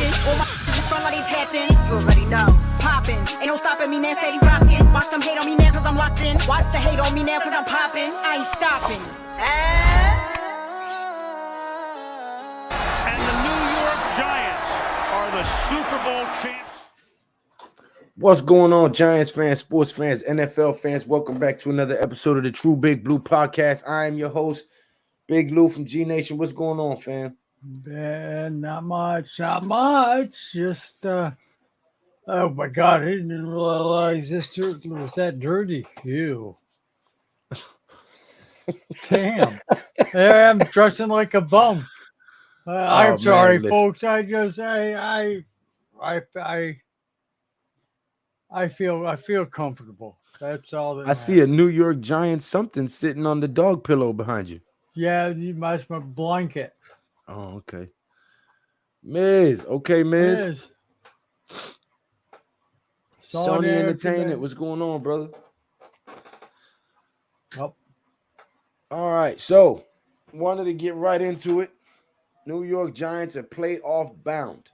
watching. All my front like he's hatching. You already know. Popping. Ain't no stopping me now, steady rocking. Watch them hate on me now cause I'm locked in. Watch the hate on me now cause I'm popping. I ain't stopping. And the New York Giants are the Super Bowl champs. What's going on, Giants fans, sports fans, NFL fans? Welcome back to another episode of the True Big Blue Podcast. I am your host, Big Lou from GNATION. What's going on, fam? Man, not much. Just, oh my God, I didn't realize this dirt was that dirty. Ew. Damn. There I'm dressing like a bum. I'm sorry, man, folks. I feel comfortable. That's all that I matters. see a New York Giants something sitting on the dog pillow behind you. Yeah, that's my blanket. Oh, okay. Miz. Okay, Miz. Yes. Sony Entertainment. What's going on, brother? Yep. All right, so wanted to get right into it. New York Giants are playoff bound.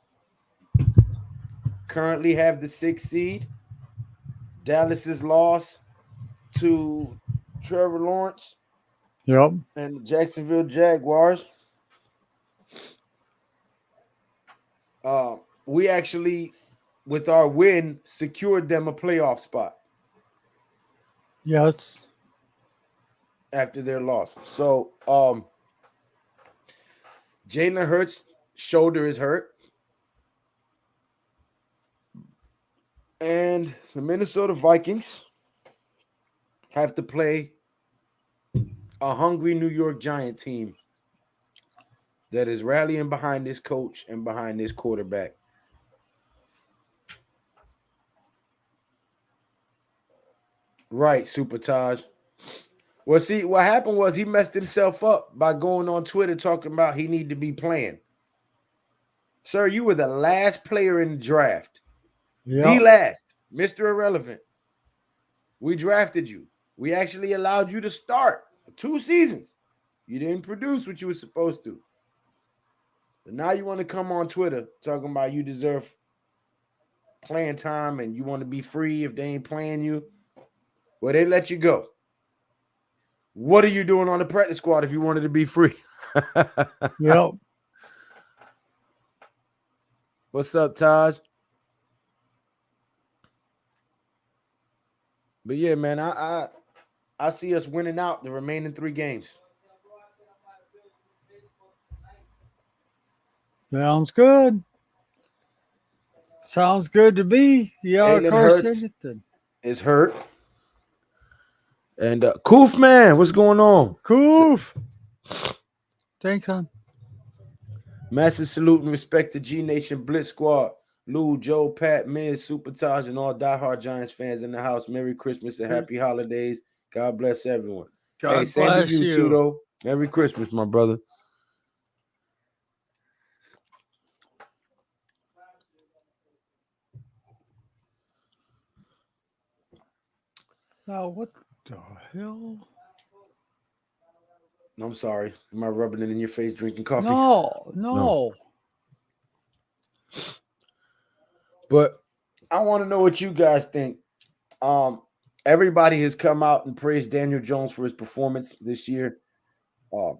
Currently have the 6th seed. Dallas's loss to Trevor Lawrence Yep. and the Jacksonville Jaguars. We actually, with our win, secured them a playoff spot Yes. after their loss. So, Jalen Hurts' shoulder is hurt. And the Minnesota Vikings have to play a hungry New York Giant team that is rallying behind this coach and behind this quarterback. Right, Super Taj. Well, see, what happened was he messed himself up by going on Twitter talking about he need to be playing. Sir, you were the last player in the draft. Yep. The last, Mr. Irrelevant. We drafted you. We actually allowed you to start for 2 seasons. You didn't produce what you were supposed to. But now you want to come on Twitter talking about you deserve playing time and you want to be free if they ain't playing you. Well, they let you go. What are you doing on the practice squad if you wanted to be free? Yep. What's up, Taj? But yeah, man, I see us winning out the remaining 3 games. Sounds good. Sounds good to me. Yeah, of Jalen course. Hurts Anything. is hurt. And Koof, man, what's going on? Koof. Thanks, hon. Massive salute and respect to G Nation Blitz Squad, Lou, Joe, Pat, Miz, Super Taj, and all diehard Giants fans in the house. Merry Christmas and happy holidays. God bless everyone. God hey, same bless to you too, though. Merry Christmas, my brother. Now, what the hell? I'm sorry. Am I rubbing it in your face drinking coffee? No. But I want to know what you guys think. Everybody has come out and praised Daniel Jones for his performance this year.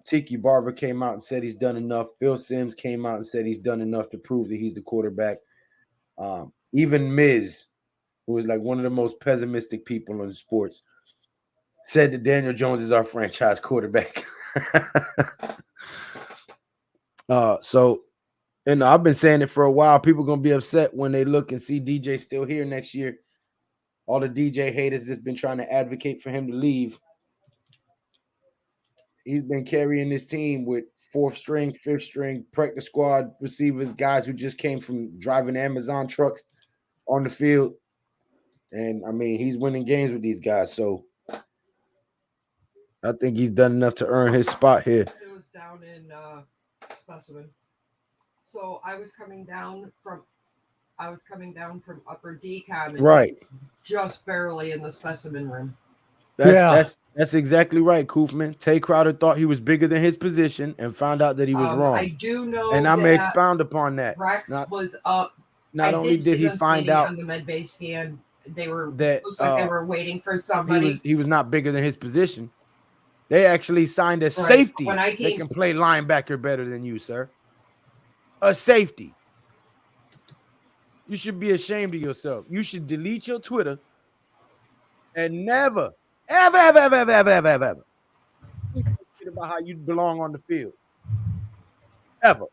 Tiki Barber came out and said he's done enough. Phil Simms came out and said he's done enough to prove that he's the quarterback. Even Miz, who is like one of the most pessimistic people in sports, said that Daniel Jones is our franchise quarterback. So, I've been saying it for a while. People are going to be upset when they look and see DJ still here next year. All the DJ haters that's been trying to advocate for him to leave. He's been carrying this team with 4th string, 5th string, practice squad receivers, guys who just came from driving Amazon trucks on the field. And, I mean, he's winning games with these guys. So, I think he's done enough to earn his spot here. It was down in Specimen. So I was coming down from Upper Decom and right, just barely in the specimen room. That's exactly right, Koofman. Tay Crowder thought he was bigger than his position and found out that he was I wrong. do know And I may that expound upon that. Rex was up. Not I only did did see he them find standing out on the med bay stand. They were that looks like they were waiting for somebody. he was not bigger than his position, they actually signed a Right. safety When I that came, can play linebacker better than you, sir. A safety. You should be ashamed of yourself. You should delete your Twitter and never, ever think about how you belong on the field. Ever.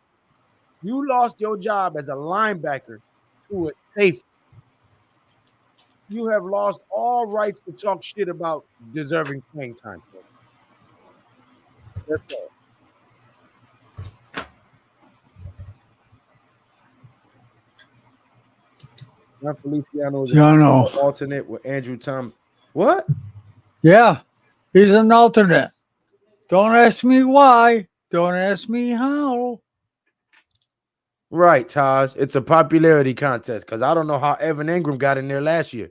You lost your job as a linebacker to a safety. You have lost all rights to talk shit about deserving playing time. That's all. Now Feliciano is an Giano. alternate with Andrew Tom. What? Yeah, he's an alternate. Don't ask me why. Don't ask me how. Right, Taj. It's a popularity contest because I don't know how Evan Ingram got in there last year.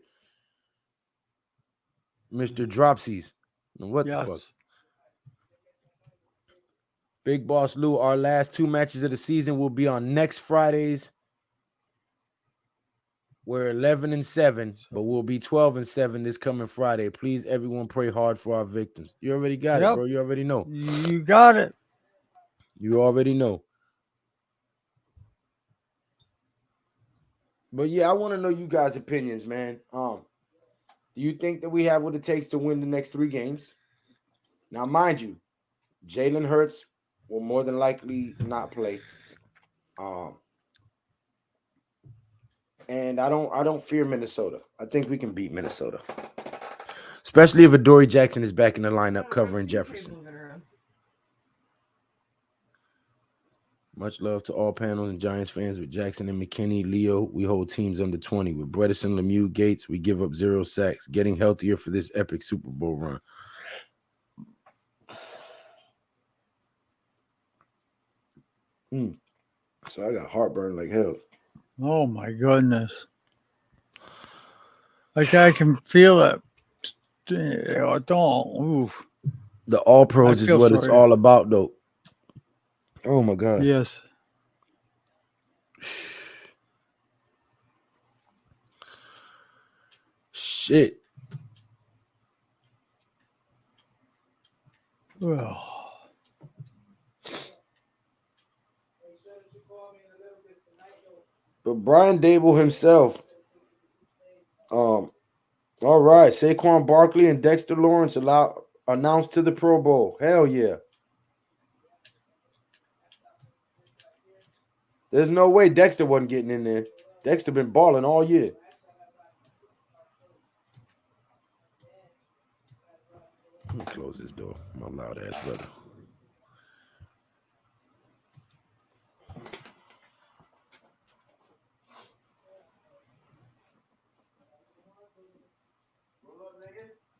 Mr. Dropsies. What the fuck? Yes. Big Boss Lou, our last 2 matches of the season will be on next Fridays. We're 11-7, but we'll be 12-7 this coming Friday. Please, everyone, pray hard for our victims. You already got it, bro. You already know. You got it. You already know. But yeah, I want to know you guys' opinions, man. Do you think that we have what it takes to win the next 3 games? Now, mind you, Jalen Hurts will more than likely not play. And I don't fear Minnesota. I think we can beat Minnesota. Especially if Adoree Jackson is back in the lineup covering Jefferson. Much love to all panels and Giants fans with Jackson and McKinney. Leo, we hold teams under 20. With Bredesen, Lemieux, Gates, we give up 0 sacks. Getting healthier for this epic Super Bowl run. So I got heartburn like hell. Oh my goodness. Like I can feel it. Don't. Oof. The All Pros is what it's all about, though. Oh my God. Yes. Shit. Well. But Brian Dable himself, all right, Saquon Barkley and Dexter Lawrence announced to the Pro Bowl. Hell yeah. There's no way Dexter wasn't getting in there. Dexter been balling all year. Let me close this door. My loud ass brother.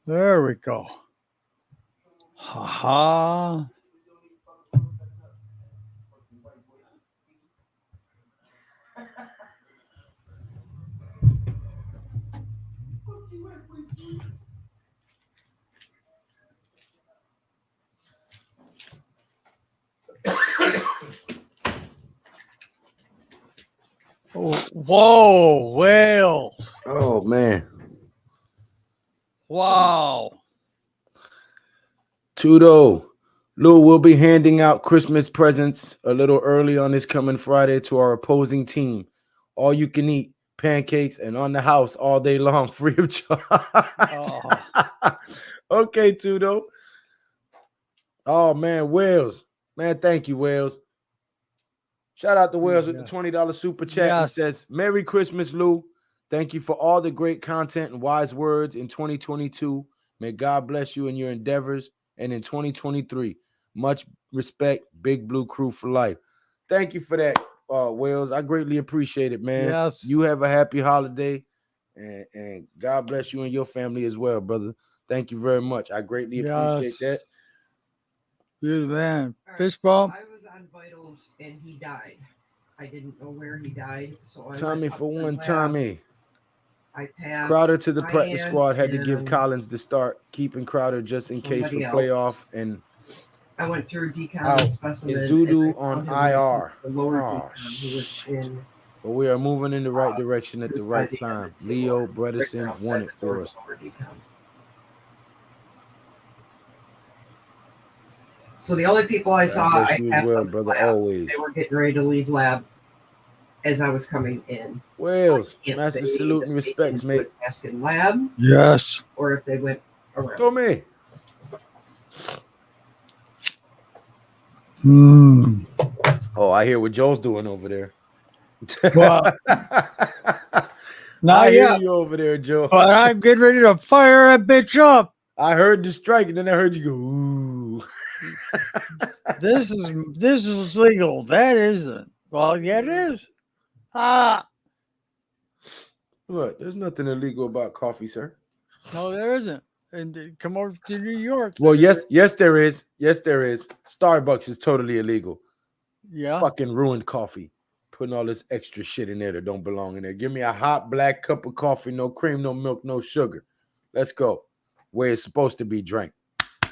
There we go. Ha ha. Whoa, Wales. Oh, man. Wow. Tudo. Lou will be handing out Christmas presents a little early on this coming Friday to our opposing team. All you can eat pancakes and on the house all day long, free of charge. Oh. Okay, Tudo. Oh, man, Wales. Man, thank you, Wales. Shout out to Wales with the $20 super chat. Yes. He says, Merry Christmas, Lou. Thank you for all the great content and wise words in 2022. May God bless you in your endeavors. And in 2023, much respect, Big Blue Crew for life. Thank you for that, Wales. I greatly appreciate it, man. Yes. You have a happy holiday, and God bless you and your family as well, brother. Thank you very much. I greatly appreciate that. You man. Fist bump. I was on vitals and he died. I didn't know where he died, so I Tommy for one, Tommy. I passed Crowder to the practice Cyan squad had to give and Collins the start, keeping Crowder just in case for somebody else. playoff. And I went through decon out. and specimen. Izudu and on I found him IR. The lower Oh, decon who was in. but we are moving in the right direction at he the was by right the end of time. the Leo table, Bredesen right won outside it the door for of us. the lower decon. So the only people I saw, bless I you as passed well, on the brother, lab. always. They were getting ready to leave lab as I was coming in. Wales, Can't massive say salute that and they respects, didn't do mate. a task in lab Yes. or if they went around. Tommy. Mm. Oh, I hear what Joe's doing over there. Well, not I hear yet, you over there, Joe. but I'm getting ready to fire that bitch up. I heard the strike, and then I heard you go, ooh. This is legal. That isn't. Well, yeah, it is. Ah, What? There's nothing illegal about coffee, sir. no, there isn't. And come over to New York. Well, yes, there is. Yes, there is. Starbucks is totally illegal. Yeah. Fucking ruined coffee. Putting all this extra shit in there that don't belong in there. Give me a hot black cup of coffee, no cream, no milk, no sugar. Let's go. Where it's supposed to be drank.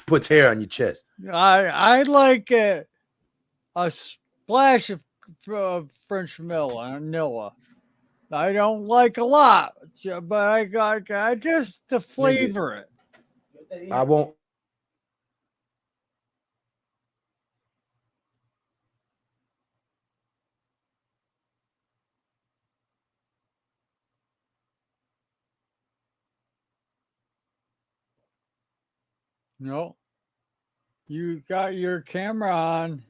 Puts hair on your chest. I like a splash of French vanilla. I don't like a lot, but I just to flavor it. I won't. No, you got your camera on.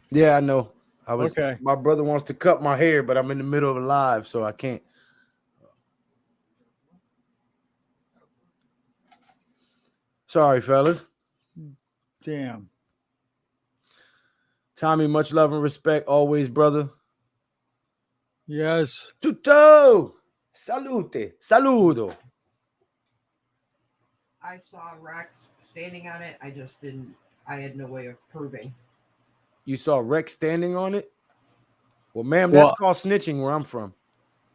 Yeah, I know. I was. Okay. My brother wants to cut my hair, but I'm in the middle of a live, so I can't. Sorry, fellas. Damn. Tommy, much love and respect, always, brother. Yes. Tutto! Salute! Saludo! I saw Rex standing on it. I had no way of proving. You saw Rex standing on it? Well, ma'am, that's called snitching where I'm from.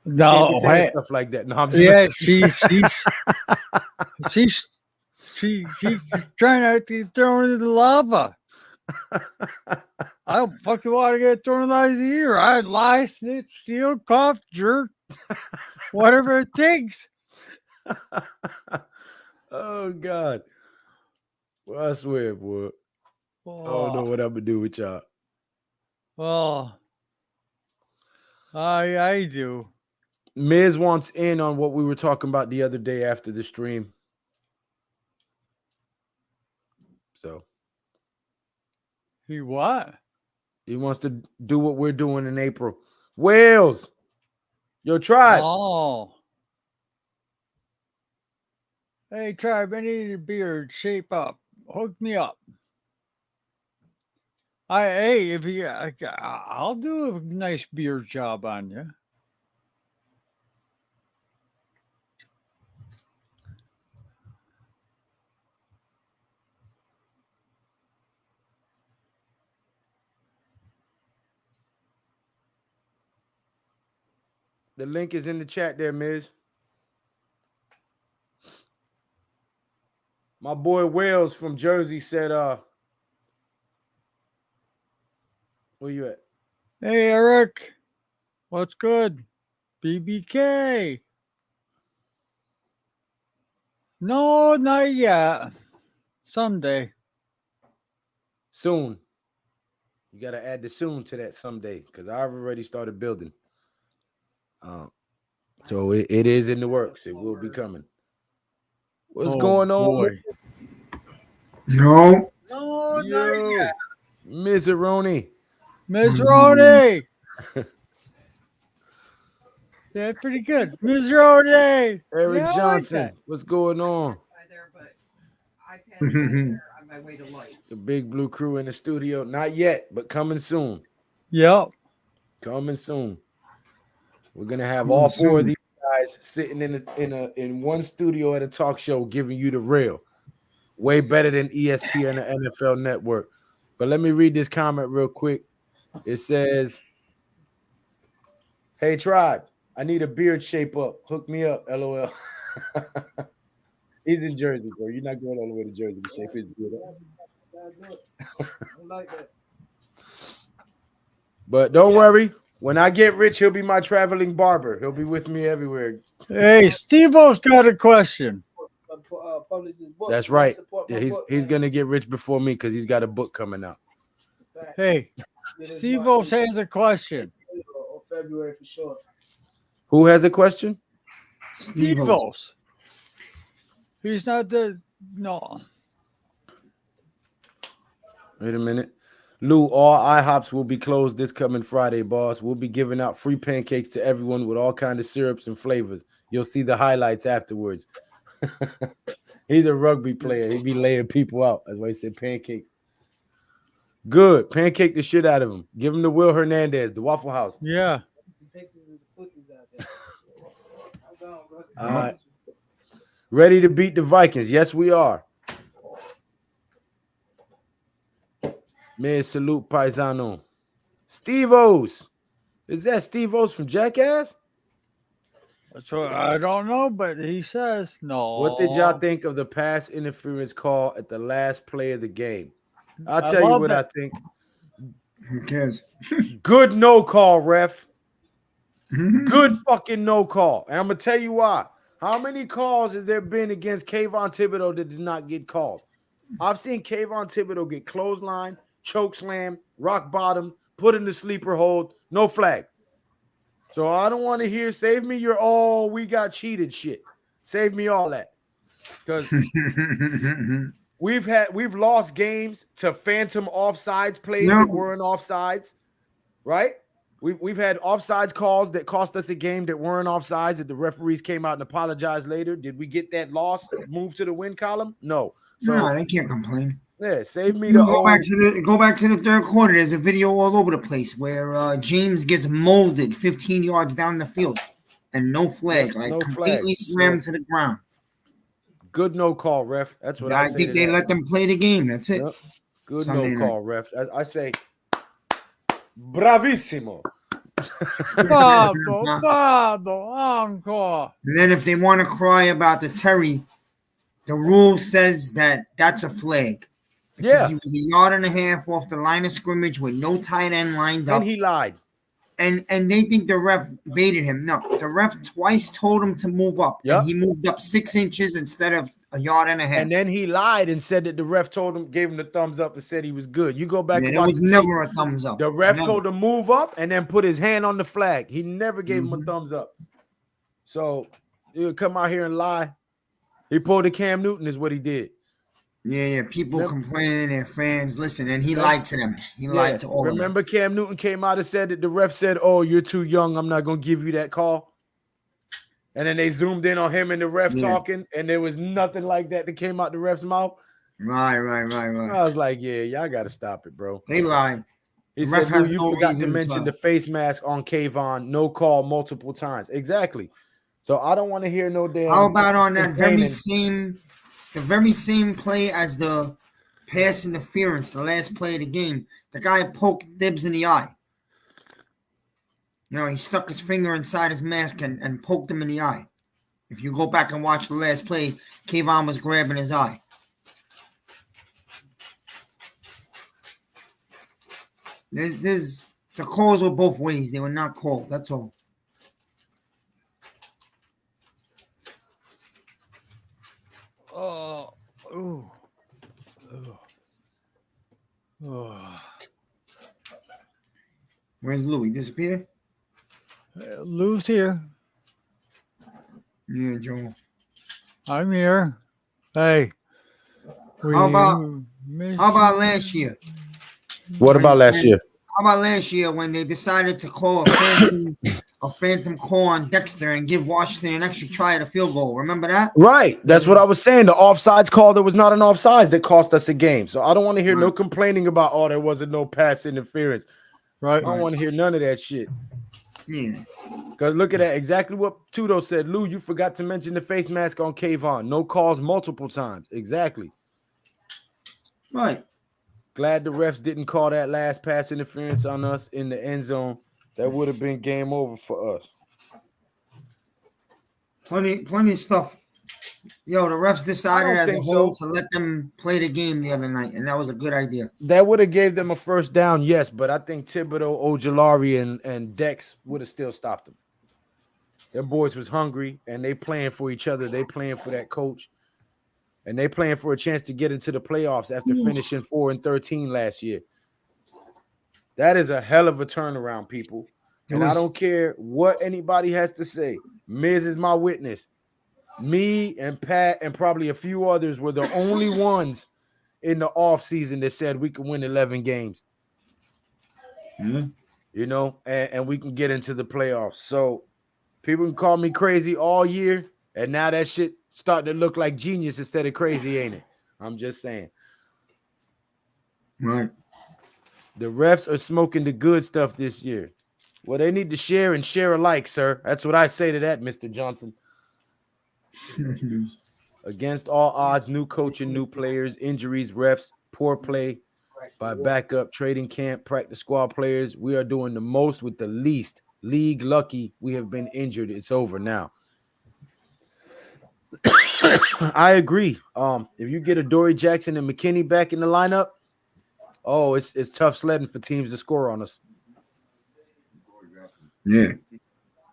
No, Can't be saying stuff like that. No, I'm just yeah, she's trying to get thrown into the lava. I don't fucking want to get thrown into the ear. I lie, snitch, steal, cough, jerk, whatever it takes. Oh God. Well, I swear, boy. I don't know what I'm gonna do with y'all. Well, I do. Miz wants in on what we were talking about the other day after the stream. So He what? he wants to do what we're doing in April. Wales, yo, tribe. Oh. Hey, tribe, I need your beard. Shape up. Hook me up. If you, I'll do a nice beard job on you. The link is in the chat there, Miz. My boy Wales from Jersey said, where you at? Hey, Eric. What's good? BBK. No, not yet. Someday. Soon. You got to add the soon to that someday because I've already started building. So it is in the works. It will be coming. What's going on? Boy. No. No, not Yo, yet. Miseroni. Miss Rody. That's pretty good. Miss Rody. Eric Yeah, I like Johnson. that. What's going on? By there, but I passed by there on my way to lights. The big blue crew in the studio. Not yet, but coming soon. Yep. Coming soon. We're gonna have all four of these guys sitting in one studio at a talk show, giving you the real. Way better than ESPN and the NFL Network. But let me read this comment real quick. It says, "Hey tribe, I need a beard shape up. Hook me up, LOL. He's in Jersey, bro. You're not going all the way to Jersey to shape his beard up. I like that. But don't worry. When I get rich, he'll be my traveling barber. He'll be with me everywhere. Hey, Steve-O's got a question. Publish his book. That's right. Support Yeah, my book, he's man. gonna get rich before me because he's got a book coming out. Hey, It is Steve-O's March has a question. or February for sure. Who has a question? Steve-O's. He's not the no. Wait a minute. Lou, all IHOPs will be closed this coming Friday, boss. We'll be giving out free pancakes to everyone with all kinds of syrups and flavors. You'll see the highlights afterwards. He's a rugby player. He be laying people out. That's why he said pancakes. Good. Pancake the shit out of him. Give him the Will Hernandez, the Waffle House. Yeah. Pictures of the cookies out there. I'm gone, bro. All right. Ready to beat the Vikings. Yes, we are. Man, salute Paisano. Steve-O's. Is that Steve-O's from Jackass? That's what I don't know, but he says no. What did y'all think of the pass interference call at the last play of the game? I'll I tell you love what that. I think. Who cares? Good no call, ref. Good fucking no call. And I'm going to tell you why. How many calls has there been against Kayvon Thibodeau that did not get called? I've seen Kayvon Thibodeau get clothesline, choke slam, rock bottom, put in the sleeper hold, no flag. So I don't want to hear save me your all we got cheated shit. Save me all that. Because we've lost games to phantom offsides plays that weren't offsides, right? We've had offsides calls that cost us a game that weren't offsides that the referees came out and apologized later. Did we get that loss moved to the win column? No. So No, they can't complain. yeah, save me You the go back to the third quarter. There's a video all over the place where James gets molded 15 yards down the field and no flag, Yeah, like no completely flag. slammed to the ground. good no call, ref. That's what I I say think to they that. let them play the game. That's it. Yep. Good Sunday no night. call, ref. I say bravissimo. Bravo, encore. And then if they want to cry about the Terry, the rule says that that's a flag. Because Yeah. he was a yard and a half off the line of scrimmage with no tight end lined up. And he lied. And they think the ref baited him. No, the ref twice told him to move up. Yep. And he moved up 6 inches instead of a yard and a half. And then he lied and said that the ref gave him the thumbs up and said he was good. You go back Yeah, and there watch was the never tape. a thumbs up. The ref Never. told him move up and then put his hand on the flag. He never gave him a thumbs up. So he would come out here and lie. He pulled a Cam Newton is what he did. Yeah, people Yep. complaining, their fans, listen, and he Yep. lied to them. He lied to all of them. Remember Cam Newton came out and said that the ref said, "Oh, you're too young. I'm not going to give you that call." And then they zoomed in on him and the ref Yeah. talking, and there was nothing like that that came out the ref's mouth. Right. I was like, yeah, y'all got to stop it, bro. They lied. He The ref said, "Lou, has you no forgot to reason to mention lie." the face mask on Kayvon. No call multiple times." Exactly. So I don't want to hear no damn. How about on that very complaining. same play as the pass interference, the last play of the game? The guy poked Dibs in the eye. You know, he stuck his finger inside his mask and poked him in the eye. If you go back and watch the last play, Kayvon was grabbing his eye. There's the calls were both ways. They were not called. That's all. Oh, ooh. Oh. Where's Louis? Disappear? Lou's here. Yeah, Joe. I'm here. Hey. How about last year? What about last year? How about last year when they decided to call a phantom call on Dexter and give Washington an extra try at a field goal? Remember that? Right. That's what I was saying. The offsides call, there was not an offsides that cost us a game. So I don't want to hear no complaining about, oh, there wasn't no pass interference. Right. I don't want to hear none of that shit. Yeah. Because look at that. Exactly what Tudo said. Lou, you forgot to mention the face mask on Kayvon. No calls multiple times. Exactly. Right. Glad the refs didn't call that last pass interference on us in the end zone. That would have been game over for us. plenty of stuff. Yo, the refs decided as a think whole so. to let them play the game the other night, and that was a good idea. That would have gave them a first down, yes, but I think Thibodeau, Ojolari, and Dex would have still stopped them. Their boys was hungry, and they playing for each other. They playing for that coach, and they playing for a chance to get into the playoffs after finishing 4-13 last year. That is a hell of a turnaround, people. And I don't care what anybody has to say. Miz is my witness. Me and Pat and probably a few others were the only ones in the offseason that said we could win 11 games. You know, and we can get into the playoffs. So people can call me crazy all year, and now that shit starting to look like genius instead of crazy, ain't it? I'm just saying. Right. The refs are smoking the good stuff this year. Well, they need to share and share alike, sir. That's what I say to that, Mr. Johnson. Against all odds, new coaching, new players, injuries, refs, poor play by backup, trading camp, practice squad players. We are doing the most with the least. League lucky we have been injured. It's over now. I agree. If you get a Dory Jackson and McKinney back in the lineup, oh, it's tough sledding for teams to score on us. Yeah.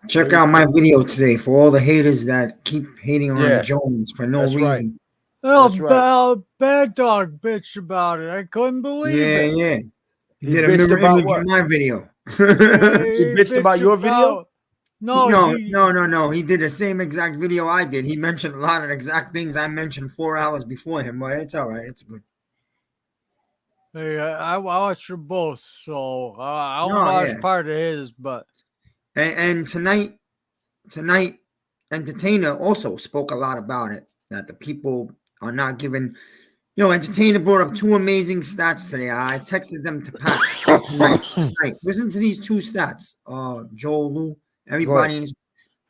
Check out my video today for all the haters that keep hating on Jones for no reason. Oh, Bad Dog bitched about it. I couldn't believe it. Yeah. He He did a bitched mirror about image what? of my video. He bitched about your video? No. He did the same exact video I did. He mentioned a lot of exact things I mentioned 4 hours before him, but it's all right. It's good. Hey, I watched them both, so I don't watch part of his, but and tonight, Entertainer also spoke a lot about it, that the people are not giving. Entertainer brought up 2 amazing stats today. I texted them to Pat tonight. Listen to these 2 stats. Joel, Lou, everybody.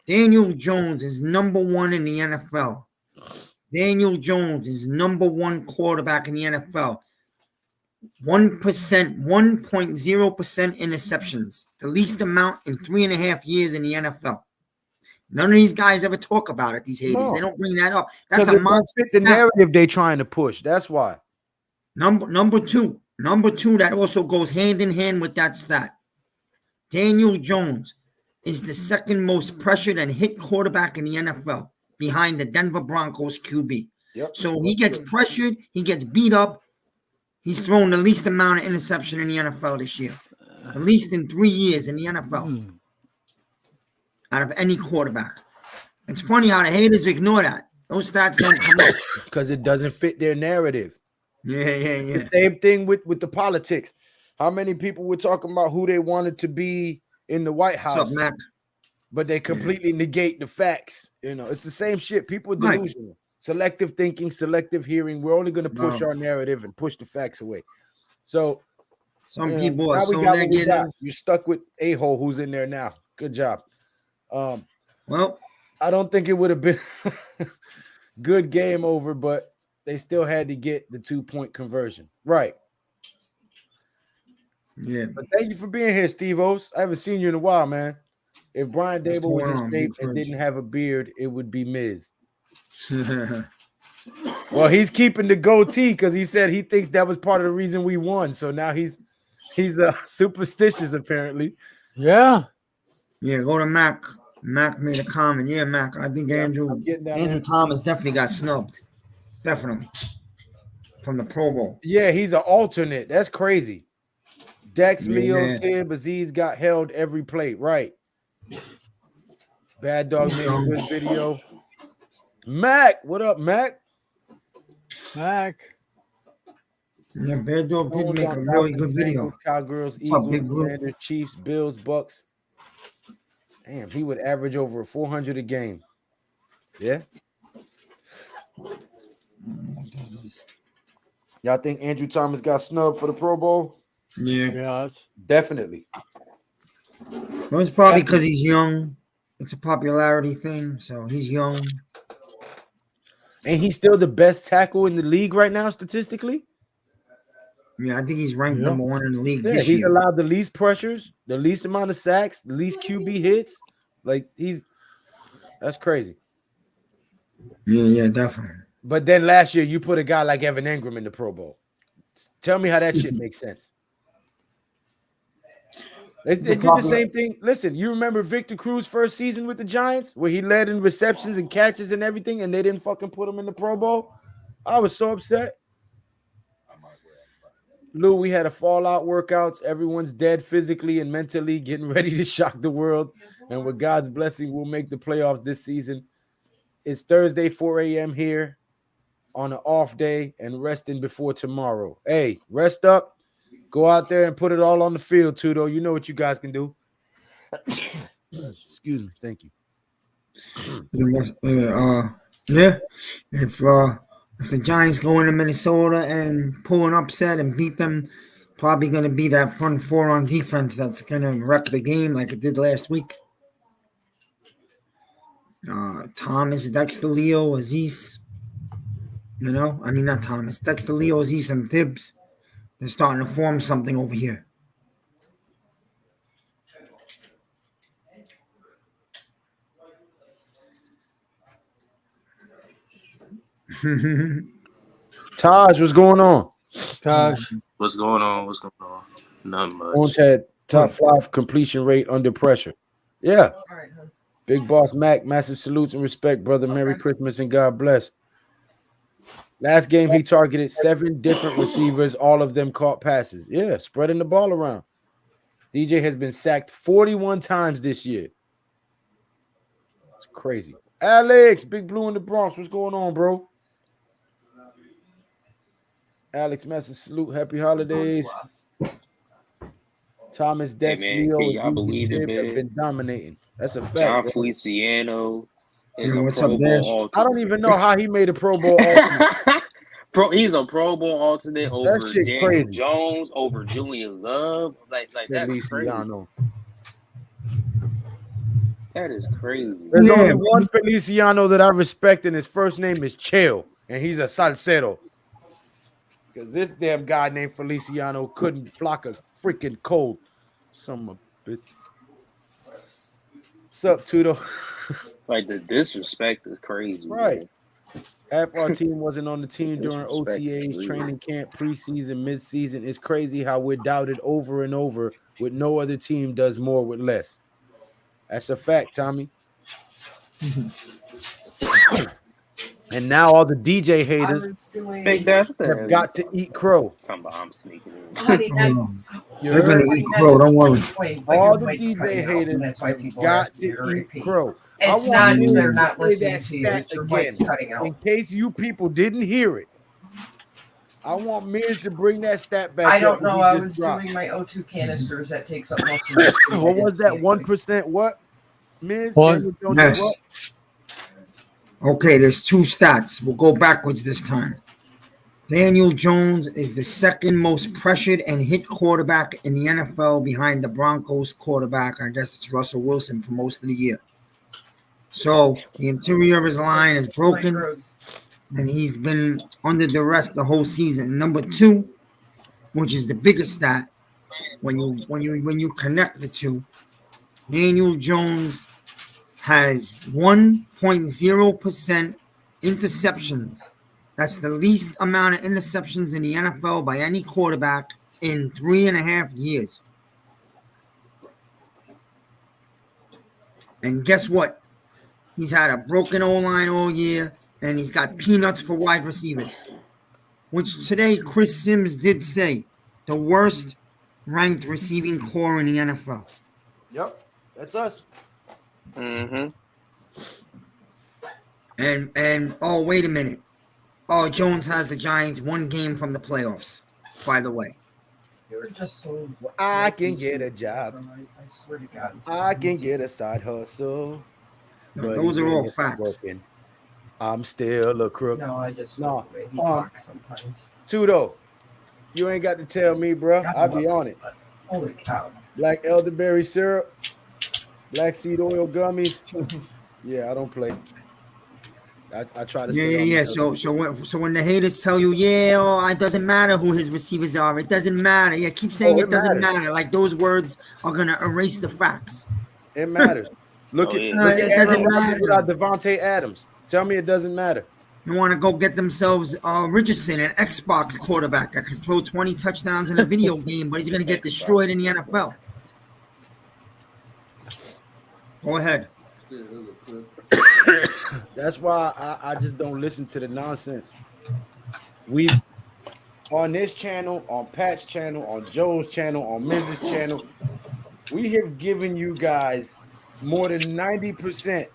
Daniel Jones is number 1 in the NFL. Daniel Jones is number 1 quarterback in the NFL. 1%, 1.0% interceptions, the least amount in 3.5 years in the NFL. None of these guys ever talk about it. These haters, No. they don't bring that up. That's a monster. The narrative they trying to push. That's why. Number two, that also goes hand in hand with that stat. Daniel Jones is the second most pressured and hit quarterback in the NFL, behind the Denver Broncos QB. Yep. So he gets pressured, he gets beat up. He's thrown the least amount of interception in the NFL this year. The least in 3 years in the NFL. Out of any quarterback. It's funny how the haters ignore that. Those stats don't come up. Because it doesn't fit their narrative. Yeah. The same thing with the politics. How many people were talking about who they wanted to be in the White House? What's up, Matt? But they completely negate the facts. It's the same shit. People are delusional. Right. Selective thinking, selective hearing. We're only going to push our narrative and push the facts away. So some people are so negative. You're stuck with a-hole who's in there now. Good job. Well, I don't think it would have been good game over, but they still had to get the 2-point conversion. Right. Yeah. But thank you for being here, Steve-O's. I haven't seen you in a while, man. If Brian Dable was in shape and didn't have a beard, it would be Miz. Well, he's keeping the goatee because he said he thinks that was part of the reason we won. So now he's superstitious, apparently. Yeah. Yeah, go to Mac. Mac made a comment. Yeah, Mac. I think Andrew Thomas definitely got snubbed. Definitely. From the Pro Bowl. Yeah, he's an alternate. That's crazy. Dex, Leo, Tib, Aziz got held every play. Right. Bad Dog made a good video. Mac, what up, Mac? Mac. Yeah, Bad Dog did make a really good video. Cowgirls, Eagles, Commanders, Chiefs, Bills, Bucks. Damn, he would average over 400 a game. Yeah. Y'all think Andrew Thomas got snubbed for the Pro Bowl? Yeah. Definitely. Well, it's probably because he's young. It's a popularity thing, so he's young. And he's still the best tackle in the league right now, statistically. Yeah, I think he's ranked number 1 in the league this he's year. Allowed the least pressures, the least amount of sacks, the least QB hits. Like that's crazy. Yeah, definitely. But then last year you put a guy like Evan Ingram in the Pro Bowl. Tell me how that shit makes sense. They did the same thing. Listen, you remember Victor Cruz's first season with the Giants where he led in receptions and catches and everything, and they didn't fucking put him in the Pro Bowl? I was so upset. Lou, we had a fallout workouts. Everyone's dead physically and mentally, getting ready to shock the world. And with God's blessing, we'll make the playoffs this season. It's Thursday, 4 a.m. here on an off day and resting before tomorrow. Hey, rest up. Go out there and put it all on the field, Tudo. You know what you guys can do. Excuse me. Thank you. Yeah. If the Giants go into Minnesota and pull an upset and beat them, probably going to be that front four on defense that's going to wreck the game like it did last week. Thomas, Dexter, Leo, Aziz. Not Thomas. Dexter, Leo, Aziz, and Tibbs. They're starting to form something over here. Taj, what's going on? Taj, What's going on? What's going on? Nothing much. Orange had top 5 completion rate under pressure. Yeah. All right, huh? Big Boss Mac, massive salutes and respect, brother. Merry Christmas and God bless. Last game, he targeted 7 different receivers. All of them caught passes. Yeah, spreading the ball around. DJ has been sacked 41 times this year. It's crazy. Alex, Big Blue in the Bronx. What's going on, bro? Alex, massive salute. Happy holidays. Thomas, Dex, Hey, man, Leo, can y'all believe it, man? have been dominating. That's a fact. John bro. Feliciano is Yeah, a what's Pro up, Bowl Dash? alternate. I don't even know how he made a Pro Bowl alternate. He's a Pro Bowl alternate over shit Daniel crazy. Jones, over Julian Love. Like that's crazy. Feliciano. That is crazy. There's Yeah, only man. one Feliciano that I respect, and his first name is Chill, and he's a salsero. Because this damn guy named Feliciano couldn't block a freaking cold. Some bitch. What's up, Tudo? Like the disrespect is crazy. Right. Man. Half our team wasn't on the team during Disrespect is OTAs, real. training camp, preseason, midseason. It's crazy how we're doubted over and over with no other team does more with less. That's a fact, Tommy. And now all the DJ I haters was doing. Big Dash, what the hell have you got to eat crow. talking about? I'm sneaking in. Honey, that- You They're heard? going to eat crow. Don't worry. Wait, but All your the mic's DJ cutting out, haters and that's why have people got ask you to to eat repeat. crow. It's I not want they're you not to say listening that to you. stat It's your again, mic's cutting out. in case you people didn't hear it. I want Miz to bring that stat back. I don't up know. he I just was dropped. doing my O2 canisters. That takes up most of my screen. What was that? 1%? What? Miz? What? Daniel Jones, Yes. what? Okay, there's 2 stats. We'll go backwards this time. Daniel Jones is the second most pressured and hit quarterback in the NFL behind the Broncos quarterback. I guess it's Russell Wilson for most of the year. So the interior of his line is broken, and he's been under duress the whole season. Number 2, which is the biggest stat, when you connect the two, Daniel Jones has 1.0% interceptions. That's the least amount of interceptions in the NFL by any quarterback in 3.5 years. And guess what? He's had a broken O-line all year, and he's got peanuts for wide receivers. Which today Chris Sims did say, the worst ranked receiving core in the NFL. Yep, that's us. Mm-hmm. And oh, wait a minute. Oh, Jones has the Giants 1 game from the playoffs, by the way. You're just so. I can get a job. I swear to God. I can get a side hustle. No, But those are even all if I'm facts. broken, I'm still a crook. No, I just No, he talks sometimes. Tudo, you ain't got to tell me, bro. I'll be on it. Holy cow! Black elderberry syrup, black seed oil gummies. Yeah, I don't play. I try to. stay on Yeah. the- So when the haters tell you, it doesn't matter who his receivers are. It doesn't matter. Yeah, keep saying Oh, it it doesn't matters. matter. Like those words are gonna erase the facts. It matters. Look Oh, at yeah. look It at doesn't Aaron Rodgers matter. without Devontae Adams. Tell me it doesn't matter. They want to go get themselves Richardson, an Xbox quarterback that can throw 20 touchdowns in a video game, but he's going to get destroyed in the NFL. Go ahead. That's why I just don't listen to the nonsense. We've on this channel, on Pat's channel, on Joe's channel, on Mrs. channel, we have given you guys more than 90%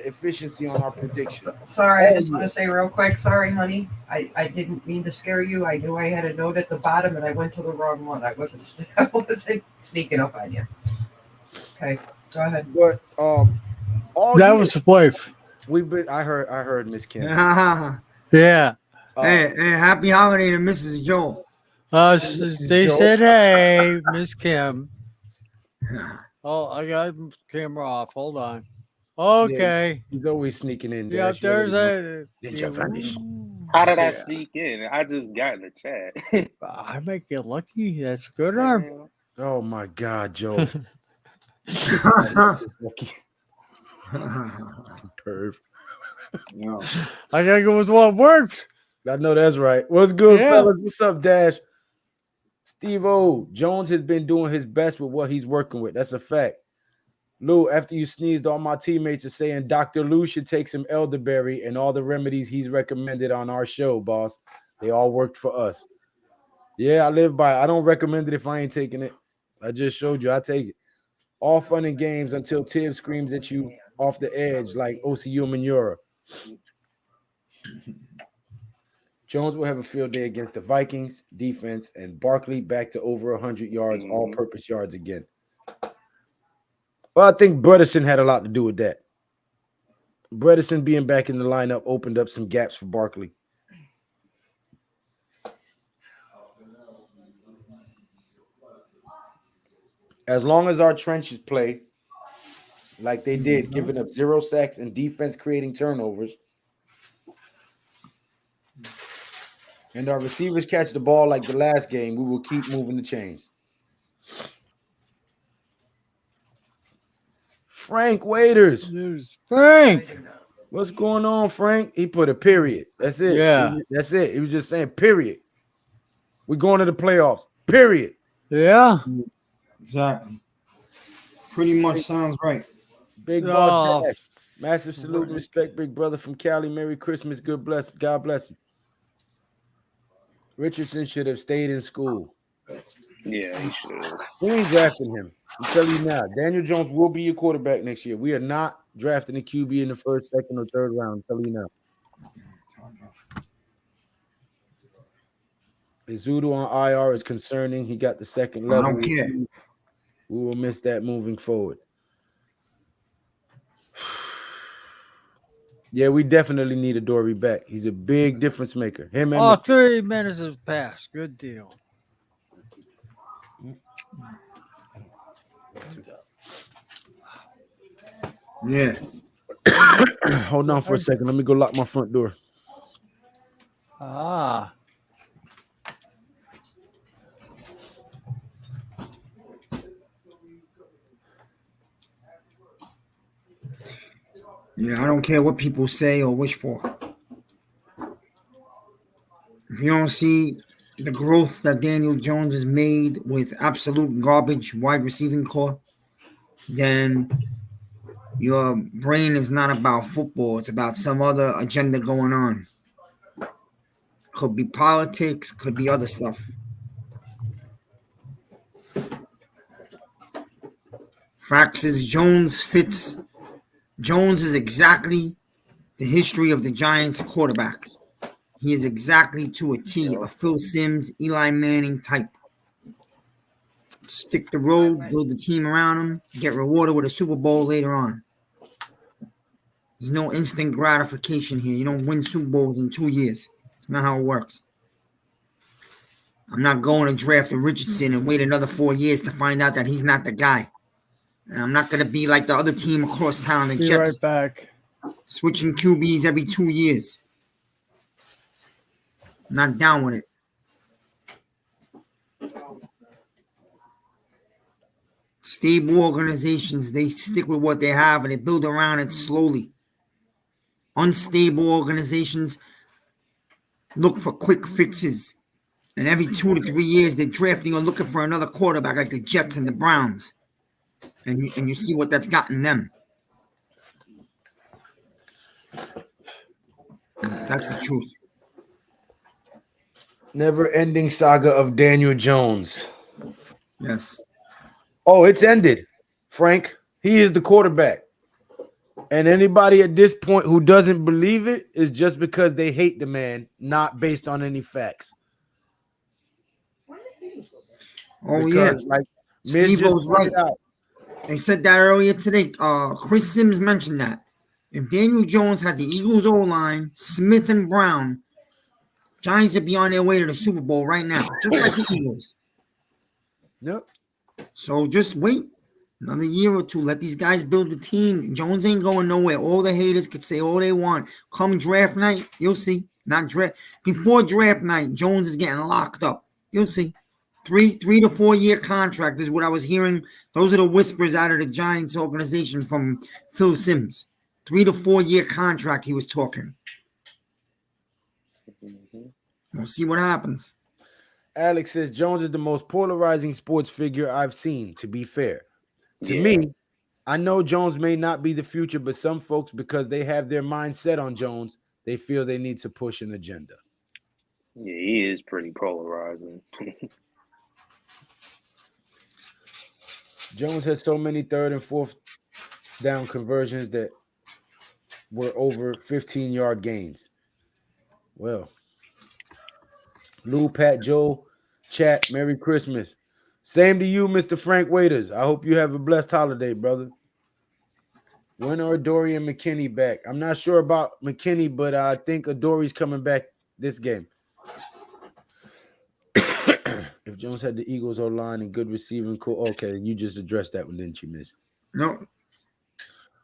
efficiency on our predictions. Sorry, I just want to say real quick. Sorry, honey. I didn't mean to scare you. I knew I had a note at the bottom, and I went to the wrong one. I wasn't sneaking up on you. Okay, go ahead. But all That year, was his wife. I heard Miss Kim. Yeah. Hey, happy holiday to Mrs. Joel. They said, hey, Miss Kim. Oh, I got the camera off. Hold on. Okay. He's always sneaking in. Yeah, Dash. there's a. Did you vanish? How did I sneak in? I just got in the chat. I make you lucky. That's a good arm. Oh my God, Joe. Perv. Yeah. I gotta go with what works. I know that's right. What's good, Yeah. fellas? What's up, Dash? Steve O. Jones has been doing his best with what he's working with. That's a fact. Lou, after you sneezed, all my teammates are saying Dr. Lou should take some elderberry and all the remedies he's recommended on our show, boss. They all worked for us. Yeah, I live by it. I don't recommend it if I ain't taking it. I just showed you. I take it. All fun and games until Tibbs screams at you off the edge like OCU Manura. Jones will have a field day against the Vikings defense, and Barkley back to over 100 yards, all-purpose yards again. Well, I think Bredesen had a lot to do with that. Bredesen being back in the lineup opened up some gaps for Barkley. As long as our trenches play like they did, giving up 0 sacks and defense creating turnovers, and our receivers catch the ball like the last game, we will keep moving the chains. Frank Waiters. Frank. What's going on, Frank? He put a period. That's it. Yeah. That's it. He was just saying, period. We're going to the playoffs. Period. Yeah. Exactly. Pretty much sounds right. Big boss. Dash. Massive salute and respect, big brother from Cali. Merry Christmas. God bless you. Richardson should have stayed in school. Yeah, he should. We ain't drafting him. I'm telling you now. Daniel Jones will be your quarterback next year. We are not drafting a QB in the first, second, or third round. I'm telling you now. Izudu on IR is concerning. He got the second level. I don't care. We will miss that moving forward. Yeah, we definitely need Adoree back. He's a big difference maker. Him and 30 minutes has passed. Good deal. Yeah. Hold on for a second. Let me go lock my front door. Ah. Yeah, I don't care what people say or wish for. If you don't see the growth that Daniel Jones has made with absolute garbage wide receiving core, then your brain is not about football. It's about some other agenda going on. Could be politics, could be other stuff. Facts is Jones is exactly the history of the Giants quarterbacks. He is exactly to a T, a Phil Simms, Eli Manning type. Stick the road, build the team around him, get rewarded with a Super Bowl later on. There's no instant gratification here. You don't win Super Bowls in 2 years. It's not how it works. I'm not going to draft a Richardson and wait another 4 years to find out that he's not the guy. And I'm not going to be like the other team across town, the Be Jets, right back. switching QBs every 2 years. I'm not down with it. Stable organizations, they stick with what they have and they build around it slowly. unstable organizations look for quick fixes. And every 2 to 3 years, they're drafting or looking for another quarterback like the Jets and the Browns. And you see what that's gotten them. That's the truth. Never-ending saga of Daniel Jones. Yes. Oh, it's ended, Frank. He is the quarterback. And anybody at this point who doesn't believe it is just because they hate the man, not based on any facts. Oh, Because, yeah. like Steve Miz just was pointed right. out, They said that earlier today. Chris Sims mentioned that. If Daniel Jones had the Eagles O-line, Smith and Brown, Giants would be on their way to the Super Bowl right now, just like the Eagles. Yep. So just wait another year or two. Let these guys build the team. Jones ain't going nowhere. All the haters could say all they want. Come draft night, you'll see. Not draft. Before draft night, Jones is getting locked up. You'll see. 3 to 4 year contract is what I was hearing. Those are the whispers out of the Giants organization from Phil Simms. 3 to 4 year contract he was talking. We'll see what happens. Alex says Jones is the most polarizing sports figure I've seen, to be fair. To me, I know Jones may not be the future, but some folks, because they have their mind set on Jones, they feel they need to push an agenda. Yeah, he is pretty polarizing. Jones has so many third and fourth down conversions that were over 15-yard gains. Well, Lou, Pat, Joe, chat, Merry Christmas. Same to you, Mr. Frank Waiters. I hope you have a blessed holiday, brother. When are Adoree and McKinney back? I'm not sure about McKinney, but I think Adoree's coming back this game. If Jones had the Eagles O-line and good receiving, cool. Okay, you just addressed that one, didn't you, Miss? No.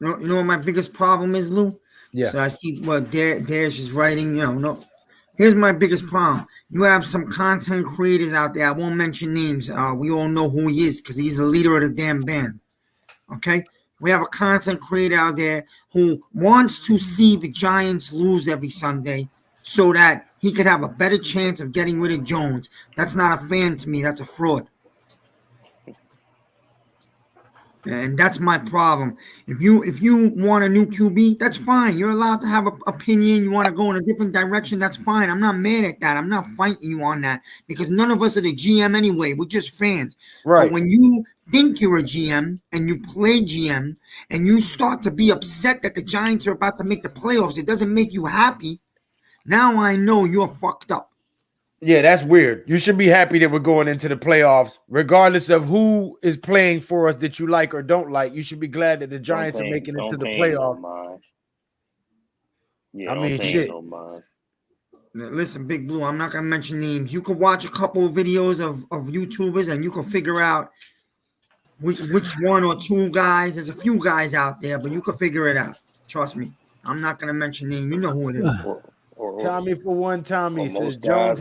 You know what my biggest problem is, Lou? Yeah. So I see what Dash is writing. No. Here's my biggest problem. You have some content creators out there. I won't mention names. We all know who he is because he's the leader of the damn band. Okay? We have a content creator out there who wants to see the Giants lose every Sunday so that he could have a better chance of getting rid of Jones. That's not a fan to me. That's a fraud. And that's my problem. If you want a new QB, that's fine. You're allowed to have an opinion. You want to go in a different direction, that's fine. I'm not mad at that. I'm not fighting you on that because none of us are the GM anyway. We're just fans. Right. But when you think you're a GM and you play GM and you start to be upset that the Giants are about to make the playoffs, it doesn't make you happy. Now I know you're fucked up. Yeah, that's weird. You should be happy that we're going into the playoffs, regardless of who is playing for us that you like or don't like. You should be glad that the Giants are making it to the playoffs. Yeah, I mean, shit. Listen, Big Blue, I'm not gonna mention names. You could watch a couple of videos of YouTubers and you can figure out which one or two guys. There's a few guys out there, but you can figure it out. Trust me. I'm not gonna mention names. You know who it is. Tommy for one, Tommy says Jones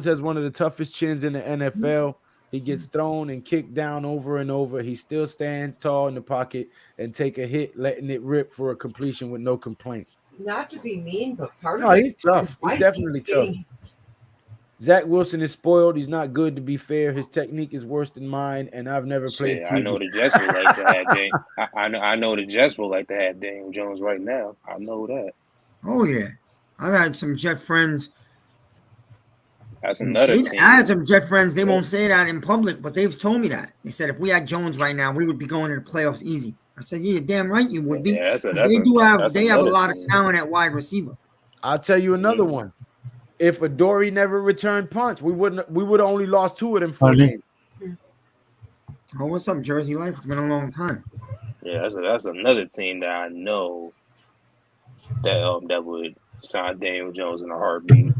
has one of the toughest chins in the NFL. He gets thrown and kicked down over and over. He still stands tall in the pocket and take a hit, letting it rip for a completion with no complaints. Not to be mean, but part of he's tough. He's definitely tough. Zach Wilson is spoiled. He's not good, to be fair. His technique is worse than mine, and I've never played. I know the Jets would like to have Daniel. I know the Jets would like to have Daniel Jones right now. I know that. Oh yeah, I've had some Jet friends. That's another team. I had some Jet friends. They won't say that in public, but they've told me that. They said if we had Jones right now, we would be going to the playoffs easy. I said, yeah, you're damn right you would be. Yeah, they have a lot of talent at wide receiver. I'll tell you another one. If Adoree never returned punts, we would have only lost 2 of them 4 games. Oh, what's up, Jersey Life? It's been a long time. Yeah, that's another team that I know that would sign Daniel Jones in a heartbeat.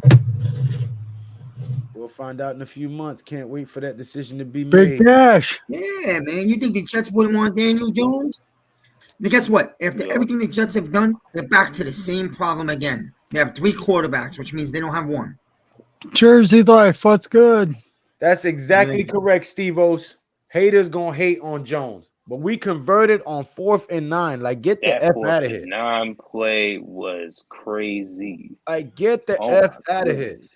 We'll find out in a few months. Can't wait for that decision to be Big made. Dash. Yeah, man. You think the Jets wouldn't want Daniel Jones? Then guess what? After everything the Jets have done, they're back to the same problem again. They have 3 quarterbacks, which means they don't have one. Jersey Life, what's good? That's exactly correct, Steve-Os. Haters gonna hate on Jones. But we converted on 4th and 9. Like, get the That F fourth out of and here. 9 play was crazy. Like, get the Oh F my out of here. goodness.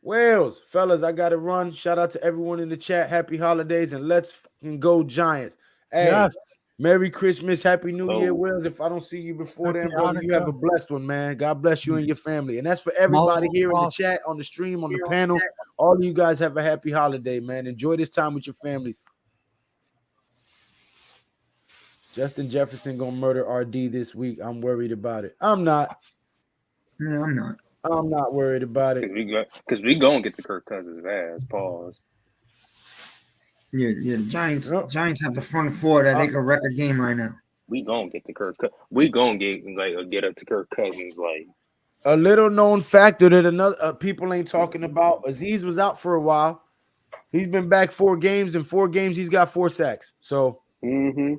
Wales, fellas, I got to run. Shout out to everyone in the chat. Happy holidays, and let's fucking go Giants. Hey, Yes. Merry Christmas, Happy New Year, Oh. Wales. If I don't see you before Happy then, brother, you have a Hanukkah. blessed one, man. God bless you and your family. And that's for everybody here in the chat, on the stream, on the panel. All of you guys have a happy holiday, man. Enjoy this time with your families. Justin Jefferson gonna murder RD this week. I'm worried about it. I'm not. Yeah, I'm not. I'm not worried about it. Because we going to get the Kirk Cousins' ass. Pause. Yeah, the Giants. Yep. Giants have the front four that they can wreck a game right now. We going to get the Kirk Cousins. We going to get up to Kirk Cousins. Like, A little known factor that another people ain't talking about. Aziz was out for a while. He's been back 4 games. In 4 games, he's got 4 sacks. So, Yep.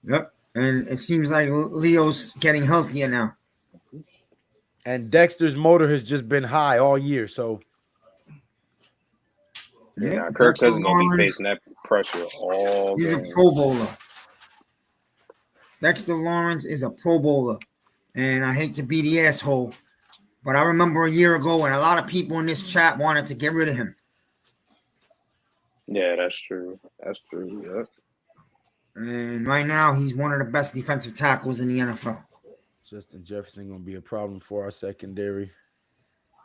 Yep. And it seems like Leo's getting healthier now. and Dexter's motor has just been high all year. So, Yeah, Now, Kirk Dexter Cousins going to be Lawrence, facing that pressure all he's game. a Pro Bowler. Dexter Lawrence is a Pro Bowler. And I hate to be the asshole, but I remember a year ago when a lot of people in this chat wanted to get rid of him. Yeah, that's true. That's true. Yep. And right now, he's one of the best defensive tackles in the NFL. Justin Jefferson going to be a problem for our secondary.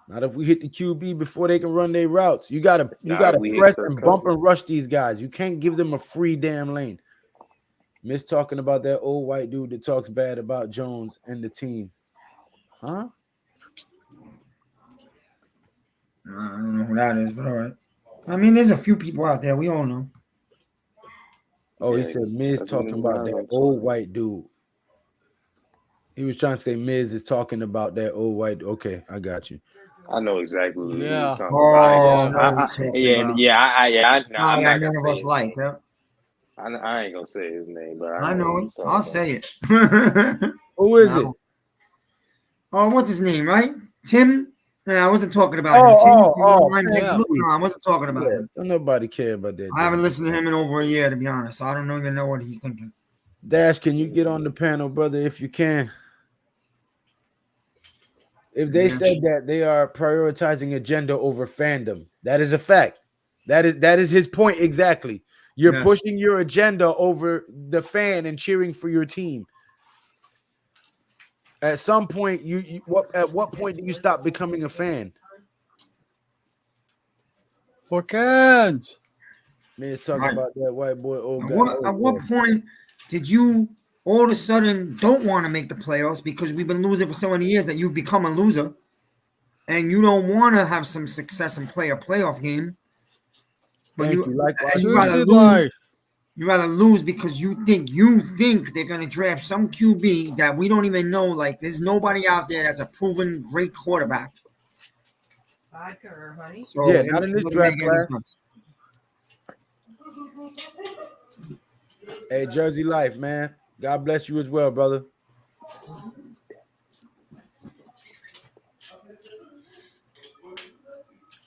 Not if we hit the QB before they can run their routes. You gotta press and bump and rush these guys. You can't give them a free damn lane. Miss talking about that old white dude that talks bad about Jones and the team. Huh? I don't know who that is, but all right. I mean, there's a few people out there. We all know. Oh, Yeah, he said Miz that's talking what about that I'm old saying. white dude. He was trying to say Miz is talking about that old white. Okay, I got you. I know exactly what Yeah. he's talking Oh, about. no, he's talking about. I'm not none gonna of say us his like. name. Huh? I ain't gonna say his name, but I know know who it. he's talking I'll about. say it. Who is No. it? Oh, what's his name, right? Tim? No, I wasn't talking about Oh, him. Tim, yeah. No, I wasn't talking about Yeah, him. don't nobody care about that. I haven't listened to him in over a year, to be honest. So I don't even know what he's thinking. Dash, can you get on the panel, brother, if you can? If they said that they are prioritizing agenda over fandom, that is a fact. That is his point exactly. You're Yes. pushing your agenda over the fan and cheering for your team. At some point, at what point do you stop becoming a fan? Bookends. Man, it's talking Right. about that white boy. Oh At God. what point did you all of a sudden don't want to make the playoffs because we've been losing for so many years that you've become a loser and you don't want to have some success and play a playoff game? But Thank you. Likewise. you rather Suicide lose. life. You rather lose because you think they're gonna draft some QB that we don't even know. Like there's nobody out there that's a proven great quarterback. Vodka or honey? So Yeah, not in this doesn't draft make any class. sense. Hey, Jersey Life, man. God bless you as well, brother.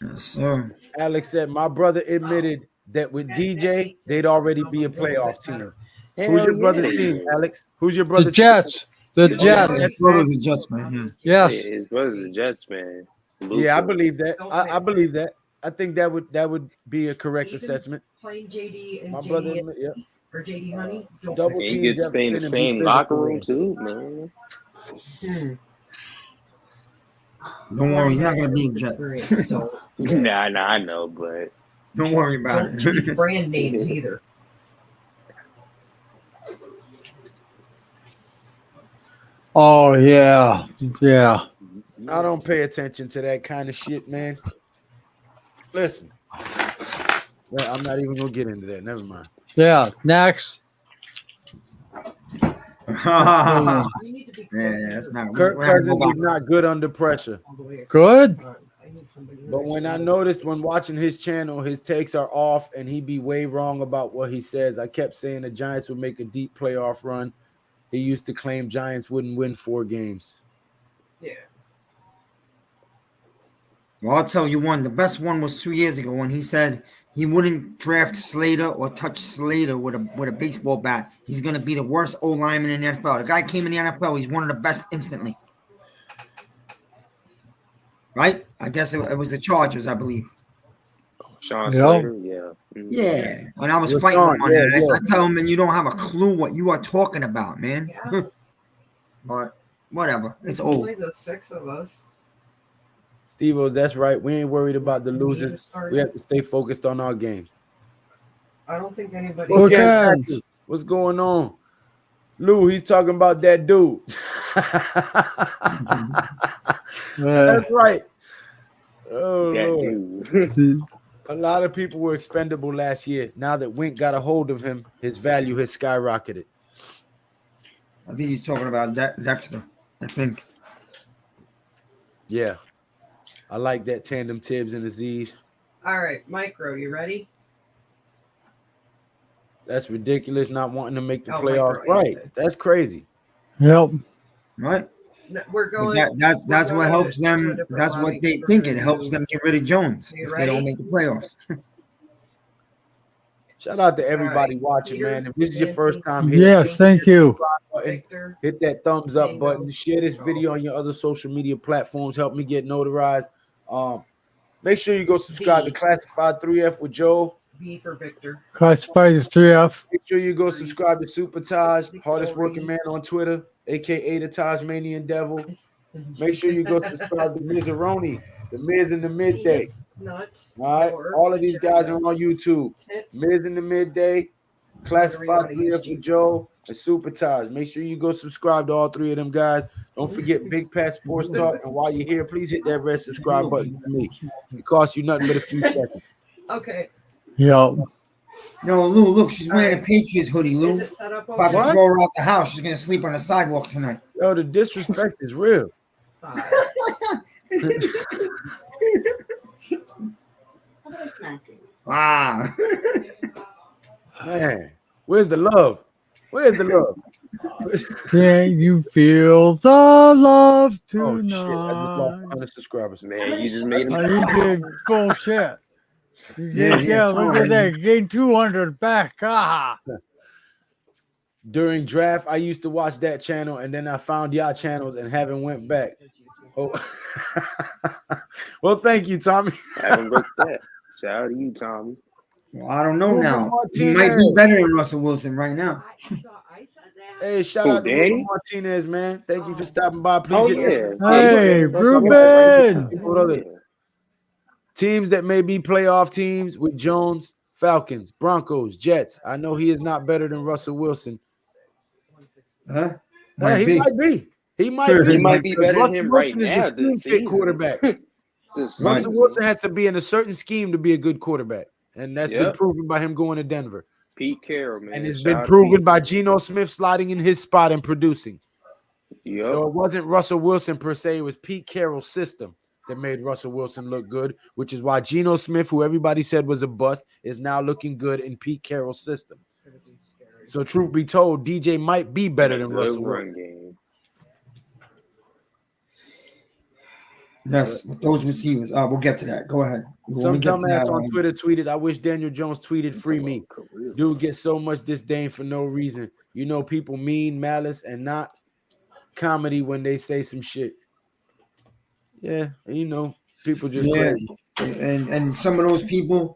Yes, sir. Alex said, my brother admitted that with DJ, they'd already be a playoff team. Who's your brother's team, Alex? Who's your The brother's Jets. The The Jets. Jets. His brother's a Jets man. Yes. His brother's a Jets fan. Yeah, I Luka. believe that. I believe that. I think that would be a correct Even assessment. Playing JD and My brother, JD yeah. or JD Honey. Don't Double And he team gets to stay in the Jefferson and be same locker physical. room too, man. Don't worry, he's not gonna be a Jet. Nah, I know, but Don't worry about Don't use it. brand names either. Oh yeah. Yeah. I don't pay attention to that kind of shit, man. Listen. Well, I'm not even gonna get into that. Never mind. Yeah. Next. Yeah, that's not. Kirk we're having to Cousins go is not good under pressure. Good. But when I noticed when watching his channel, his takes are off and he be way wrong about what he says. I kept saying the Giants would make a deep playoff run. He used to claim Giants wouldn't win 4 games. Yeah. Well, I'll tell you one. The best one was 2 years ago when he said he wouldn't draft Slater or touch Slater with a baseball bat. He's gonna be the worst O lineman in the NFL. The guy came in the NFL. He's one of the best instantly. Right? I guess it was the Chargers, I believe. Sean Yeah. Slater, yeah. Yeah, and I was It was fighting him Sean, on yeah, that. yeah. I tell him, and you don't have a clue what you are talking about, man. Yeah. But whatever, it's There's old. only the 6 of us. Steve-O's, that's right. We ain't worried about the losers. We have to stay focused on our games. I don't think anybody. Okay. Okay, what's going on? Lou, he's talking about that dude. That's right. Oh, That Lord. dude. A lot of people were expendable last year. Now that Wink got a hold of him, his value has skyrocketed. I think he's talking about Dexter. I think. Yeah. I like that tandem Tibbs and Aziz. All right, Micro, you ready? That's ridiculous not wanting to make the Oh, playoffs. Micro, Right. yeah. That's crazy. Yep. Right. No, we're But going. that's we're what going helps to a them. different That's what lobby they for think. It you. helps them get rid of Jones You if they don't ready? make the playoffs. Shout out to everybody right. watching, Peter, man. If this is your Nancy, first time, hit Yes, thank you. button, Victor, hit that thumbs up Tango, button, share this video on your other social media platforms. Help me get notarized. Make sure you go subscribe to V. Classified 3F with Joe. V for Victor. Classified as 3F. Make sure you go subscribe to Super Taj, hardest working man on Twitter, aka the Tasmanian Devil. Make sure you go subscribe to Mizaroni, the Miz in the Midday. Penis, nut, All right, or all of these guys are vagina, on YouTube. tits, Miz in the Midday, Classified Whatever you 3F wanna use, with Joe, and Super Taj. Make sure you go subscribe to all three of them guys. Don't forget Big Pat Sports Talk. And while you're here, please hit that red subscribe button for me. It costs you nothing but a few seconds. Okay. Yep. No, Lou, look, she's wearing a Alright. Patriots hoodie, Lou. Is it set up About okay? to throw her out the house. She's gonna sleep on the sidewalk tonight. Yo, the disrespect is real. Five. Wow. Man, where's the love? Where's the love? Can you feel the love Oh tonight? shit! I just lost 100 subscribers. Man, you just made Oh, him. you did bullshit. You Yeah, did, yeah, look at that. Gain 200 back. Ah. During draft, I used to watch that channel, and then I found y'all channels and haven't went back. Oh, well, thank you, Tommy. Haven't looked that. Shout out to you, Tommy. Well, I don't know Ruben now. He might be Martinez. better than Russell Wilson right now. Hey, shout Who, out to Danny? Ruben Martinez, man. Thank you for stopping by. Please Oh, hit yeah. that. Hey, Ruben. What other teams that may be playoff teams with Jones, Falcons, Broncos, Jets? I know he is not better than Russell Wilson. Huh? Yeah, Might he be. might be. He might be. He might be better than Russell him right Wilson is now a scheme this fit season. quarterback. This Russell season. Wilson has to be in a certain scheme to be a good quarterback, and that's been Yep. proven by him going to Denver. Pete Carroll, man. And it's Shout been out to proven Pete. by Geno Smith sliding in his spot and producing. Yep. So it wasn't Russell Wilson per se. It was Pete Carroll's system that made Russell Wilson look good, which is why Geno Smith, who everybody said was a bust, is now looking good in Pete Carroll's system. So truth be told, DJ might be better than Good Russell run Wilson. game. Yes, with those receivers. We'll get to that. Go ahead. When Some we get to dumbass that, on Twitter tweeted, I wish Daniel Jones tweeted free me. Dude gets so much disdain for no reason. You know, people mean malice and not comedy when they say some shit. Yeah, you know, people just yeah, crazy. and some of those people,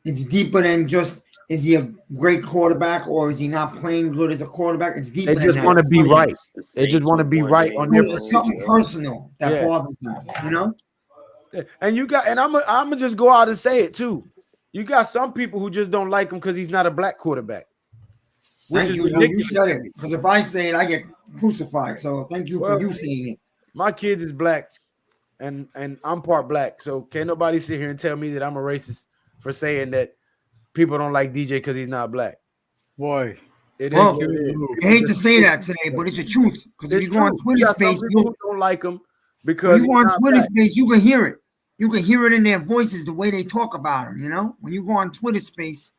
it's deeper than just is he a great quarterback or is he not playing good as a quarterback? It's deeper They than just that. want to be right. The They just Saints want to won be one right game. on their It's something personal that Yeah. bothers them, you know? And you got, and I'm gonna just go out and say it too. You got some people who just don't like him because he's not a black quarterback, which Thank is you. You ridiculous. said it. Because if I say it, I get crucified. So thank you Well, for you saying it. My kids is black, and I'm part black, so can't nobody sit here and tell me that I'm a racist for saying that people don't like DJ because he's not black. Boy. It is Well, what it is. I hate to say that today, but it's the truth. Because if It's you go on true. Twitter You got some space, people who don't like him when because you go he's on not Twitter black. space, you can hear it. You can hear it in their voices, the way they talk about him, you know? When you go on Twitter space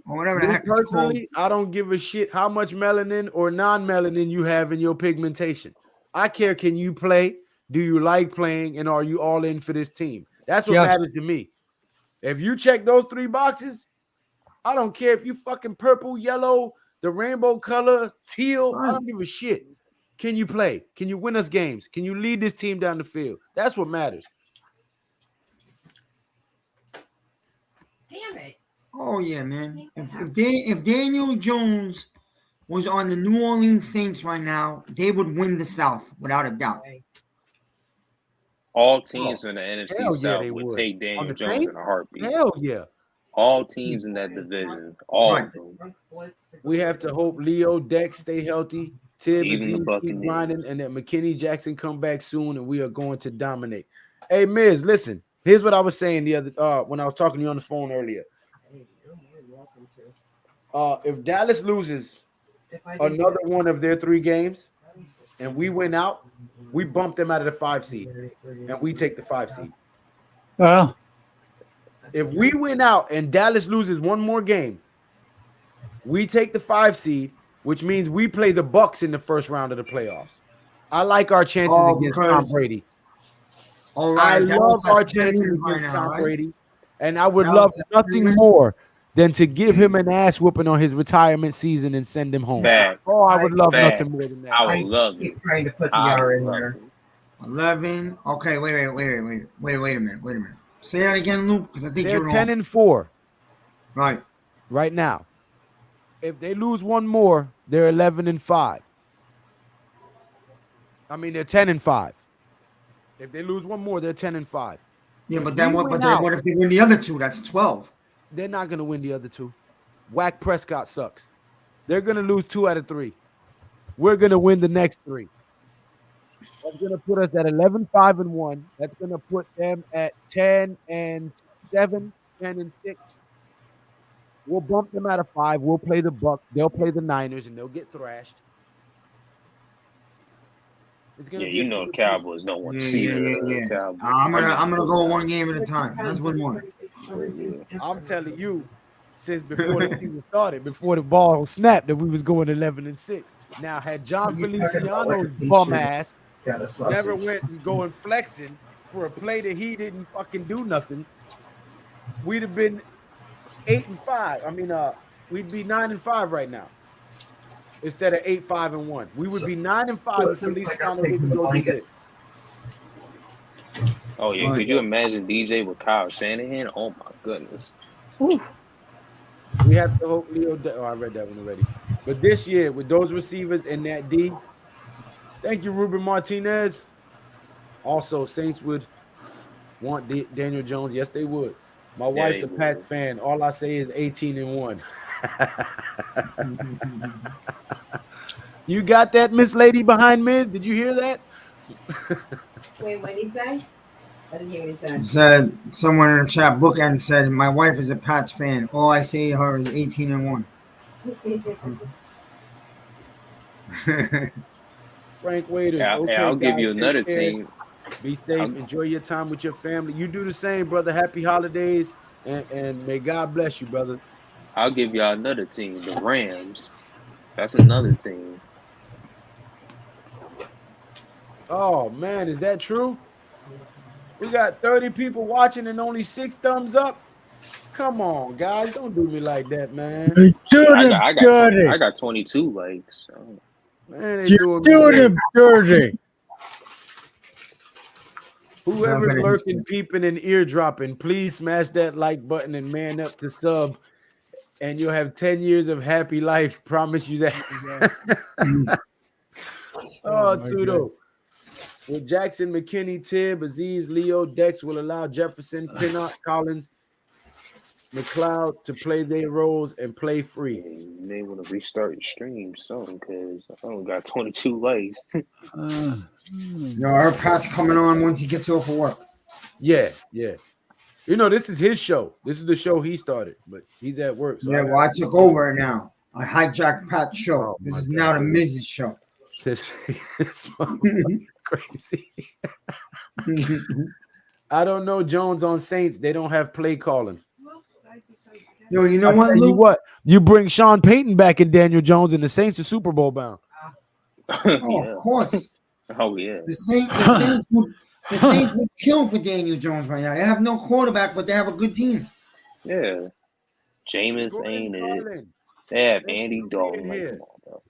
or whatever the Me heck it's called. personally, I don't give a shit how much melanin or non-melanin you have in your pigmentation. I care, can you play? Do you like playing? And are you all in for this team? That's what Yes. matters to me. If you check those 3 boxes, I don't care if you fucking purple, yellow, the rainbow color, teal. I don't give a shit. Can you play? Can you win us games? Can you lead this team down the field? That's what matters. Damn it. Oh yeah, man. If Daniel Jones was on the New Orleans Saints right now, they would win the South without a doubt. All teams in the NFC Hell yeah, South they would would. take On Daniel the Jones Saints? in a heartbeat. Hell yeah. All teams in that division, all Right. of them. We have to hope Leo, Dex stay healthy. Tibb, Even the Aziz keep Buccaneers. grinding, and that McKinney Jackson come back soon, and we are going to dominate. Hey, Miz, listen. Here's what I was saying the other when I was talking to you on the phone earlier. If Dallas loses another one of their 3 games and we win out, we bump them out of the 5 seed and we take the 5 seed. Well, If we win out and Dallas loses one more game, we take the 5 seed, which means we play the Bucks in the first round of the playoffs. I like our chances against Tom because- Brady. All I right, love our Dallas has chances wins right against now, Tom right? Brady, and I would Dallas love has nothing wins. more than to give him an ass whooping on his retirement season and send him home. Facts. Oh, I would love Facts. nothing more than that. I would love it. Keep trying to put the I R would in love there. it. 11. Okay, wait a minute. Say that again, Luke, because I think They're you're 10-4 right. right now. If they lose one more, they're 11-5. I mean, they're 10-5. If they lose one more, they're 10-5. Yeah, If but then we what? win But then out- what if they win the other 2? That's 12. They're not going to win the other 2. Whack Prescott sucks. They're going to lose 2 out of 3. We're going to win the next 3. That's going to put us at 11-5-1. That's going to put them at 10-7, 10-6. We'll bump them out of 5. We'll play the Bucks. They'll play the Niners, and they'll get thrashed. It's gonna Yeah, be you a know the good Cowboys don't want to see the Cowboys. I'm gonna go one game at a time. Let's win one. I'm telling you, since before the season started, before the ball snapped, that we was going 11-6. Now, had John Feliciano's bum ass never went and going flexing for a play that he didn't fucking do nothing, we'd have been 8-5. I mean, we'd be 9-5 right now instead of 8-5-1. We would be 9-5 if Feliciano didn't go do this. Oh yeah, could you imagine DJ with Kyle Shanahan? Oh my goodness. We have to hope Leo. I read that one already. But this year, with those receivers and that D, thank you, Ruben Martinez. Also, Saints would want Daniel Jones. Yes, they would. My wife's they a Pats would. fan. All I say is 18-1. You got that, Miss Lady behind Miz? Did you hear that? Wait, what did he say? I didn't hear what he said. Said someone in the chat bookend said, "My wife is a Pats fan. All I say to her is 18-1." Frank Waiters. Yeah, Okay, I'll give guys, you take another care. team. Be safe. Enjoy your time with your family. You do the same, brother. Happy holidays, and may God bless you, brother. I'll give y'all another team, the Rams. That's another team. Oh man, is that true? We got 30 people watching and only 6 thumbs up. Come on, guys, don't do me like that, man. I got 22 likes. So. Man, they You doing do me. it, dirty. Whoever's lurking, peeping, and eardropping, please smash that like button and man up to sub, and you'll have 10 years of happy life. Promise you that. Oh, Tudo. With Jackson, McKinney, Tibb, Aziz, Leo, Dex will allow Jefferson, Pinnock, Collins, McLeod to play their roles and play free. You may want to restart your stream soon because I only got 22 likes. Her Pat's coming on once he gets off of work. Yeah. You know, this is his show. This is the show he started, but he's at work. So Yeah, well, I took over now. I hijacked Pat's show. This is now the Miz's show. This crazy. I don't know Jones on Saints. They don't have play calling. Yo, you know I'll what, tell you Luke? what? You bring Sean Payton back and Daniel Jones, and the Saints are Super Bowl bound. Oh, of course. Oh yeah. The Saints would kill for Daniel Jones right now. They have no quarterback, but they have a good team. Yeah. Jameis Jordan ain't it. Carlin, They have thank Andy you for Dalton. being Like, here. come on, bro.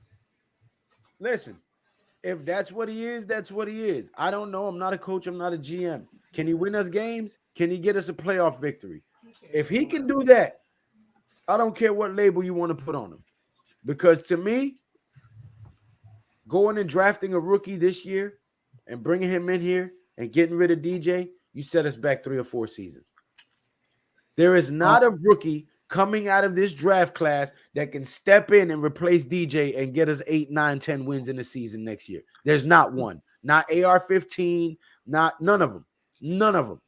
Listen, if that's what he is, that's what he is. I don't know. I'm not a coach. I'm not a GM. Can he win us games? Can he get us a playoff victory? If he can do that, I don't care what label you want to put on him. Because to me, going and drafting a rookie this year and bringing him in here and getting rid of DJ, you set us back 3 or 4 seasons. There is not a rookie coming out of this draft class that can step in and replace DJ and get us 8, 9, 10 wins in the season next year. There's not one. Not AR-15, none of them. None of them.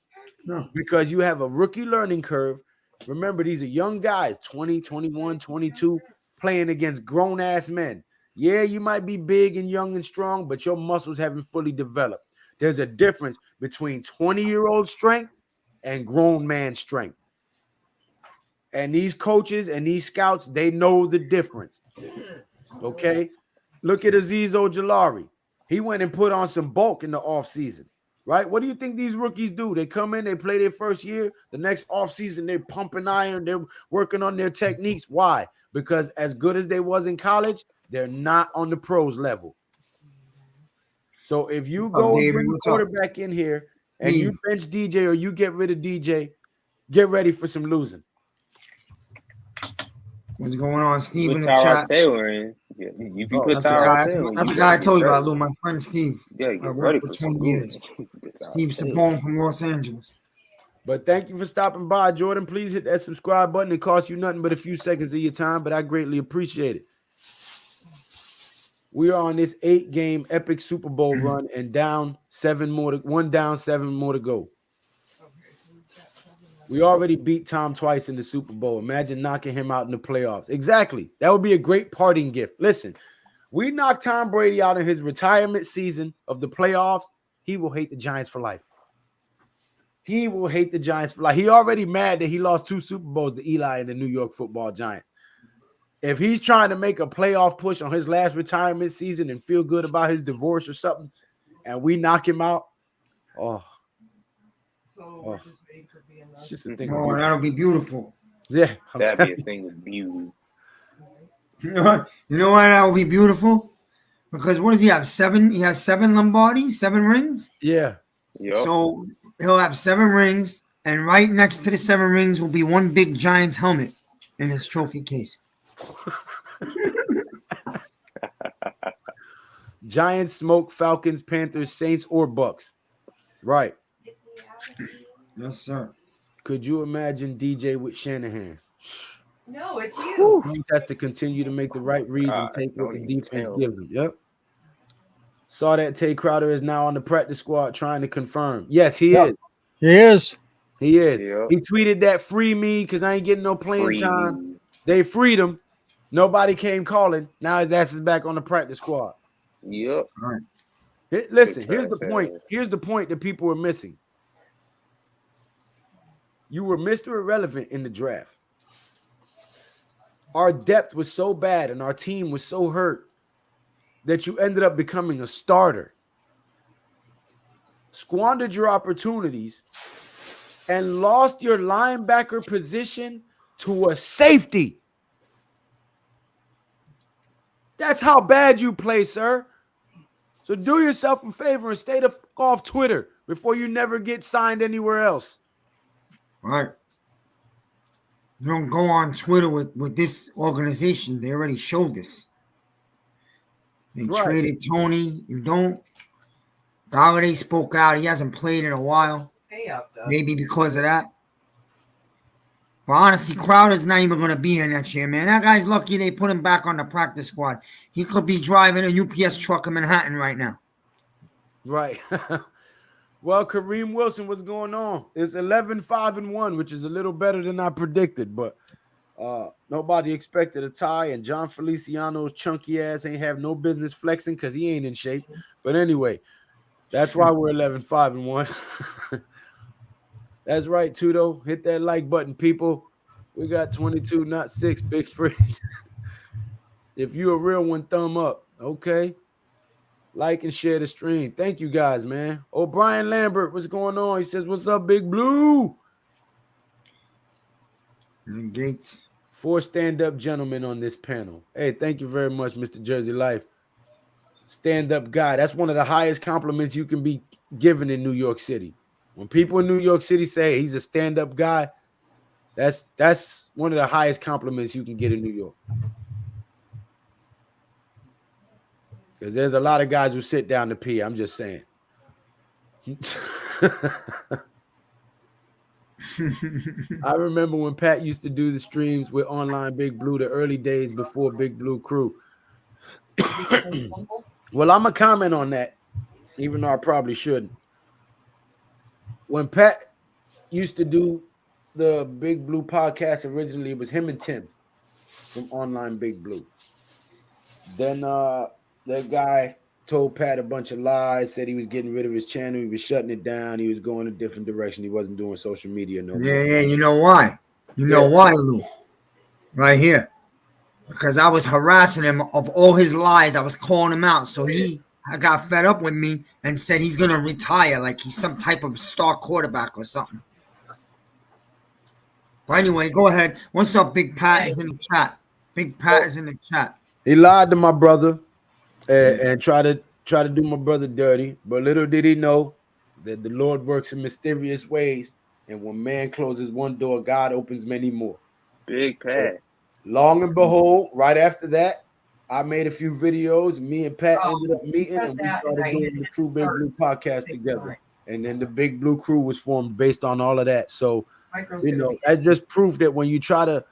No. Because you have a rookie learning curve. Remember, these are young guys, 20, 21, 22, playing against grown-ass men. Yeah, you might be big and young and strong, but your muscles haven't fully developed. There's a difference between 20-year-old strength and grown man strength. And these coaches and these scouts, they know the difference. Okay? Look at Azeez Ojulari. He went and put on some bulk in the offseason, right? What do you think these rookies do? They come in, they play their first year. The next offseason, they're pumping iron. They're working on their techniques. Why? Because as good as they was in college, they're not on the pros level. So if you go and bring a quarterback in here and you bench DJ or you get rid of DJ, get ready for some losing. What's going on, Steve? Put In the Tyrod chat. Taylor in. Yeah, you put That's the Tyrod guy. in. I told you about, Lou. My friend Steve. Yeah, I get ready worked for for some 20 years. Steve Sabone from Los Angeles. But thank you for stopping by, Jordan. Please hit that subscribe button. It costs you nothing but a few seconds of your time, but I greatly appreciate it. We are on this 8-game epic Super Bowl run and down 7 more to go. We already beat Tom twice in the Super Bowl. Imagine knocking him out in the playoffs. Exactly. That would be a great parting gift. Listen, we knocked Tom Brady out in his retirement season of the playoffs. He will hate the Giants for life. He will hate the Giants for life. He already mad that he lost 2 Super Bowls to Eli and the New York Football Giants. If he's trying to make a playoff push on his last retirement season and feel good about his divorce or something, and we knock him out, it's just a thing. Oh, that'll be beautiful. Yeah, that'd be a thing of beauty. You know why that will be beautiful? Because what does he have? 7? He has 7 Lombardis, 7 rings. Yeah. Yep. So he'll have 7 rings, and right next to the 7 rings will be one big Giants helmet in his trophy case. Giants, smoke, Falcons, Panthers, Saints, or Bucks. Right. Yes, sir. Could you imagine DJ with Shanahan? No, it's you. He has to continue to make the right reads and take what the defense gives him. Yep. Saw that Tay Crowder is now on the practice squad trying to confirm. Yes, he is. He is. He is. Yep. He tweeted that free me because I ain't getting no playing time. They freed him. Nobody came calling. Now his ass is back on the practice squad. Yep. All right. Listen, here's the point. Here's the point that people were missing. You were Mr. Irrelevant in the draft. Our depth was so bad and our team was so hurt that you ended up becoming a starter. Squandered your opportunities and lost your linebacker position to a safety. That's how bad you play, sir. So do yourself a favor and stay the fuck off Twitter before you never get signed anywhere else. All right. You don't go on Twitter with this organization. They already showed this. They traded Tony. You don't. Galladay spoke out. He hasn't played in a while. Maybe because of that. But honestly, Crowder's not even going to be here next year, man. That guy's lucky they put him back on the practice squad. He could be driving a UPS truck in Manhattan right now. Right. Well, Kareem Wilson, what's going on? It's 11-5-1, which is a little better than I predicted, but nobody expected a tie, and John Feliciano's chunky ass ain't have no business flexing because he ain't in shape. But anyway, that's why we're 11-5-1. That's right, Tudo. Hit that like button, people. We got 22, not 6, big fridge. If you a real one, thumb up. Okay. Like and share the stream. Thank you guys, man. O'Brien Lambert, what's going on? He says, "What's up, Big Blue?" And Gates. 4 stand-up gentlemen on this panel. Hey, thank you very much, Mr. Jersey Life. Stand-up guy. That's one of the highest compliments you can be given in New York City. When people in New York City say he's a stand-up guy, that's one of the highest compliments you can get in New York. Because there's a lot of guys who sit down to pee. I'm just saying. I remember when Pat used to do the streams with Online Big Blue, the early days before Big Blue Krew. Well, I'm going to comment on that, even though I probably shouldn't. When Pat used to do the Big Blue podcast originally, it was him and Tim from Online Big Blue. Then that guy told Pat a bunch of lies, said he was getting rid of his channel, he was shutting it down, he was going a different direction, he wasn't doing social media no more. Yeah, you know why? You know why, Lou? Right here. Because I was harassing him of all his lies. I was calling him out. So I got fed up with me and said he's going to retire like he's some type of star quarterback or something. But anyway, go ahead. What's up, Big Pat is in the chat. Big Pat is in the chat. He lied to my brother and tried to do my brother dirty. But little did he know that the Lord works in mysterious ways. And when man closes one door, God opens many more. Big Pat. Long and behold, right after that, I made a few videos. Me and Pat ended up meeting, and we started doing the True Big Blue podcast together. And then the Big Blue Crew was formed based on all of that. So, you know, that's just proof that when you try to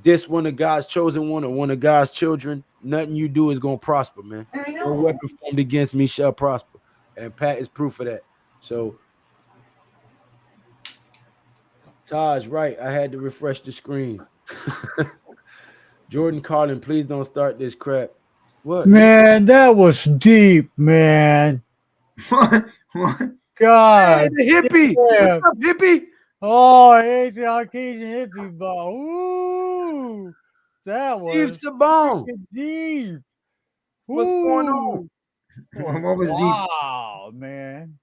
diss one of God's chosen one or one of God's children, nothing you do is going to prosper, man. No weapon formed against me shall prosper. And Pat is proof of that. So, Taj, right. I had to refresh the screen. Jordan Carlin, please don't start this crap. What? Man, that was deep, man. What? God. Hey, the hippie. Damn. What's up, hippie? Oh, it's the Caucasian hippie ball. Ooh, that Steve was Sabone. deep. What's going on? What was deep? Wow, man.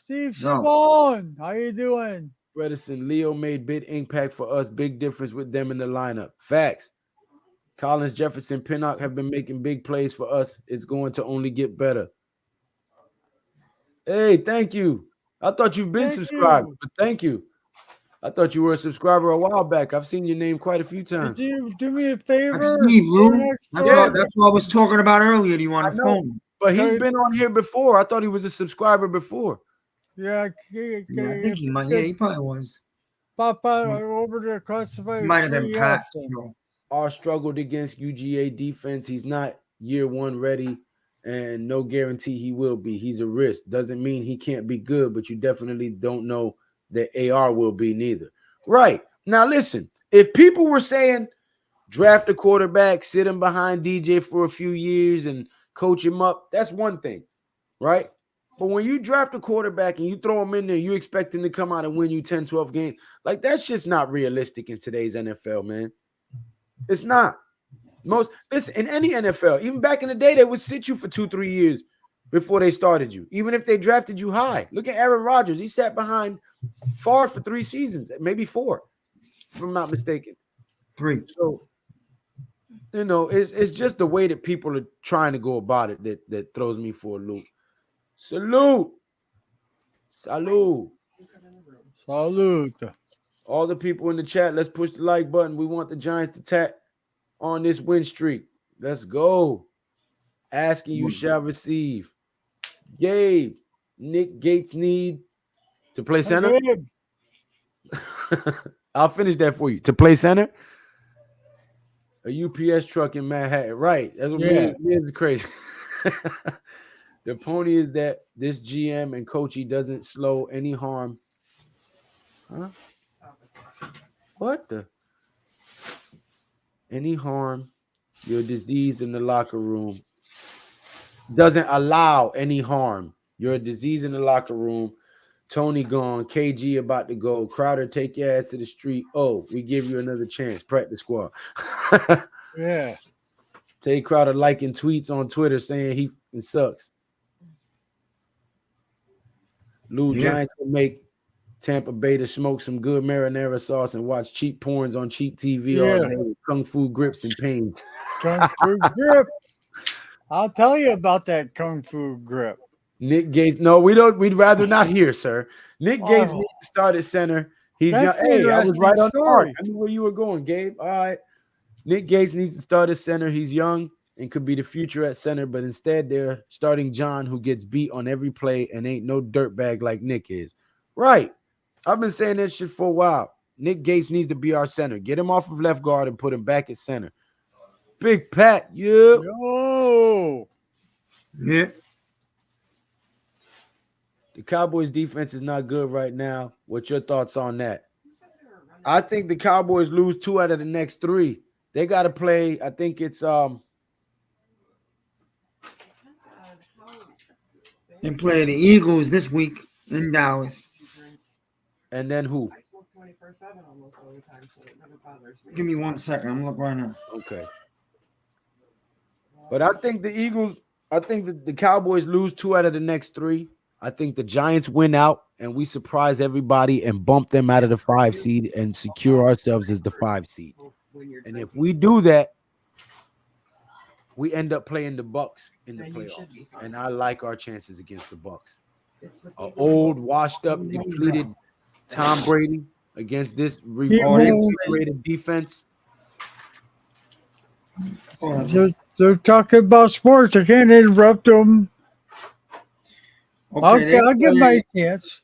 Steve No. Sabone, how you doing? Bredesen, Leo made big impact for us. Big difference with them in the lineup. Facts. Collins, Jefferson, Pinnock have been making big plays for us. It's going to only get better. Hey, thank you. I thought you've been subscribed, but thank you. I thought you were a subscriber a while back. I've seen your name quite a few times. Did you do me a favor? That's Steve, Lou. That's what I was talking about earlier to you on the phone. But he's been on here before. I thought he was a subscriber before. Yeah, I think he might. Yeah, he probably was. Pop over to classified. Might have been Pat. Our struggled against UGA defense. He's not year one ready, and no guarantee he will be. He's a risk. Doesn't mean he can't be good, but you definitely don't know that AR will be neither. Right. Now, listen, if people were saying draft a quarterback, sit him behind DJ for a few years and coach him up, that's one thing, right? But when you draft a quarterback and you throw him in there, you expect him to come out and win you 10, 12 games. Like, that's just not realistic in today's NFL, man. It's not. Listen, in any NFL, even back in the day, they would sit you for 2-3 years before they started you, even if they drafted you high. Look at Aaron Rodgers. He sat behind Favre for 3 seasons, maybe 4, if I'm not mistaken. 3. So, you know, it's just the way that people are trying to go about it that throws me for a loop. Salute. Salute. Salute. All the people in the chat, let's push the like button. We want the Giants to tap on this win streak. Let's go. Asking you shall receive. Gabe, Nick Gates need to play center. I'll finish that for you. To play center. A UPS truck in Manhattan. Right. That's what is crazy. The pony is that this GM and coach, he doesn't slow any harm. Huh? What the? Any harm, your disease in the locker room. Doesn't allow any harm. You're a disease in the locker room. Tony gone. KG about to go. Crowder, take your ass to the street. Oh, we give you another chance. Practice squad. Yeah. Tay Crowder liking tweets on Twitter saying It sucks. Lou Yeah. Giants will make Tampa Bay to smoke some good marinara sauce and watch cheap porns on cheap TV all Yeah. day with kung fu grips and pains. Kung Fu grip. I'll tell you about that Kung Fu grip. Nick Gates. No, we don't. We'd rather not hear, sir. Nick Gates Oh. needs to start at center. He's young. That's an Hey, I was interesting right on the mark. story. I knew where you were going, Gabe. All right. Nick Gates needs to start at center. He's young and could be the future at center, but instead they're starting John, who gets beat on every play and ain't no dirtbag like Nick is. Right. I've been saying that shit for a while. Nick Gates needs to be our center. Get him off of left guard and put him back at center. Big Pat, yeah. Yo. Yeah. The Cowboys defense is not good right now. What's your thoughts on that? I think the Cowboys lose 2 out of the next 3. They got to play. I think it's They play the Eagles this week in Dallas. and then who? I smoke 24/7 almost all the time, so it never bothers me. Give me 1 second. I'm looking right now. Okay. But I think the Eagles, I think the Cowboys lose 2 out of the next 3. I think the Giants win out and we surprise everybody and bump them out of the 5 seed and secure ourselves as the 5 seed. And if we do that, we end up playing the Bucks in the Then you should playoffs. be fine. And I like our chances against the Bucks. It's the An people old, who- washed up, depleted Tom Brady against this Oh, they- reinvigorated defense. They're talking about sports. I can't interrupt them. Okay, I'll give my chance.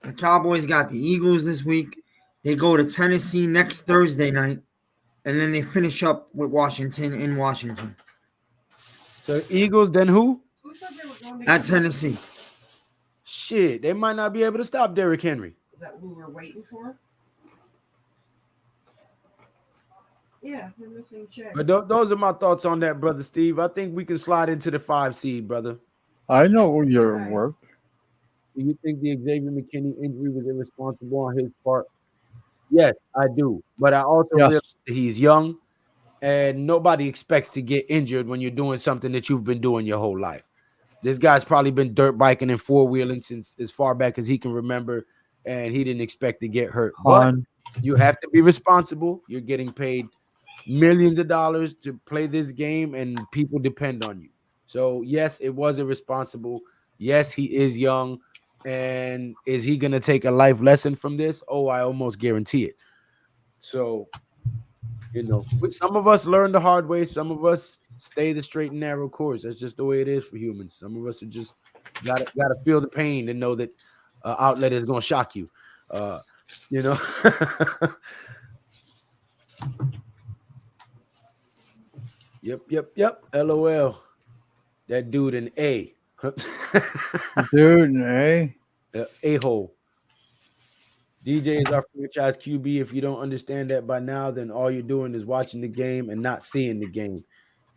the Cowboys got the Eagles this week. They go to Tennessee next Thursday night, and then they finish up with Washington in Washington So Eagles, then who? Who said they were going to at Tennessee. Shit, they might not be able to stop Derrick Henry. Is that who we're waiting for? Yeah, we're missing check. But those are my thoughts on that, brother Steve. I think we can slide into the 5 seed, brother. I know your work. Do you think the Xavier McKinney injury was irresponsible on his part? Yes, I do. But I also Yes. realize that he's young, and nobody expects to get injured when you're doing something that you've been doing your whole life. This guy's probably been dirt biking and four-wheeling since as far back as he can remember, and he didn't expect to get hurt. But you have to be responsible. You're getting paid millions of dollars to play this game, and people depend on you. So, yes, it was irresponsible. Yes, he is young. And is he going to take a life lesson from this? Oh, I almost guarantee it. So, some of us learn the hard way. Some of us stay the straight and narrow course. That's just the way it is for humans. Some of us are just gotta feel the pain and know that outlet is going to shock you. Yep. LOL. That dude in A. Dude, eh? A-hole. DJ is our franchise QB. If you don't understand that by now, then all you're doing is watching the game and not seeing the game.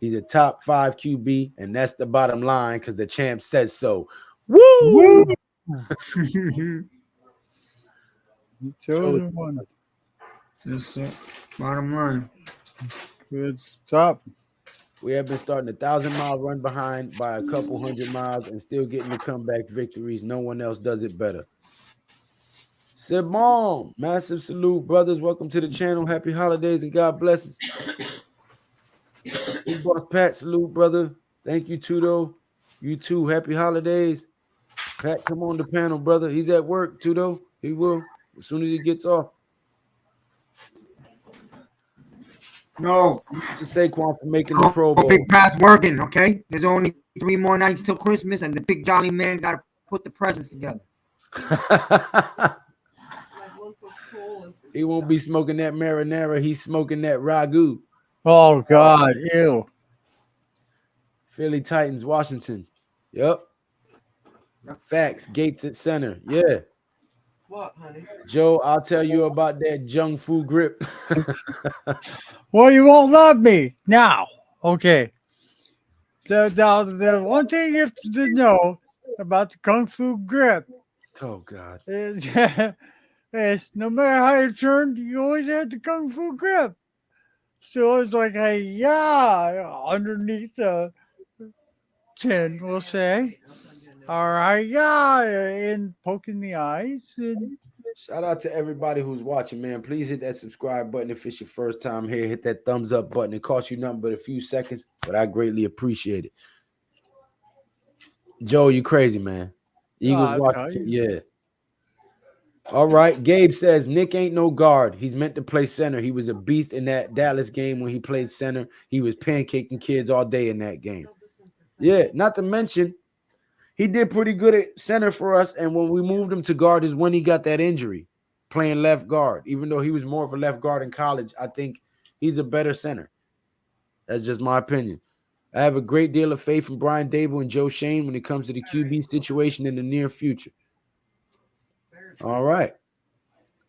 He's a top 5 QB, and that's the bottom line because the champ says so. Woo! You chosen one. That's it. Bottom line. Good stop. We have been starting a 1,000-mile run behind by a couple hundred miles and still getting the comeback victories. No one else does it better. Simon, massive salute, brothers. Welcome to the channel. Happy holidays and God bless us. Big Boss Pat, salute, brother. Thank you, Tudo. You too. Happy holidays. Pat, come on the panel, brother. He's at work, Tudo. He will as soon as he gets off. No. To Saquon for making the Pro Bowl. Big Pat's working, okay? There's only 3 more nights till Christmas, and the big jolly man got to put the presents together. He won't be smoking that marinara. He's smoking that ragu. Oh, God. Ew. Philly Titans, Washington. Yep. Facts. Gates at center. Yeah. What, honey? Joe, I'll tell you about that junk food grip. Well, you won't love me now. Okay. The one thing you have to know about the Kung Fu grip Oh, God. is, is no matter how you turn, you always have the Kung Fu grip. So it's like a underneath the 10, we'll say. All right, yeah, and poking the eyes. And Shout out to everybody who's watching, man. Please hit that subscribe button if it's your first time here. Hit that thumbs up button. It costs you nothing but a few seconds, but I greatly appreciate it. Joe, you crazy, man. Eagles I'll tell Washington, you. yeah. All right. Gabe says Nick ain't no guard. He's meant to play center. He was a beast in that Dallas game when he played center. He was pancaking kids all day in that game. Yeah, not to mention, he did pretty good at center for us. And when we moved him to guard is when he got that injury, playing left guard. Even though he was more of a left guard in college, I think he's a better center. That's just my opinion. I have a great deal of faith in Brian Dable and Joe Shane when it comes to the QB situation in the near future. All right.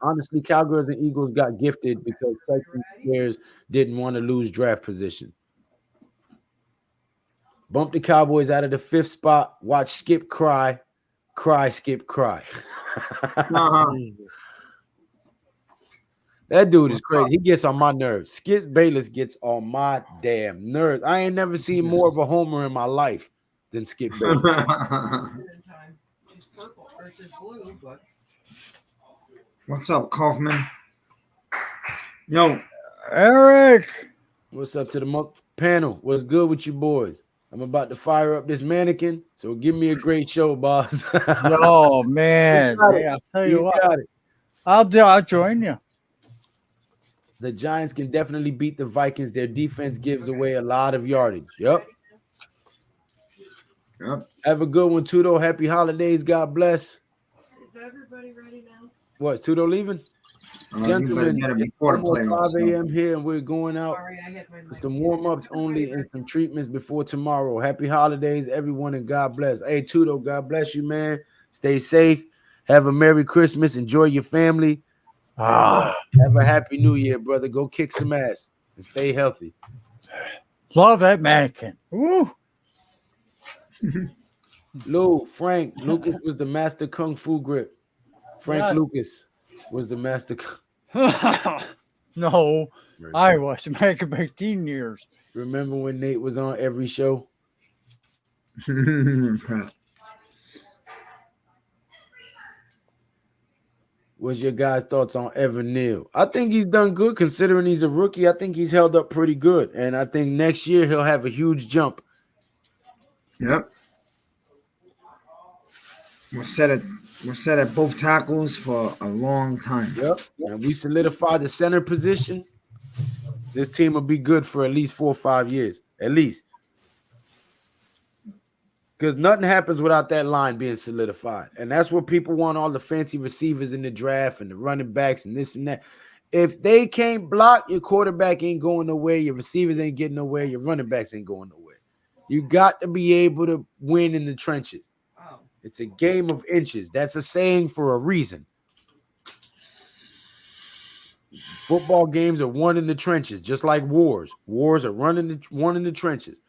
Honestly, Cowgirls and Eagles got gifted because Texans players didn't want to lose draft position. Bump the Cowboys out of the 5th spot. Watch Skip cry. Cry, Skip, cry. That dude is crazy. He gets on my nerves. Skip Bayless gets on my damn nerves. I ain't never seen more of a homer in my life than Skip Bayless. She's purple, or she's blue, but What's up, Kaufman? Yo, Eric. What's up to the panel? What's good with you boys? I'm about to fire up this mannequin, so give me a great show, boss. Oh, man. Hey, I'll tell you what. Got it. I'll join you. The Giants can definitely beat the Vikings. Their defense gives away a lot of yardage. Yep. Have a good one, Tudo. Happy holidays. God bless. is everybody ready now? What's Tudo leaving? you better Gentlemen, get it it's before the almost 5 playoffs. a.m. here, and we're going out. Sorry, I had my mic. Some warm-ups only and some treatments before tomorrow. Happy holidays, everyone, and God bless. Hey, Tudo, God bless you, man. Stay safe. Have a Merry Christmas. Enjoy your family. Have a Happy New Year, brother. Go kick some ass and stay healthy. Love that mannequin. Woo. Frank Lucas was the master kung fu grip. Frank Lucas was the master. No, I was back in 18 years. Remember when Nate was on every show? What's your guys' thoughts on Evan Neal? I think he's done good considering he's a rookie. I think he's held up pretty good. And I think next year he'll have a huge jump. Yep. We're set at both tackles for a long time. Yep. And we solidified the center position. This team will be good for at least 4 or 5 years. At least. Because nothing happens without that line being solidified. And that's what people want, all the fancy receivers in the draft and the running backs and this and that. If they can't block, your quarterback ain't going nowhere. Your receivers ain't getting nowhere. Your running backs ain't going nowhere. You got to be able to win in the trenches. Oh. It's a game of inches. That's a saying for a reason. Football games are won in the trenches, just like wars. Wars are won in the trenches.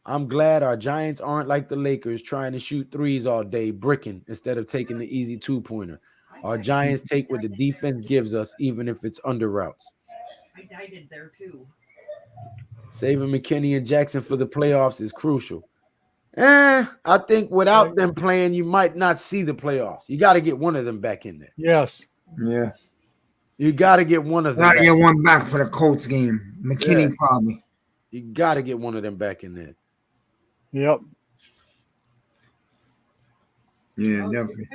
I'm glad our Giants aren't like the Lakers trying to shoot threes all day, bricking instead of taking the easy 2-pointer. Our Giants take what the defense gives us, even if it's under routes. I died there too. Saving McKinney and Jackson for the playoffs is crucial. I think without them playing, you might not see the playoffs. You got to get one of them back in there. Yes. Yeah. You got to get one of them. Got to get one back for the Colts game. McKinney probably. You got to get one of them back in there. Yep. Yeah, definitely.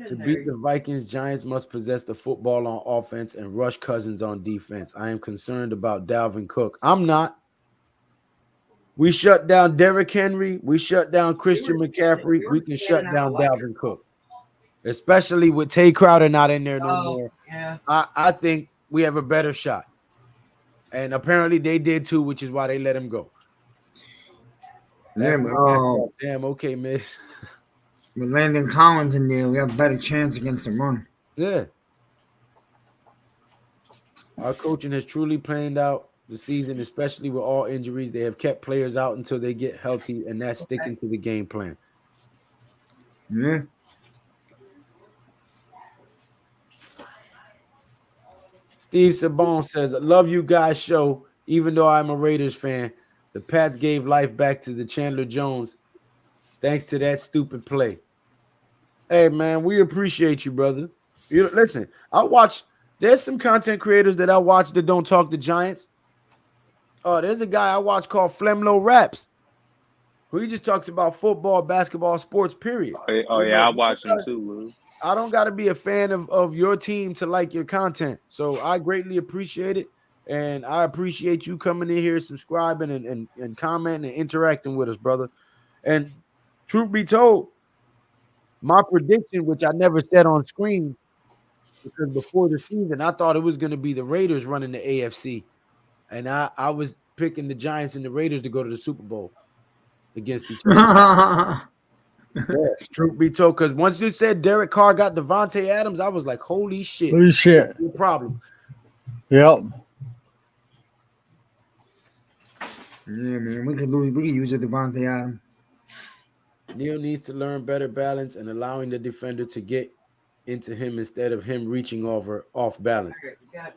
To beat the Vikings, Giants must possess the football on offense and rush Cousins on defense. I am concerned about Dalvin Cook. I'm not. We shut down Derrick Henry. We shut down Christian McCaffrey. We can shut down Dalvin Cook. Especially with Tay Crowder not in there no more. Yeah. I think we have a better shot. And apparently they did too, which is why they let him go. Damn, okay, miss. With Landon Collins in there, we have a better chance against the run. Yeah. Our coaching has truly planned out the season, especially with all injuries. They have kept players out until they get healthy, and that's sticking to the game plan. Yeah. Steve Sabone says, I love you guys' show, even though I'm a Raiders fan. The Pats gave life back to the Chandler Jones thanks to that stupid play. Hey, man, we appreciate you, brother. You listen, there's some content creators that I watch that don't talk to Giants. Oh, there's a guy I watch called Flemlo Raps, who he just talks about football, basketball, sports, period. Oh yeah, I watch him too, Lou. I don't got to be a fan of your team to like your content. So I greatly appreciate it. And I appreciate you coming in here, subscribing and commenting and interacting with us, brother. And truth be told, my prediction, which I never said on screen, because before the season, I thought it was going to be the Raiders running the AFC. And I was picking the Giants and the Raiders to go to the Super Bowl against each other. Yeah, truth be told, because once you said Derek Carr got Devontae Adams, I was like, holy shit. Holy shit. No problem. Yep. Yeah, man, we could use a Devontae Adams. Neil needs to learn better balance and allowing the defender to get into him instead of him reaching off balance.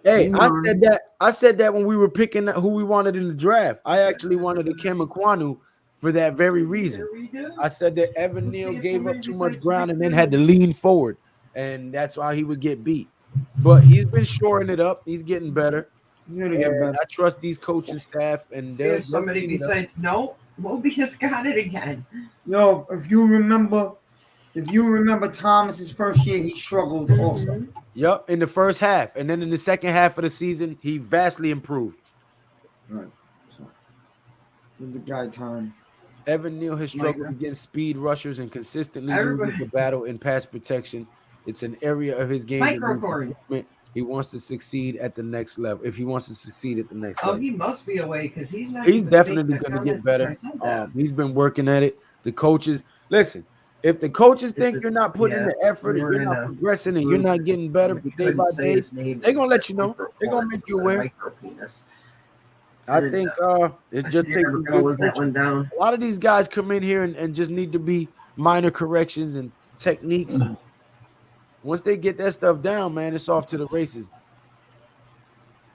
Hey, I said that when we were picking who we wanted in the draft. I actually wanted a Kem Ekwonu for that very reason. I said that Evan Neal gave up too much ground and then had to lean forward, and that's why he would get beat. But he's been shoring it up. He's getting better. He's gonna get better. I trust these coaching staff, and There's somebody besides. No, Mobius got it again. Yo, if you remember Thomas's first year, he struggled also. Yep, in the first half, and then in the second half of the season, he vastly improved. Right. So, give the guy time. Evan Neal has struggled against speed rushers and consistently loses the battle in pass protection. It's an area of his game. He wants to succeed at the next level. If he wants to succeed at the next level. He must be away because he's not. He's definitely going to get better. He's been working at it. The coaches, listen, if the coaches think you're not putting in the effort and you're not progressing and you're not getting better day by day, they're going to let you know. They're going to make you aware. I think it just takes that one down. A lot of these guys come in here and just need to be minor corrections and techniques. Once they get that stuff down, man, it's off to the races.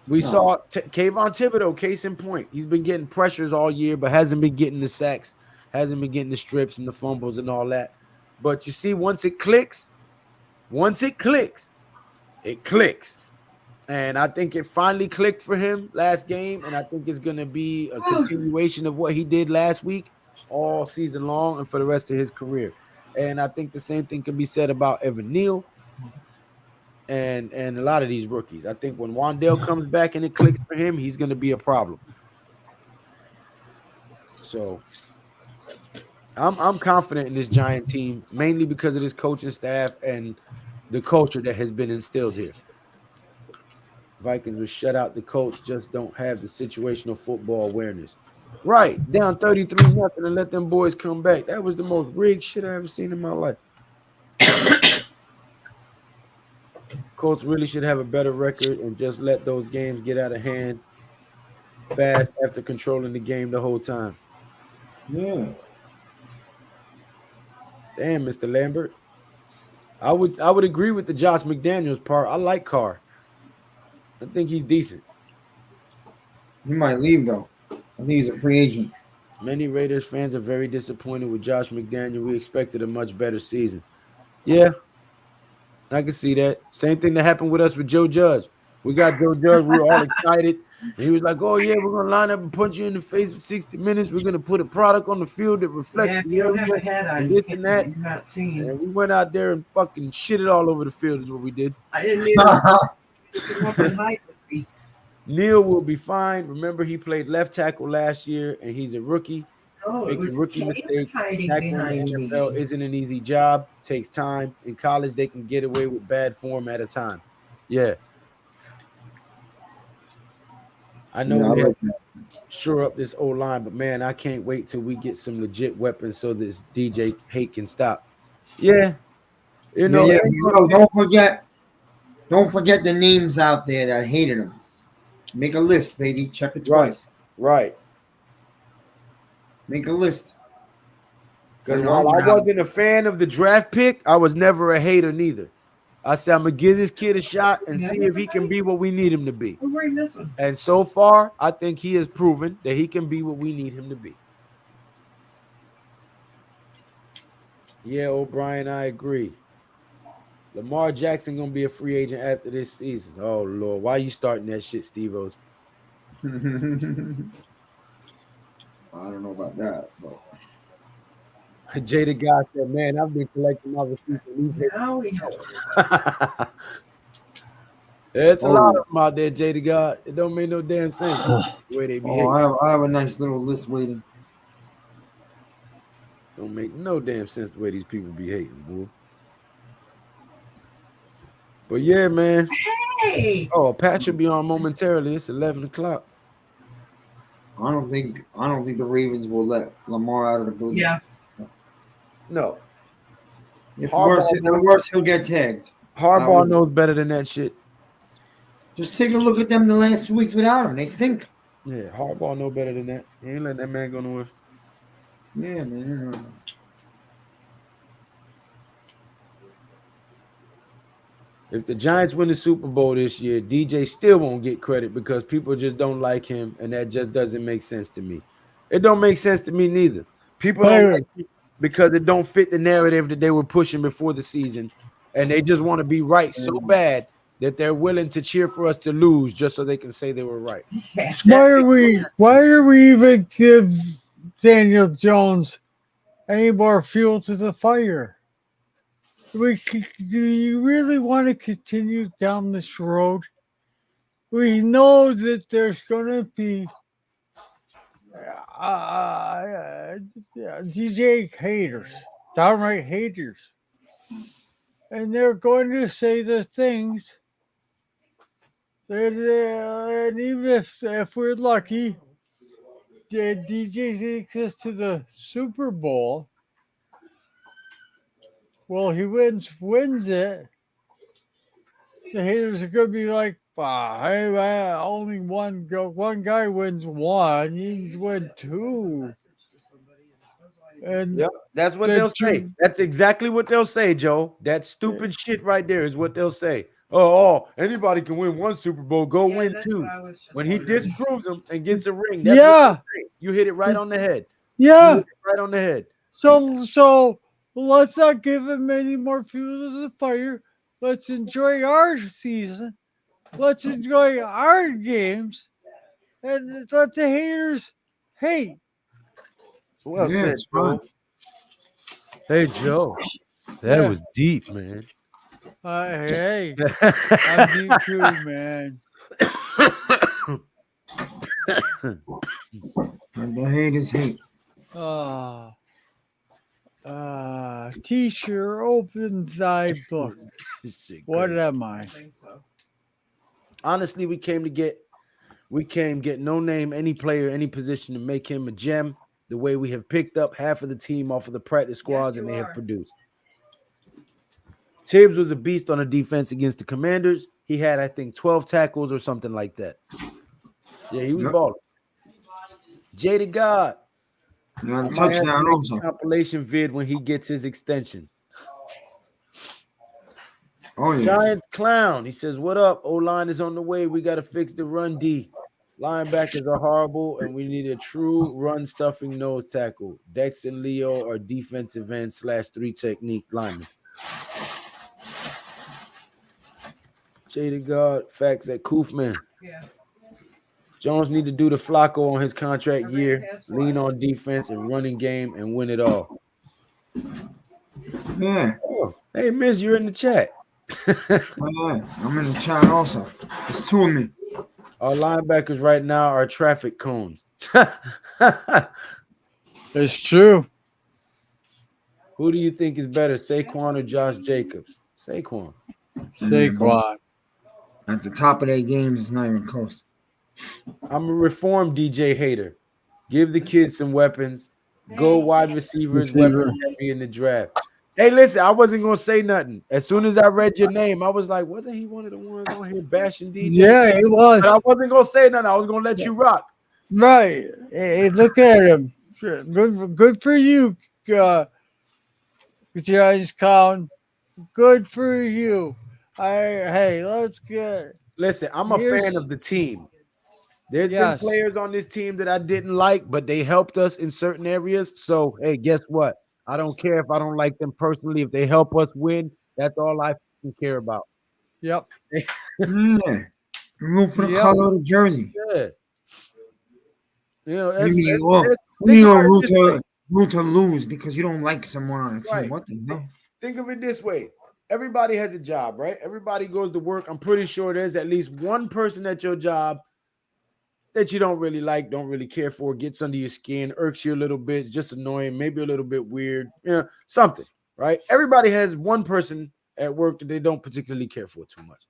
We saw Kayvon Thibodeau, case in point. He's been getting pressures all year, but hasn't been getting the sacks, hasn't been getting the strips and the fumbles and all that. But you see, once it clicks, it clicks. And I think it finally clicked for him last game, and I think it's going to be a continuation of what he did last week all season long and for the rest of his career. And I think the same thing can be said about Evan Neal and a lot of these rookies. I think when Wan'Dale comes back and it clicks for him, he's going to be a problem. So I'm confident in this Giant team, mainly because of this coaching staff and the culture that has been instilled here. Vikings will shut out the Colts, just don't have the situational football awareness. Right, down 33-0 and let them boys come back. That was the most rigged shit I ever seen in my life. Colts really should have a better record and just let those games get out of hand fast after controlling the game the whole time. Yeah. Damn, Mr. Lambert. I would agree with the Josh McDaniels part. I like Carr. I think he's decent. He might leave, though. I think he's a free agent. Many Raiders fans are very disappointed with Josh McDaniel. We expected a much better season. Yeah, I can see that. Same thing that happened with us with Joe Judge. We got Joe Judge. We were all excited. And he was like, oh, yeah, we're going to line up and punch you in the face for 60 minutes. We're going to put a product on the field that reflects the area and this and that. And we went out there and fucking shit it all over the field is what we did. I didn't even Neal will be fine. Remember, he played left tackle last year, and he's a rookie. Making rookie mistakes. Tackling in the NFL isn't an easy job. Takes time. In college, they can get away with bad form at a time. Yeah. I know we have to shore up this O-line, but, man, I can't wait till we get some legit weapons so this DJ hate can stop. Yeah. You know, don't forget the names out there that hated him. Make a list, baby. Check it twice. Right. Make a list. Because while I wasn't a fan of the draft pick, I was never a hater neither. I said, I'm going to give this kid a shot and see if he can be what we need him to be. Who are you missing? And so far, I think he has proven that he can be what we need him to be. Yeah, O'Brien, I agree. Lamar Jackson going to be a free agent after this season. Oh, Lord. Why you starting that shit, Steve-O's? I don't know about that, but Jada Guy said, man, I've been collecting my receipts. Now we know. There's a lot of them out there, Jada God. It don't make no damn sense the way they behave. I have a nice little list waiting. Don't make no damn sense the way these people be hating, boy. But yeah, man. Hey. Oh, Pat should be on momentarily. It's 11 o'clock. I don't think the Ravens will let Lamar out of the building. Yeah. No. If worse, he'll get tagged. Harbaugh knows better than that shit. Just take a look at them the last 2 weeks without him. They stink. Yeah, Harbaugh know better than that. He ain't letting that man go nowhere. Yeah, man. If the Giants win the Super Bowl this year, DJ still won't get credit because people just don't like him, and that just doesn't make sense to me. It don't make sense to me neither. People don't like him because it don't fit the narrative that they were pushing before the season, and they just want to be right so bad that they're willing to cheer for us to lose just so they can say they were right. Why are we even give Daniel Jones any more fuel to the fire? Do you really want to continue down this road? We know that there's going to be DJ haters, downright haters. And they're going to say the things that, and even if we're lucky, that DJ takes us to the Super Bowl. Well, he wins it. The haters are going to be like, hey, man, only one guy wins one. He's won two. And yep, that's what they'll say. That's exactly what they'll say, Joe. That stupid shit right there is what they'll say. Oh, anybody can win one Super Bowl. Go win two. When he disproves them and gets a ring, that's what you hit it right on the head. Yeah, right on the head. So let's not give him any more fuel to the fire. Let's enjoy our season. Let's enjoy our games, and let the haters hate. Well said, bro. Hey, Joe, that was deep, man. Hey, I'm deep too, man. And the haters hate. Teacher, open thy book. What am I? Honestly, we came get no name, any player, any position to make him a gem. The way we have picked up half of the team off of the practice squads, and they have produced. Tibbs was a beast on the defense against the Commanders. He had, I think, 12 tackles or something like that. Yeah, he was balling. Jada God. Yeah, touchdown also. Compilation vid when he gets his extension. Oh yeah. Giants clown. He says, "What up? O-line is on the way. We got to fix the run D. Linebackers are horrible, and we need a true run stuffing nose tackle. Dex and Leo are defensive end /3 technique linemen." Jada God, facts at Koofman. Yeah. Jones need to do the Flacco on his contract year, lean on defense and running game, and win it all. Yeah. Oh, hey, Miz, you're in the chat. Yeah, I'm in the chat also. There's two of me. Our linebackers right now are traffic cones. It's true. Who do you think is better, Saquon or Josh Jacobs? Saquon. Saquon. At the top of their games, it's not even close. I'm a reformed DJ hater. Give the kids some weapons. Go wide receivers, weapons heavy in the draft. Hey, listen, I wasn't going to say nothing. As soon as I read your name, I was like, wasn't he one of the ones on here bashing DJ? Yeah, he was. But I wasn't going to say nothing. I was going to let you rock. Right. Hey, look at him. Good for you, Giants Clown. Good for you. Hey, let's get. Listen, I'm a Here's fan of the team. There's been yes. players on this team that I didn't like, but they helped us in certain areas. So, hey, guess what? I don't care if I don't like them personally. If they help us win, that's all I care about. Yep. Yeah. Root for the Yep. color of the jersey. Yeah. You know, You mean, think you about root it this way. to lose because you don't like someone on a team. Right. What the hell? Think of it this way. Everybody has a job, right? Everybody goes to work. I'm pretty sure there's at least one person at your job that you don't really like, don't really care for, gets under your skin, irks you a little bit, just annoying, maybe a little bit weird, something, right? Everybody has one person at work that they don't particularly care for too much.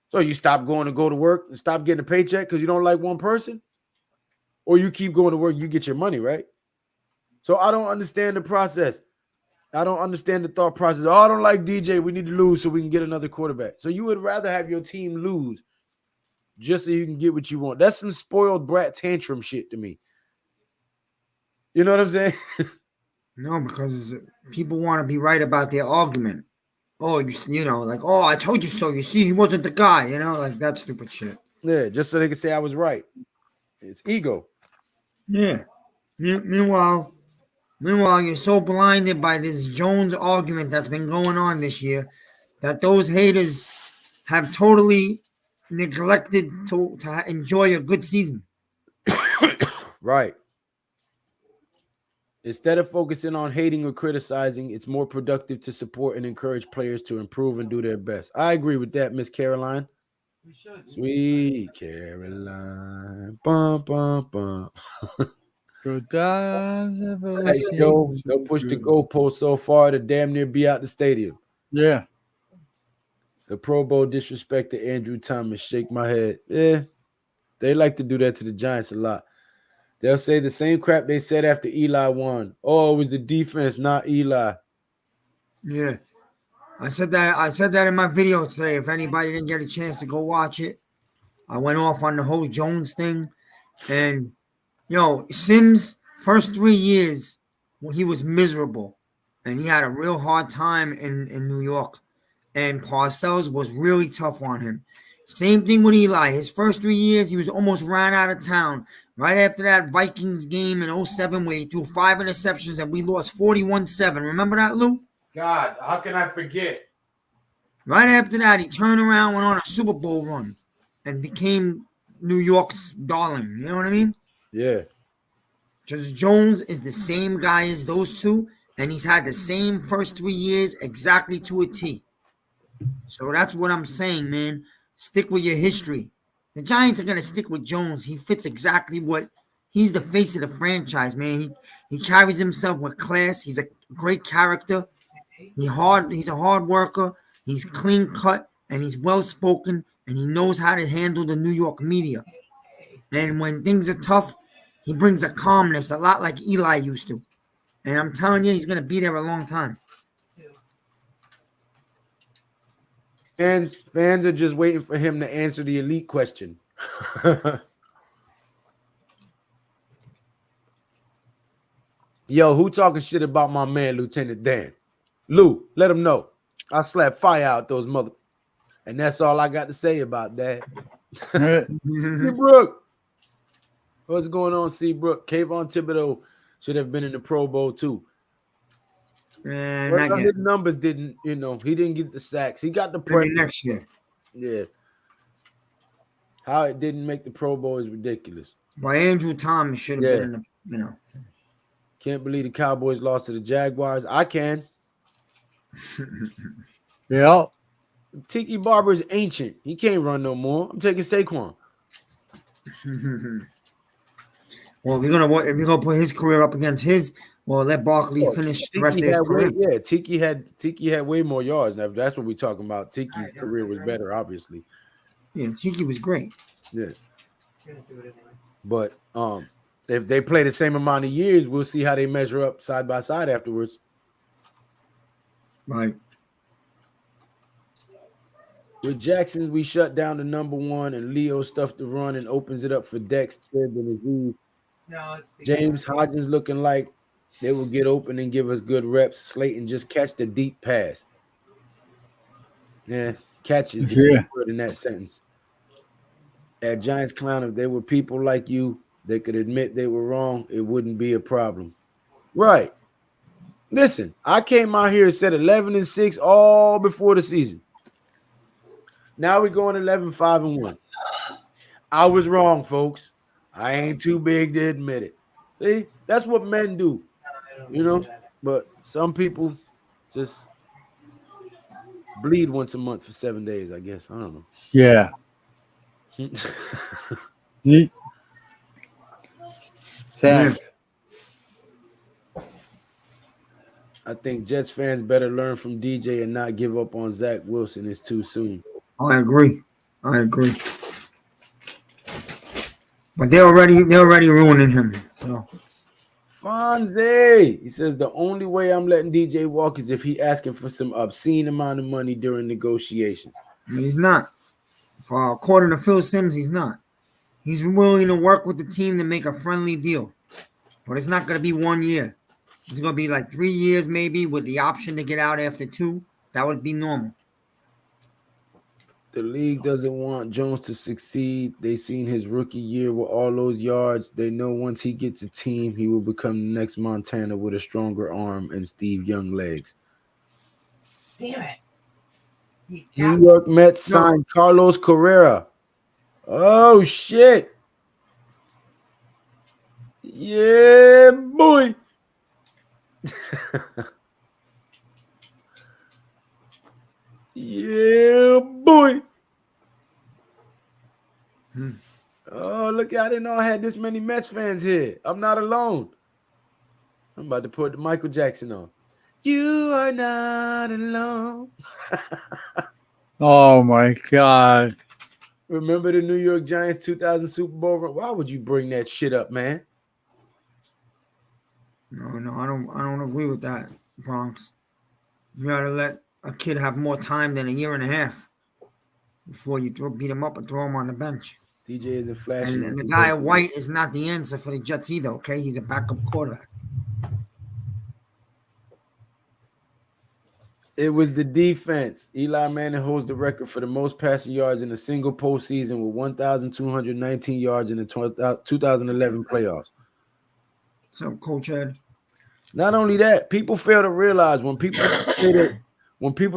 So you stop going to work and stop getting a paycheck because you don't like one person, or you keep going to work, you get your money, right? So I don't understand the process. I don't understand the thought process. Oh, I don't like DJ. We need to lose so we can get another quarterback. So you would rather have your team lose just so you can get what you want. That's some spoiled brat tantrum shit to me. You know what I'm saying? No, because people want to be right about their argument. Oh, you know, like, oh, I told you so. You see, he wasn't the guy. You know, like that stupid shit. Yeah, just so they can say I was right. It's ego. Yeah. Meanwhile, you're so blinded by this Jones argument that's been going on this year that those haters have totally neglected to enjoy a good season. Right. Instead of focusing on hating or criticizing, it's more productive to support and encourage players to improve and do their best. I agree with that, Miss Caroline. Sweet Caroline. Bum, bum, bum. Good times ever Hey, Joe, seem they'll so push the good. goalpost so far to damn near be out the stadium. Yeah. The Pro Bowl disrespect to Andrew Thomas. Shake my head. Yeah, they like to do that to the Giants a lot. They'll say the same crap they said after Eli won. Oh, it was the defense, not Eli. Yeah. I said that in my video today. If anybody didn't get a chance to go watch it, I went off on the whole Jones thing. And Sims, first 3 years, he was miserable. And he had a real hard time in New York. And Parcells was really tough on him. Same thing with Eli. His first 3 years, he was almost ran out of town. Right after that Vikings game in 07 where he threw 5 interceptions and we lost 41-7. Remember that, Lou? God, how can I forget? Right after that, he turned around, went on a Super Bowl run, and became New York's darling. You know what I mean? Yeah. Just Jones is the same guy as those two, and he's had the same first 3 years exactly to a T. So that's what I'm saying, man. Stick with your history. The Giants are going to stick with Jones. He fits exactly what he's the face of the franchise, man. He carries himself with class. He's a great character. He's a hard worker. He's clean cut and he's well spoken and he knows how to handle the New York media. And when things are tough, he brings a calmness, a lot like Eli used to. And I'm telling you, he's going to be there a long time. Fans are just waiting for him to answer the elite question. Yo, who talking shit about my man, Lieutenant Dan? Lou, let him know. I slapped fire out those mother. And that's all I got to say about that. Seabrook. What's going on, Seabrook? Kayvon Thibodeau should have been in the Pro Bowl too. Not yet. His numbers didn't, he didn't get the sacks. He got the Maybe next year. Yeah. How it didn't make the Pro Bowl is ridiculous. Well, Andrew Thomas should have been in the, Can't believe the Cowboys lost to the Jaguars. I can. Yeah. Tiki Barber is ancient. He can't run no more. I'm taking Saquon. Well, if we're gonna put his career up against his, well, let Barkley finish the rest of his career. Tiki had way more yards. Now, if that's what we're talking about, Tiki's career was better, obviously. Yeah, Tiki was great. Yeah. But if they play the same amount of years, we'll see how they measure up side by side afterwards. Right. With Jackson, we shut down the number one, and Leo stuffed the run and opens it up for Dex, Tibb, and Aziz. James Hodgins looking like they will get open and give us good reps. Slayton just catch the deep pass. Yeah, catch is the Yeah. key word in that sentence. At Giants Clown, if there were people like you that could admit they were wrong, it wouldn't be a problem. Right. Listen, I came out here and said 11-6 all before the season. Now we're going 11-5-1. I was wrong, folks. I ain't too big to admit it. See, that's what men do, you know. But some people just bleed once a month for 7 days, I guess. I don't Yeah. know. Ye- Thanks. I think Jets fans better learn from DJ and not give up on Zach Wilson. It's too soon. I agree. But they're already ruining him. So Fonzie, he says the only way I'm letting DJ walk is if he asking for some obscene amount of money during negotiations. he's not. According to Phil Simms, he's not. He's willing to work with the team to make a friendly deal. But it's not going to be 1 year. It's going to be like 3 years maybe with the option to get out after 2. That would be normal. The league doesn't want Jones to succeed. They seen his rookie year with all those yards. They know once he gets a team, he will become the next Montana with a stronger arm and Steve Young legs. Damn it. New York Mets signed Carlos Correa. Oh, shit. Yeah, boy. Yeah, boy. Oh, look, I didn't know I had this many Mets fans here. I'm not alone. I'm about to put the Michael Jackson on. You are not alone. Oh my God. Remember the New York Giants 2000 Super Bowl run? Why would you bring that shit up, man? No, I don't agree with that, Bronx. You gotta let a kid have more time than a year and a half before you beat him up and throw him on the bench. DJ isn't flashing. And the guy White is not the answer for the Jets either, okay? He's a backup quarterback. It was the defense. Eli Manning holds the record for the most passing yards in a single postseason with 1,219 yards in the 2011 playoffs. So, Coach Ed. Not only that, people fail to realize when people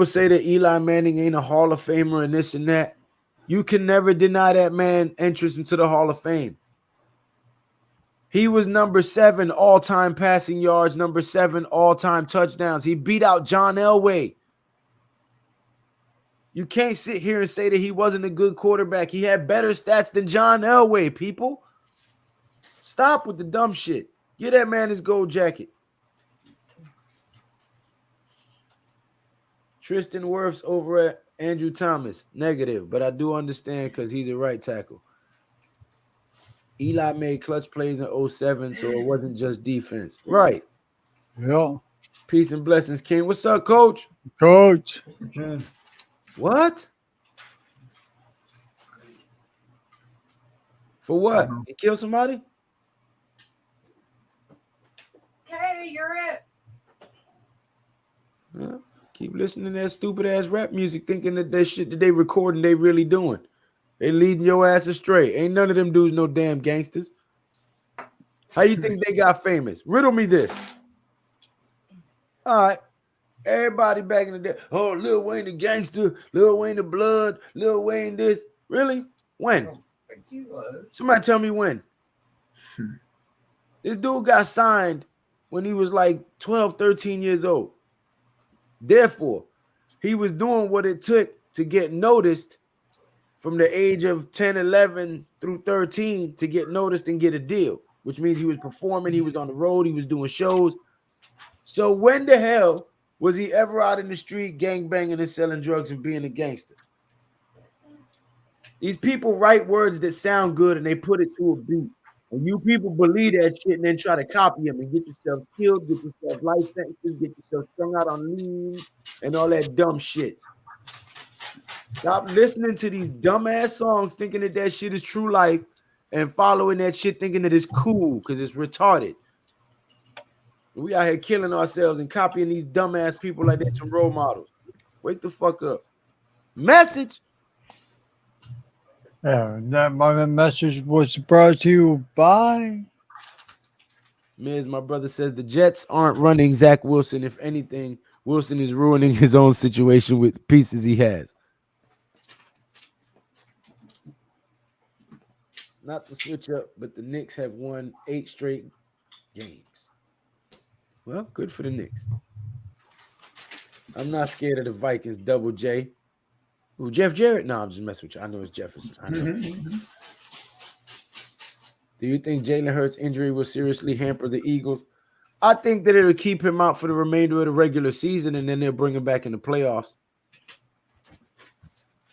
say that Eli Manning ain't a Hall of Famer and this and that, you can never deny that man entrance into the Hall of Fame. He was number 7 all-time passing yards, number 7 all-time touchdowns. He beat out John Elway. You can't sit here and say that he wasn't a good quarterback. He had better stats than John Elway, people. Stop with the dumb shit. Get that man his gold jacket. Tristan Wirfs over at Andrew Thomas. Negative, but I do understand because he's a right tackle. Eli made clutch plays in 07, so it wasn't just defense. Right. Yeah. Peace and blessings, King. What's up, Coach? Coach. What? For what? You kill somebody? Okay, you're it. Huh? Keep listening to that stupid ass rap music, thinking that that shit that they recording, they really doing. They leading your ass astray. Ain't none of them dudes no damn gangsters. How you think they got famous? Riddle me this. All right. Everybody back in the day. Oh, Lil Wayne the gangster, Lil Wayne the blood, Lil Wayne this. Really? When? He was. Somebody tell me when. This dude got signed when he was like 12, 13 years old. Therefore, he was doing what it took to get noticed from the age of 10, 11 through 13 to get noticed and get a deal, which means he was performing, he was on the road, he was doing shows. So when the hell was he ever out in the street gangbanging and selling drugs and being a gangster? These people write words that sound good and they put it to a beat. And you people believe that shit and then try to copy them and get yourself killed, get yourself life sentences, get yourself strung out on lean and all that dumb shit. Stop listening to these dumbass songs thinking that that shit is true life and following that shit thinking that it's cool because it's retarded. We out here killing ourselves and copying these dumbass people like they're some role models. Wake the fuck up. Message. That my message was brought to you by. Miz, my brother says the Jets aren't running Zach Wilson. If anything, Wilson is ruining his own situation with pieces he has. Not to switch up, but the Knicks have won 8 straight games. Well, good for the Knicks. I'm not scared of the Vikings. Double J. Ooh, Jeff Jarrett? No, I'm just messing with you. I know it's Jefferson. I know. Do you think Jalen Hurts' injury will seriously hamper the Eagles? I think that it'll keep him out for the remainder of the regular season, and then they'll bring him back in the playoffs.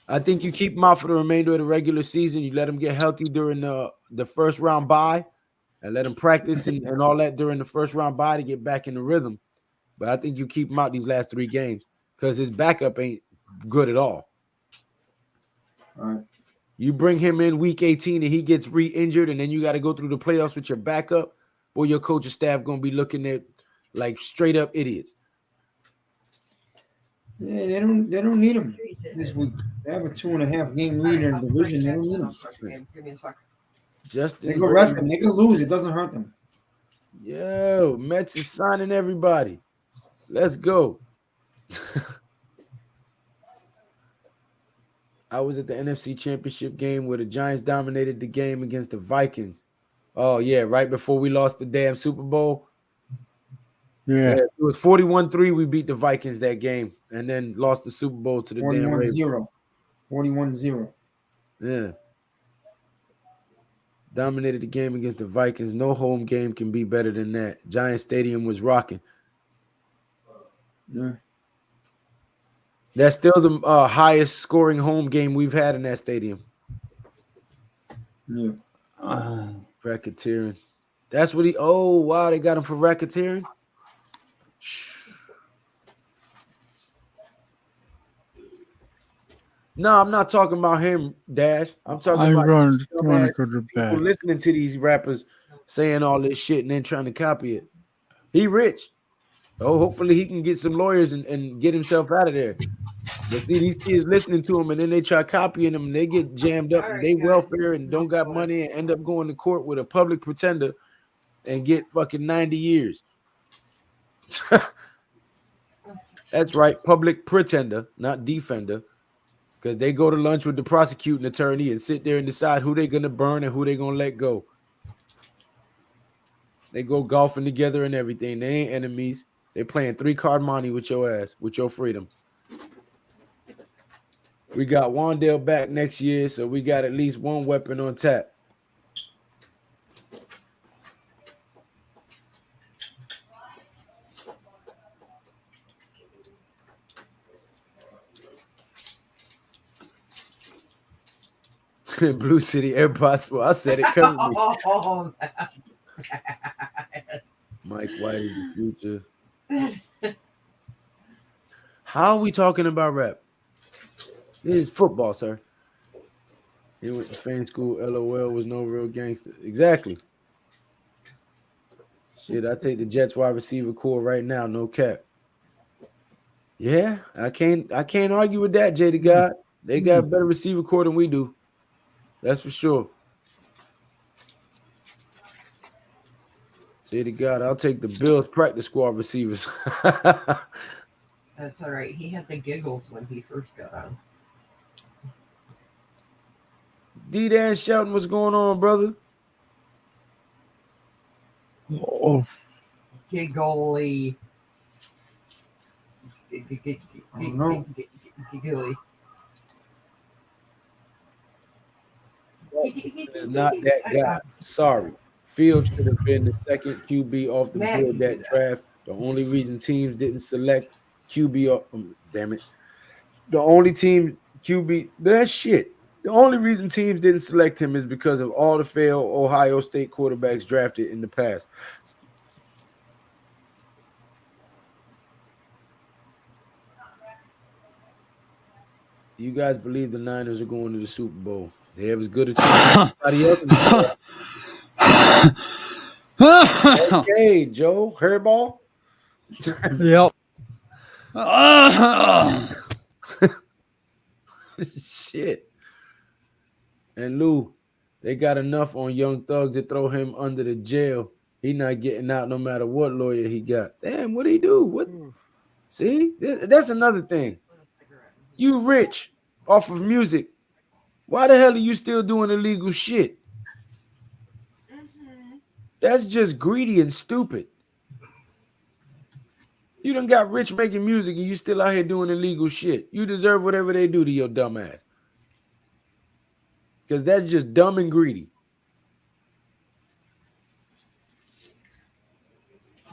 I think you keep him out for the remainder of the regular season. You let him get healthy during the first round bye and let him practice and all that during the first round bye to get back in the rhythm. But I think you keep him out these last 3 games because his backup ain't good at all. All right. You bring him in week 18 and he gets re-injured, and then you got to go through the playoffs with your backup, or your coaching staff going to be looking at like straight up idiots. Yeah, they don't need him this week. They have a 2.5 game lead in the division. They don't need him. Give me a sec. They can rest him. They can lose. It doesn't hurt them. Yo, Mets is signing everybody. Let's go. I was at the NFC Championship game where the Giants dominated the game against the Vikings. Oh, yeah, right before we lost the damn Super Bowl. Yeah. It was 41-3. We beat the Vikings that game and then lost the Super Bowl to the damn Ravens. 41-0. Yeah. Dominated the game against the Vikings. No home game can be better than that. Giant Stadium was rocking. Yeah. That's still the highest scoring home game we've had in that stadium. Yeah. Racketeering. That's what oh, wow, they got him for racketeering? No, I'm not talking about him, Dash. I'm talking about going to go to people bed. listening to these rappers saying all this shit and then trying to copy it. He rich. Oh, hopefully he can get some lawyers and get himself out of there. But see, these kids listening to him and then they try copying him and they get jammed up and they welfare and don't got money and end up going to court with a public pretender and get fucking 90 years. That's right, public pretender, not defender. Because they go to lunch with the prosecuting attorney and sit there and decide who they're going to burn and who they're going to let go. They go golfing together and everything. They ain't enemies. They playing 3-card money with your ass, with your freedom. We got Wandale back next year, so we got at least one weapon on tap. Blue City Air Possible. I said it currently. Oh, Mike White in the future. How are we talking about rap? This is football, sir. He went to fan school. LOL was no real gangster. Exactly. Shit, I take the Jets wide receiver core right now. No cap. Yeah, I can't argue with that, J the God. They got a better receiver core than we do. That's for sure. Say to God, I'll take the Bills practice squad receivers. that's all right. He had the giggles when he first got on. D-Dan Shelton, what's going on, brother? Oh, Giggly. No. Giggly. Is not that guy. Sorry. Fields should have been the second QB off the board that draft. The only reason teams didn't select QB off, damn it. The only team QB, that shit. The only reason teams didn't select him is because of all the failed Ohio State quarterbacks drafted in the past. You guys believe the Niners are going to the Super Bowl? They have as good a chance as anybody else. Okay, Joe. Hairball? yep. Shit. And Lou, they got enough on Young Thug to throw him under the jail. He not getting out no matter what lawyer he got. Damn, what he do? What? See, that's another thing. You rich off of music. Why the hell are you still doing illegal shit? That's just greedy and stupid. You done got rich making music and you still out here doing illegal shit. You deserve whatever they do to your dumb ass. Because that's just dumb and greedy.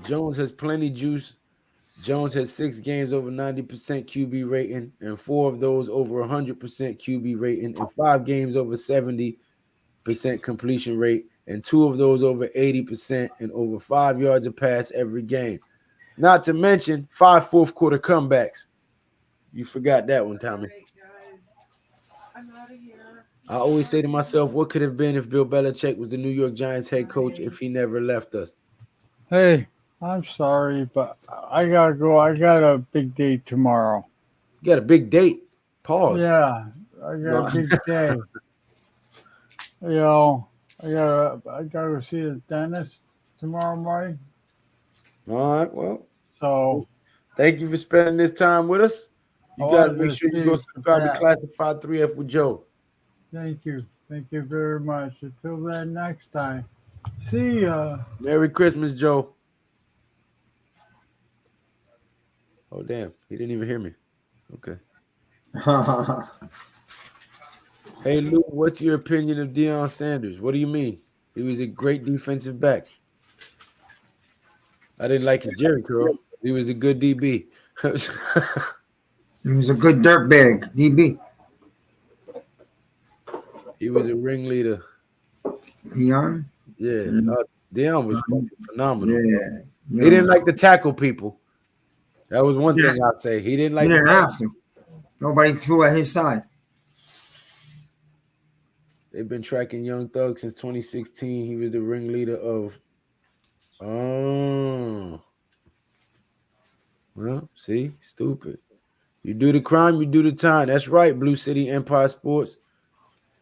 Jones has plenty juice. Jones has 6 games over 90% QB rating, and 4 of those over 100% QB rating, and 5 games over 70% completion rate, and 2 of those over 80% and over 5 yards a pass every game. Not to mention 5 fourth quarter comebacks. You forgot that one, Tommy. I'm out of here. I always say to myself, what could have been if Bill Belichick was the New York Giants head coach if he never left us? Hey, I'm sorry, but I gotta go. I got a big date tomorrow. You got a big date. Pause. Yeah, I got a big day. I gotta go see the dentist tomorrow morning. All right, well. So Thank you for spending this time with us. You guys make sure you go subscribe to that. Classified 3F with Joe. Thank you. Thank you very much. Until then, next time. See ya. Merry Christmas, Joe. Oh, damn. He didn't even hear me. Okay. Hey, Lou, what's your opinion of Deion Sanders? What do you mean? He was a great defensive back. I didn't like his Jerry curl. He was a good DB. He was a good dirtbag, DB. He was a ringleader. Deion? Yeah. Deion was phenomenal. Yeah. He didn't like to tackle people. That was one thing I'd say. He didn't like He didn't to have to. Nobody threw at his side. They've been tracking Young Thug since 2016. He was the ringleader of. Oh. Well, see, stupid. You do the crime, you do the time. That's right, Blue City Empire Sports.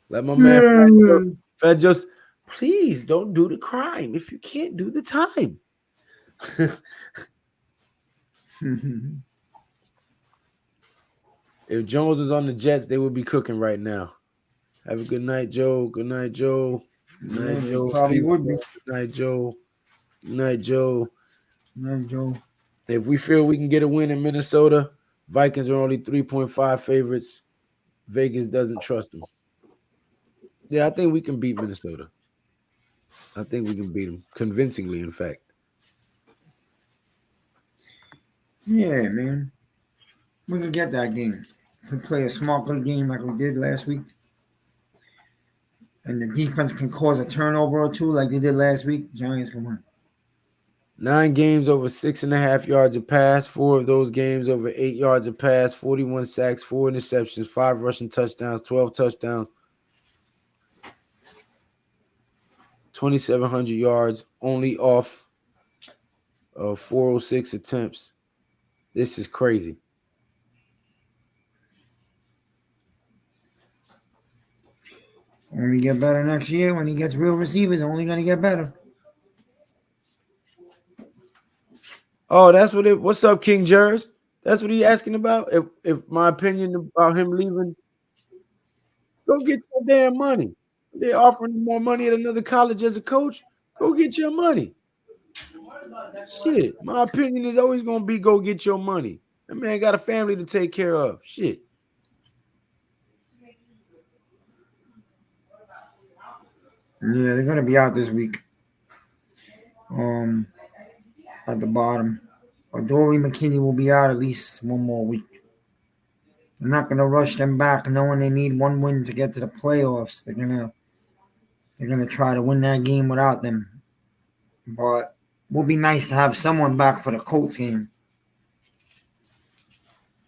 Let my man Fed just, please don't do the crime if you can't do the time. If Jones was on the Jets, they would be cooking right now. Have a good night, Joe. Good night, Joe. Good night, Joe. Probably would be. Good night, Joe. Good night, Joe. Good night, Joe. If we feel we can get a win in Minnesota, Vikings are only 3.5 favorites. Vegas doesn't trust them. Yeah, I think we can beat Minnesota. I think we can beat them convincingly, in fact. Yeah, man. We could get that game. If we play a smart good game like we did last week, and the defense can cause a turnover or two like they did last week, Giants can win. 9 games over 6.5 yards a pass. 4 of those games over 8 yards a pass. 41 sacks, 4 interceptions, 5 rushing touchdowns, 12 touchdowns, 2,700 yards, only off of 406 attempts. This is crazy. Only get better next year when he gets real receivers. Only going to get better. Oh, that's what it. What's up, King Jers? That's what he asking about. If my opinion about him leaving, go get your damn money. They're offering him more money at another college as a coach. Go get your money. Shit, my opinion is always gonna be go get your money. That man got a family to take care of. Shit. Yeah, they're going to be out this week. At the bottom. Dory McKinney will be out at least one more week. They're not going to rush them back knowing they need one win to get to the playoffs. They're gonna try to win that game without them. But it would be nice to have someone back for the Colts game.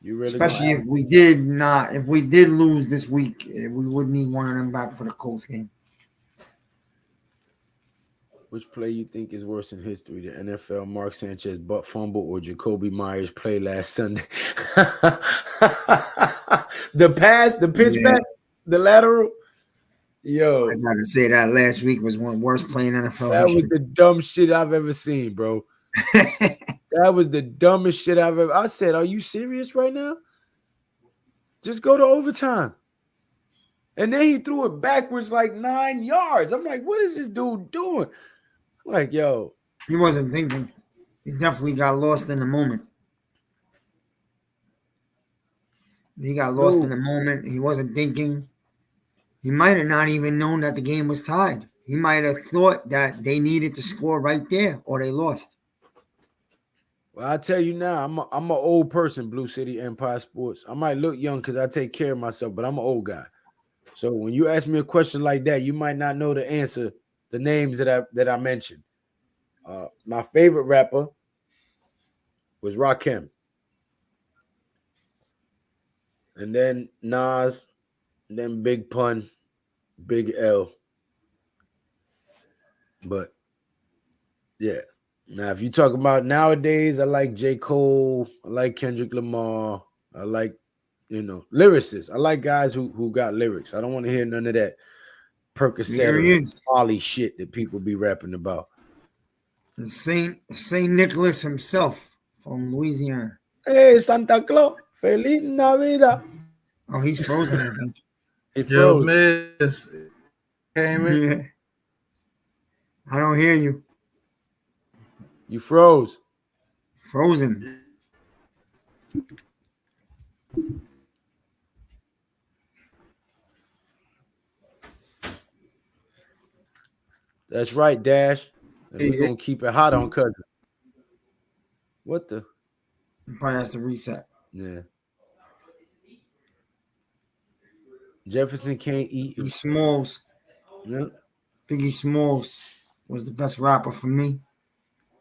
You really Especially if we did lose this week, we would need one of them back for the Colts game. Which play you think is worse in history? The NFL Mark Sanchez butt fumble or Jacoby Myers play last Sunday? The pass, the pitch Yeah. back, the lateral. Yo, I gotta say that last week was one worst play in NFL that was history. the dumbest shit I've ever seen, bro. That was the dumbest shit I've ever. I said, "Are you serious right now? Just go to overtime." And then he threw it backwards like 9 yards. I'm like, what is this dude doing? I'm like, yo, He wasn't thinking. He definitely got lost in the moment. He got lost in the moment. He wasn't thinking. He might have not even known that the game was tied. He might have thought that they needed to score right there or they lost. well, I tell you now, I'm an old person, Blue City Empire Sports. I might look young because I take care of myself, but I'm an old guy. So when you ask me a question like that, you might not know the answer, the names that I mentioned. My favorite rapper was Rakim. And then Nas, and then Big Pun, Big L. But yeah. Now, if you talk about nowadays, I like J. Cole, I like Kendrick Lamar, I like, lyricists. I like guys who got lyrics. I don't want to hear none of that There he Percocet is. or Molly shit that people be rapping about. Saint Nicholas himself from Louisiana. Hey, Santa Claus, Feliz Navidad. Oh, he's frozen, I think. He Yo, froze. Miz came in. Yeah. I don't hear you. You froze. Frozen. That's right, Dash. And we're Hey, going to keep it hot on cousin. What the? He probably has to reset. Yeah. Jefferson can't eat. Biggie Smalls. Yeah. Biggie Smalls was the best rapper for me.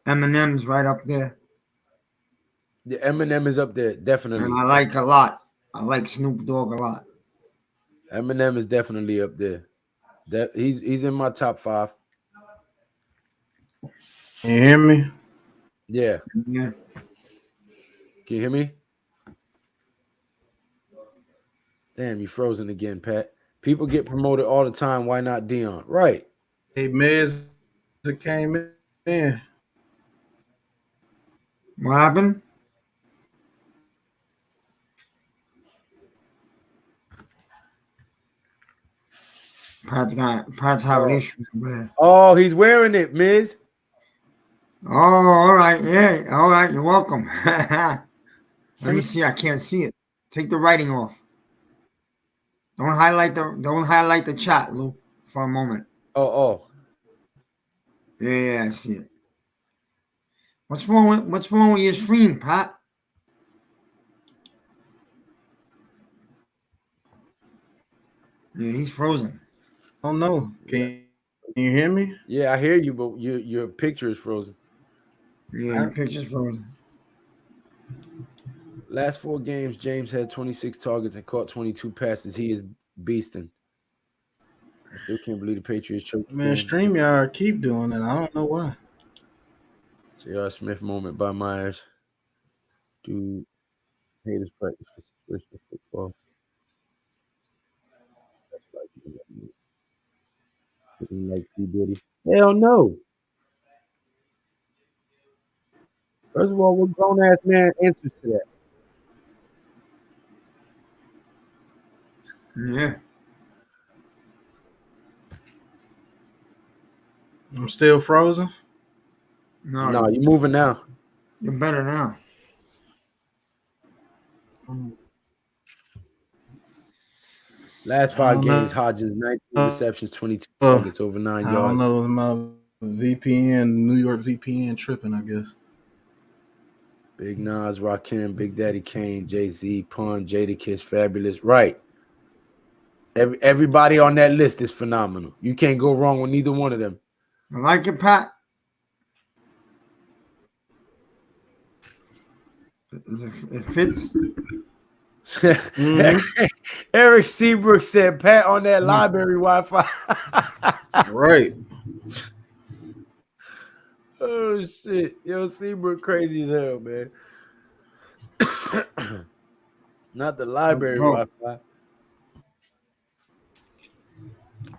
Eminem's right up there. The Eminem is up there, definitely. And I like a lot. I like Snoop Dogg a lot. Eminem is definitely up there. He's in my top 5. Can you hear me? Yeah. Yeah. Can you hear me? Damn, you frozen again, Pat. People get promoted all the time. Why not Dion? Right. Hey, Miz came in. What happened? Pat's having issues with that. Oh, he's wearing it, Miz. Oh, all right. Yeah. All right. You're welcome. Let me see. I can't see it. Take the writing off. Don't highlight the chat, Lou, for a moment. Oh. Yeah, I see it. What's wrong with your stream, Pat? Yeah, he's frozen. Oh no. Can you hear me? Yeah, I hear you, but your picture is frozen. Yeah, your picture's frozen. Last 4 games, James had 26 targets and caught 22 passes. He is beasting. I still can't believe the Patriots choked. Man, StreamYard keep doing it. I don't know why. J.R. Smith moment by Myers. Dude, haters practice for football. That's like P. Diddy. Hell no. First of all, what grown ass man answers to that? Yeah. I'm still frozen. No, you're moving now. You're better now. Last 5 games, Hodges 19 receptions, 22 targets, over 9 yards. I don't know, my VPN, New York VPN tripping, I guess. Big Nas, Rakim, Big Daddy Kane, Jay-Z, Pun, Jadakiss, Fabulous. Right. Everybody on that list is phenomenal. You can't go wrong with neither one of them. I like it, Pat. It fits. Eric Seabrook said, Pat on that library Wi-Fi. Right. Oh shit. Yo, Seabrook crazy as hell, man. Not the library go. Wi-Fi.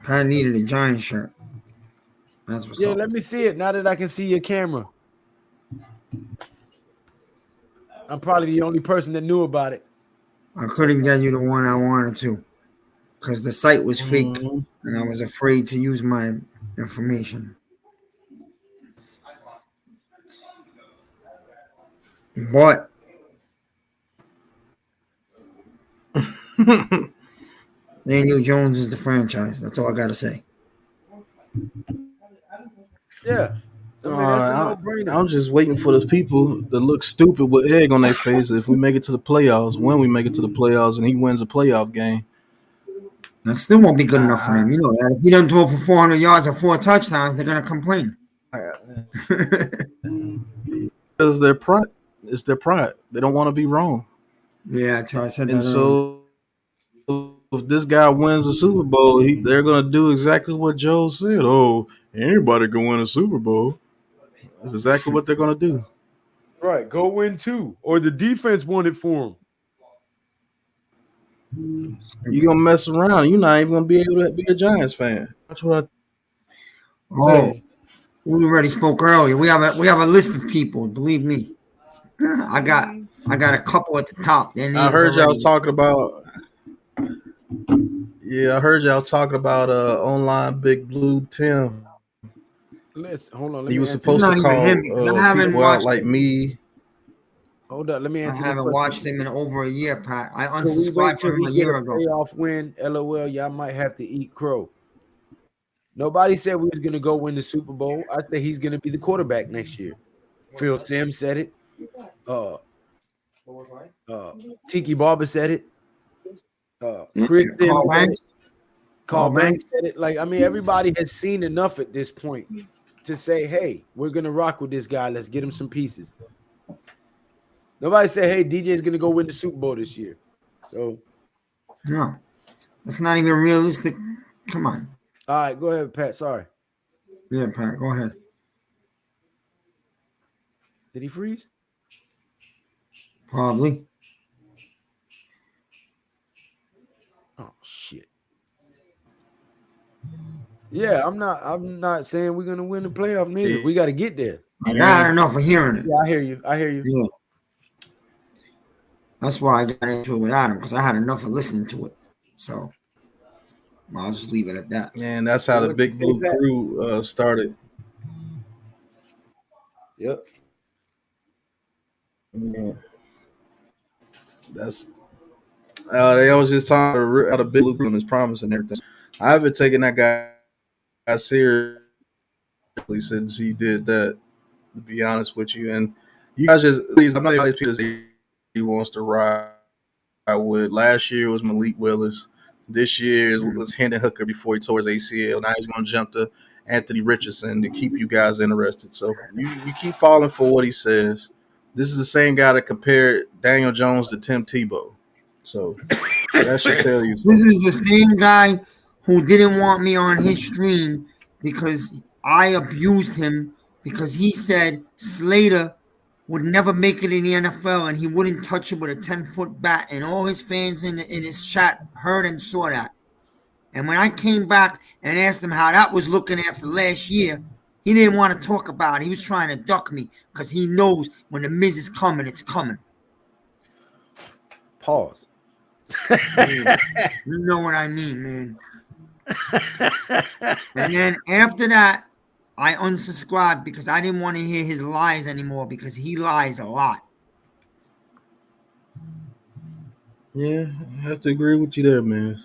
Pat needed a Giant shirt. That's what's Yeah, up. let me see it now that I can see your camera. I'm probably the only person that knew about it. I couldn't get you the one I wanted to because the site was fake Mhm. and I was afraid to use my information. But Daniel Jones is the franchise. That's all I got to say. Yeah. I mean, that's a no-brainer. I'm just waiting for the people to look stupid with egg on their face if we make it to the playoffs. When we make it to the playoffs and he wins a playoff game. That still won't be good enough for them. You know that. If he doesn't throw for 400 yards or 4 touchdowns, they're going to complain. Because their pride. It's their pride. They don't want to be wrong. Yeah, that's how I said that And earlier. so if this guy wins the Super Bowl, they're going to do exactly what Joe said. Oh, anybody can win a Super Bowl. That's exactly what they're going to do. Right. Go win 2. Or the defense won it for him. You're going to mess around. You're not even going to be able to be a Giants fan. That's what I Oh, say. we already spoke earlier. We have a list of people. Believe me. I got a couple at the top. Their I names heard y'all already. talking about. Yeah, I heard y'all talking about online Big Blue Tim. Listen, hold on. Let He me was answer. It's supposed to not even him because call I haven't people out watched like him. me. Hold up. Let me I answer this haven't question. watched him in over a year, Pat. I Can we wait unsubscribed till from him he a get a year ago. playoff win? LOL, y'all might have to eat crow. Nobody said we was gonna go win the Super Bowl. I said he's gonna be the quarterback next year. Phil Sims said it. Tiki Barber said it. Chris Sims Carl said Banks. it. Carl Banks said it. Like, I mean, everybody has seen enough at this point to say, hey, we're gonna rock with this guy. Let's get him some pieces. Nobody said, hey, DJ's gonna go win the Super Bowl this year. So No, that's not even realistic. Come on. all right, go ahead, Pat. Sorry. Yeah, Pat, go ahead. Did he freeze? Probably. Oh shit. Yeah, I'm not saying we're gonna win the playoff neither. We got to get there. I got enough of hearing it. Yeah, I hear you. Yeah. That's why I got into it without him because I had enough of listening to it. So I'll just leave it at that. And that's how the What you Big say, Blue Pat? Crew started. Yep. Yeah. That's they always just talking about the Big Blue Crew and his promise and everything. I haven't taken that guy seriously since he did that, to be honest with you. And you guys just I'm not these people he wants to ride with. Last year was Malik Willis. This year was Hendon Hooker before he tore his ACL. Now he's going to jump to Anthony Richardson to keep you guys interested. So you keep falling for what he says. This is the same guy that compared Daniel Jones to Tim Tebow. So that should tell you something. This is the same guy who didn't want me on his stream because I abused him because he said Slater would never make it in the NFL and he wouldn't touch it with a 10-foot bat. And all his fans in his chat heard and saw that. And when I came back and asked him how that was looking after last year, he didn't want to talk about it. He was trying to duck me because he knows when the Miz is coming, it's coming. Pause. Yeah, you know what I mean, man. And then after that, I unsubscribed because I didn't want to hear his lies anymore because he lies a lot. Yeah, I have to agree with you there, man.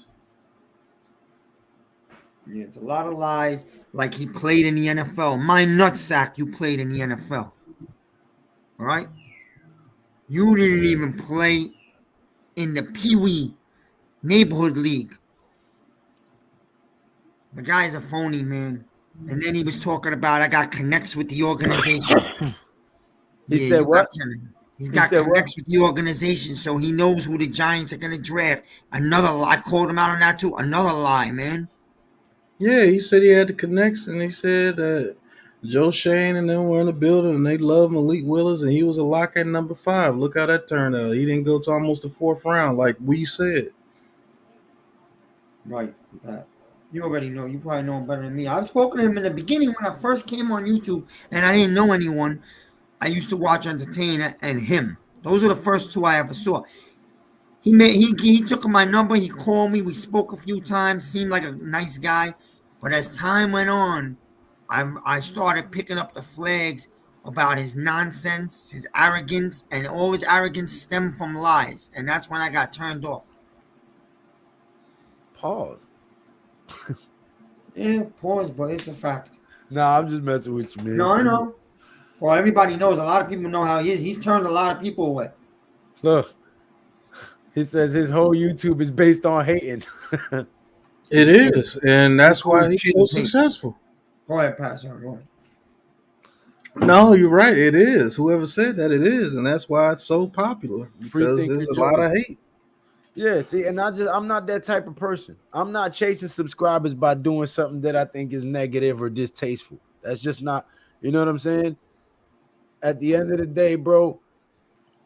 Yeah, it's a lot of lies. Like he played in the NFL. My nutsack, you played in the NFL. All right? You didn't even play in the Pee Wee neighborhood league. The guy's a phony, man. And then he was talking about I got connects with the organization. He said what? He's got connects with the organization, so he knows who the Giants are going to draft. Another lie. I called him out on that too. Another lie, man. Yeah, he said he had the connects, and he said that Joe Shane and them were in the building, and they love Malik Willis, and he was a lock at number 5. Look how that turned out. He didn't go to almost the 4th round, like we said. Right. You already know. You probably know him better than me. I've spoken to him in the beginning when I first came on YouTube, and I didn't know anyone. I used to watch Entertainer and him. Those are the first two I ever saw. He took my number. He called me. We spoke a few times. Seemed like a nice guy, but as time went on, I started picking up the flags about his nonsense, his arrogance, and all his arrogance stemmed from lies, and that's when I got turned off. Pause. Yeah, pause, but it's a fact. Nah, I'm just messing with you, man. No, I know. Well, everybody knows. A lot of people know how he is. He's turned a lot of people away. Look, he says his whole YouTube is based on hating. It is, and that's why he's so successful. Go ahead, Pat. Sorry, go ahead. No, you're right. It is. Whoever said that, it is, and that's why it's so popular because thinker there's a lot of hate. Yeah, see, and I'm not that type of person. I'm not chasing subscribers by doing something that I think is negative or distasteful. That's just not, you know what I'm saying? At the end of the day, bro,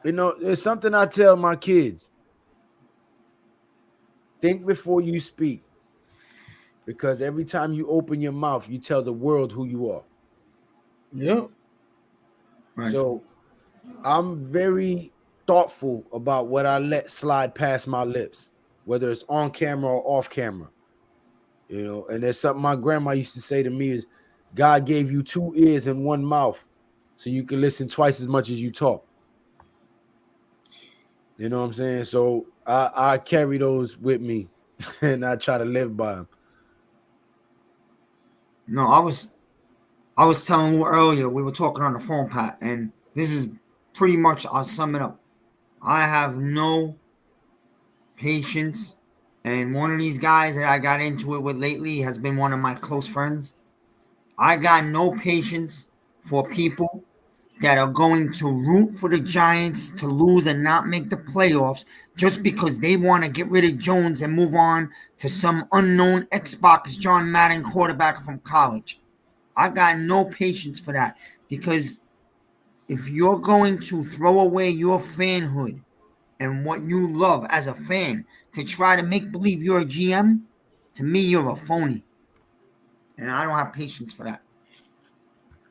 you know, there's something I tell my kids. Think before you speak. Because every time you open your mouth, you tell the world who you are. Yep. Right. So I'm very thoughtful about what I let slide past my lips, whether it's on camera or off camera. You know, and there's something my grandma used to say to me is God gave you 2 ears and 1 mouth so you can listen twice as much as you talk. You know what I'm saying? So I carry those with me and I try to live by them. No, I was telling you earlier, we were talking on the phone, Pat, and this is pretty much, I'll sum it up. I have no patience, and one of these guys that I got into it with lately has been one of my close friends. I got no patience for people that are going to root for the Giants to lose and not make the playoffs just because they want to get rid of Jones and move on to some unknown Xbox John Madden quarterback from college. I got no patience for that because if you're going to throw away your fanhood and what you love as a fan to try to make believe you're a GM, to me, you're a phony. And I don't have patience for that.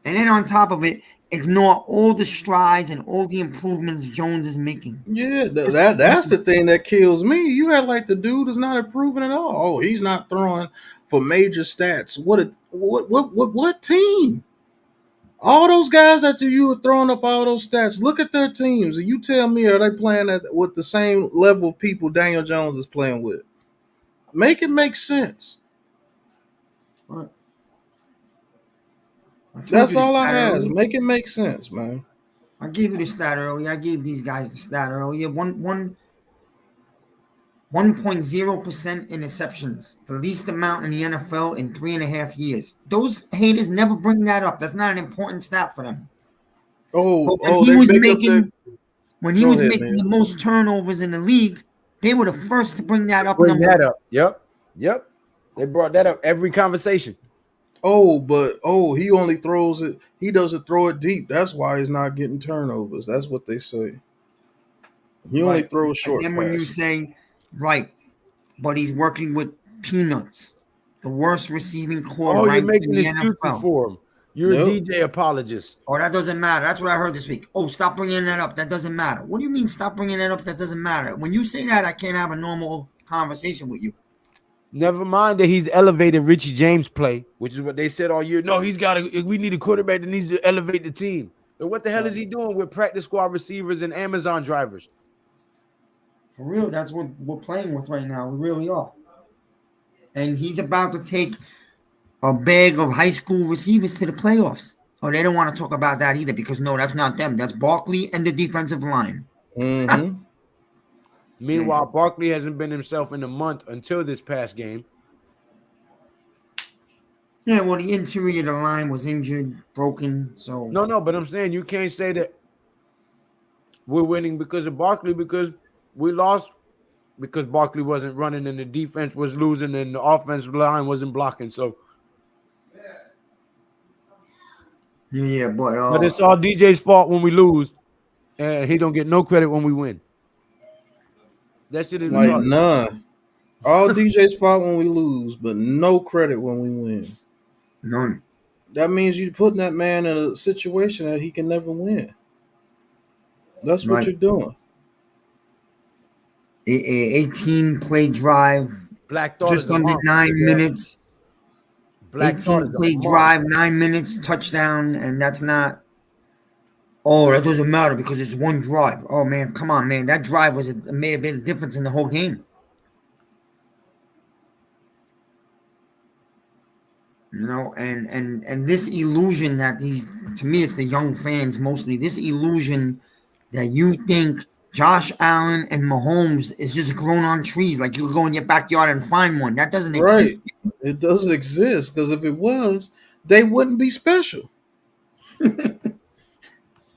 And then on top of it, ignore all the strides and all the improvements Jones is making. Yeah, that's the thing that kills me. You had like the dude is not improving at all. Oh, he's not throwing for major stats. What team? All those guys that you were throwing up all those stats. Look at their teams. And you tell me, are they playing with the same level of people Daniel Jones is playing with? Make it make sense. Right. That's all I ask. Make it make sense, man. I gave you the stat earlier. I gave these guys the stat earlier. 1.0% interceptions, the least amount in the NFL in 3.5 years. Those haters never bring that up. That's not an important stat for them. When he was making the most turnovers in the league, they were the first to bring that up. Yep. They brought that up every conversation. He only throws it. He doesn't throw it deep. That's why he's not getting turnovers. That's what they say. He only throws short. And then when you say, right, but he's working with peanuts, the worst receiving core you're making in the excuses NFL. for him. You're a DJ apologist. Oh, that doesn't matter. That's what I heard this week. Oh, stop bringing that up. That doesn't matter. What do you mean stop bringing that up? That doesn't matter. When you say that, I can't have a normal conversation with you. Never mind that he's elevated Richie James' play, which is what they said all year. No, we need a quarterback that needs to elevate the team. But what the hell is he doing with practice squad receivers and Amazon drivers? For real, that's what we're playing with right now. We really are. And he's about to take a bag of high school receivers to the playoffs. Oh, they don't want to talk about that either because, no, that's not them. That's Barkley and the defensive line. Mm-hmm. Meanwhile, Barkley hasn't been himself in a month until this past game. Yeah, well, the interior of the line was injured, broken, so... No, but I'm saying you can't say that we're winning because of Barkley because we lost because Barkley wasn't running and the defense was losing and the offensive line wasn't blocking. So Yeah, But it's all DJ's fault when we lose, and he don't get no credit when we win. That shit is Like retarded. none. All DJ's fault when we lose, but no credit when we win. none. That means you're putting that man in a situation that he can never win. That's what Right. you're doing. 18 play drive, Black Thought just is a under monster. 9 minutes. Black Thought 18 is a play monster. drive, 9 minutes, touchdown, and that's not. Oh, that doesn't matter because it's one drive. Oh man, come on, man. That drive may have been a difference in the whole game. You know, and this illusion that to me, it's the young fans mostly. This illusion that you think Josh Allen and Mahomes is just grown on trees, like you go in your backyard and find one. That doesn't exist. Right. It doesn't exist because if it was, they wouldn't be special.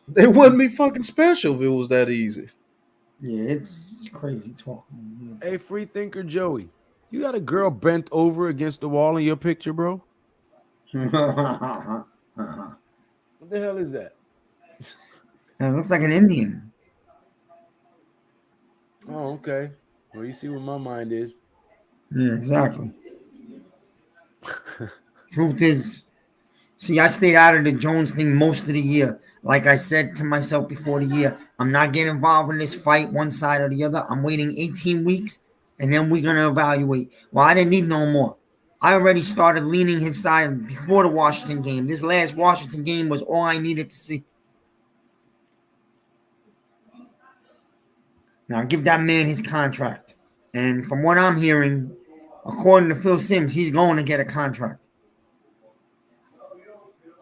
They wouldn't be fucking special if it was that easy. Yeah, it's crazy talk. Hey, free thinker Joey, you got a girl bent over against the wall in your picture, bro? What the hell is that? It looks like an Indian. Oh, okay. Well, you see what my mind is. Yeah, exactly. Truth is, see, I stayed out of the Jones thing most of the year. Like I said to myself before the year, I'm not getting involved in this fight one side or the other. I'm waiting 18 weeks, and then we're going to evaluate. Well, I didn't need no more. I already started leaning his side before the Washington game. This last Washington game was all I needed to see. Now, give that man his contract. And from what I'm hearing, according to Phil Simms, he's going to get a contract.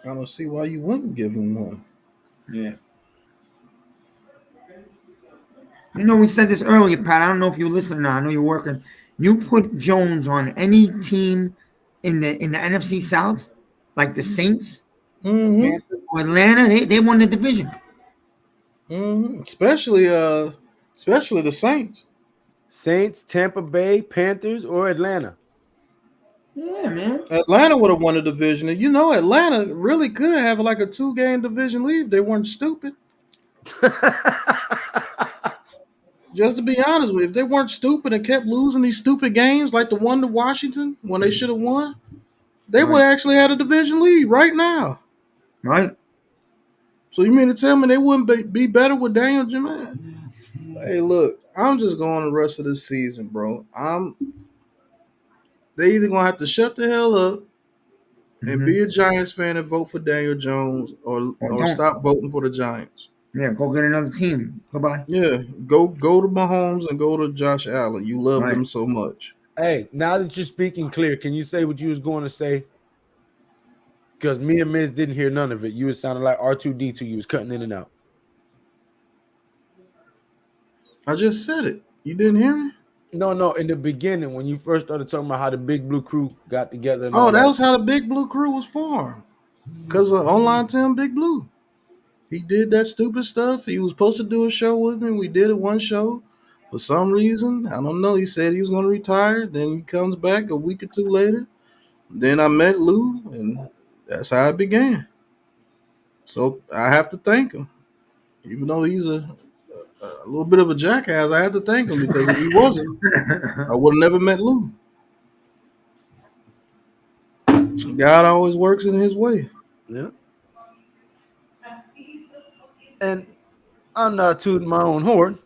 I don't see why you wouldn't give him one. Yeah. You know, we said this earlier, Pat. I don't know if you're listening now. I know you're working. You put Jones on any team in the NFC South, like the Saints Mm-hmm. or Atlanta, they won the division. Mm-hmm. Especially the Saints. Saints, Tampa Bay, Panthers, or Atlanta? Yeah, man. Atlanta would have won the division. And you know, Atlanta really could have like a 2-game division lead if they weren't stupid. Just to be honest with you, if they weren't stupid and kept losing these stupid games like the one to Washington when they should have won, they would have actually had a division lead right now. Right. So you mean to tell me they wouldn't be better with Daniel Jones? Hey, look, I'm just going the rest of this season, bro. They either gonna have to shut the hell up and be a Giants fan and vote for Daniel Jones, or stop voting for the Giants. Yeah, go get another team. Goodbye. Yeah, go to Mahomes and go to Josh Allen. You love them so much. Hey, now that you're speaking clear, can you say what you was going to say? Because me and Miz didn't hear none of it. You was sounding like R2D2. You was cutting in and out. I just said it. You didn't hear me? No. In the beginning, when you first started talking about how the Big Blue Crew got together. And Oh, that was how the Big Blue Crew was formed. Because of Online Tim Big Blue. He did that stupid stuff. He was supposed to do a show with me. We did it one show. For some reason, I don't know. He said he was going to retire. Then he comes back a week or two later. Then I met Lou, and that's how it began. So I have to thank him. Even though he's a little bit of a jackass, I have to thank him because if he wasn't, I would have never met Lou. God always works in his way. Yeah. And I'm not tooting my own horn,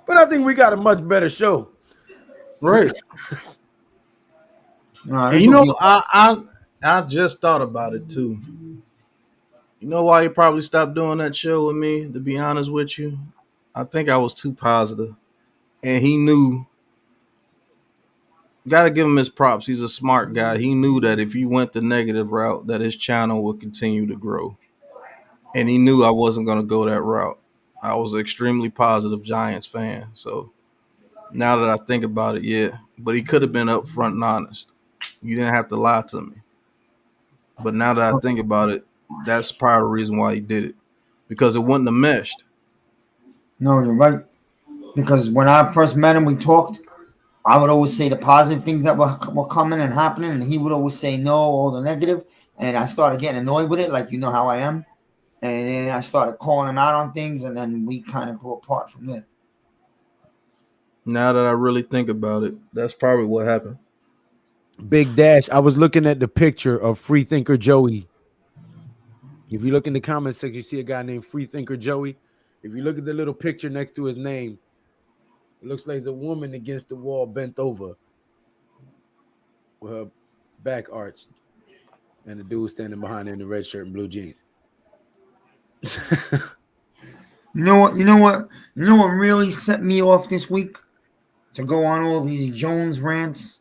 but I think we got a much better show. Right. And you know, I just thought about it too. You know why he probably stopped doing that show with me, to be honest with you? I think I was too positive. And he knew. Gotta give him his props. He's a smart guy. He knew that if he went the negative route, that his channel would continue to grow. And he knew I wasn't going to go that route. I was an extremely positive Giants fan. So now that I think about it, yeah. But he could have been upfront and honest. You didn't have to lie to me. But now that I think about it, that's part of the reason why he did it. Because it wouldn't have meshed. No, you're right. Because when I first met him, we talked. I would always say the positive things that were coming and happening, and he would always say no, all the negative. And I started getting annoyed with it, like you know how I am. And then I started calling him out on things, and then we kind of grew apart from there. Now that I really think about it, that's probably what happened. Big Dash, I was looking at the picture of Free Thinker Joey. If you look in the comment section, you see a guy named Free Thinker Joey. If you look at the little picture next to his name, it looks like there's a woman against the wall bent over with her back arched, and the dude standing behind her in the red shirt and blue jeans. You know what really set me off this week? To go on all these Jones rants.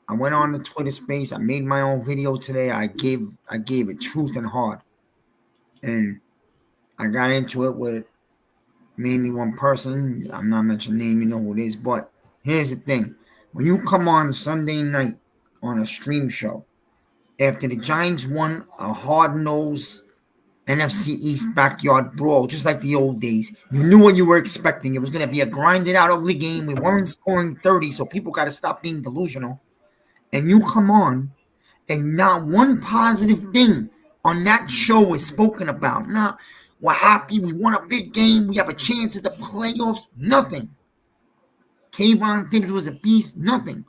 I went on the Twitter space. I made my own video today. I gave it truth and heart. And I got into it with mainly one person. I'm not mentioning name, you know who it is. But here's the thing. When you come on Sunday night on a stream show, after the Giants won a hard-nosed NFC East backyard brawl, just like the old days, you knew what you were expecting. It was going to be a grinded out ugly game. We weren't scoring 30, so people got to stop being delusional. And you come on, and not one positive thing on that show is spoken about. Now, we're happy. We won a big game. We have a chance at the playoffs. Nothing. Kayvon Thibbs was a beast. Nothing.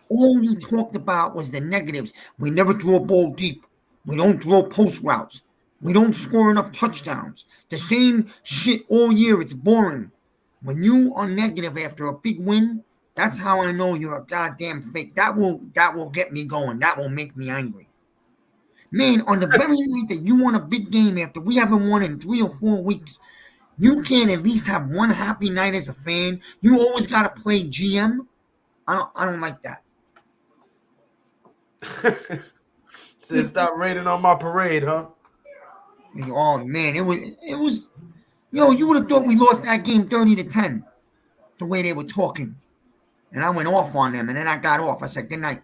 All we talked about was the negatives. We never throw a ball deep. We don't throw post routes. We don't score enough touchdowns. The same shit all year. It's boring. When you are negative after a big win, that's how I know you're a goddamn fake. That will get me going. That will make me angry. Man, on the very night that you won a big game after we haven't won in 3 or 4 weeks, you can't at least have one happy night as a fan. You always got to play GM. I don't like that. So stop raining on my parade, huh? Oh man, it was. You would have thought we lost that game 30-10, the way they were talking. And I went off on them, and then I got off. I said, good night.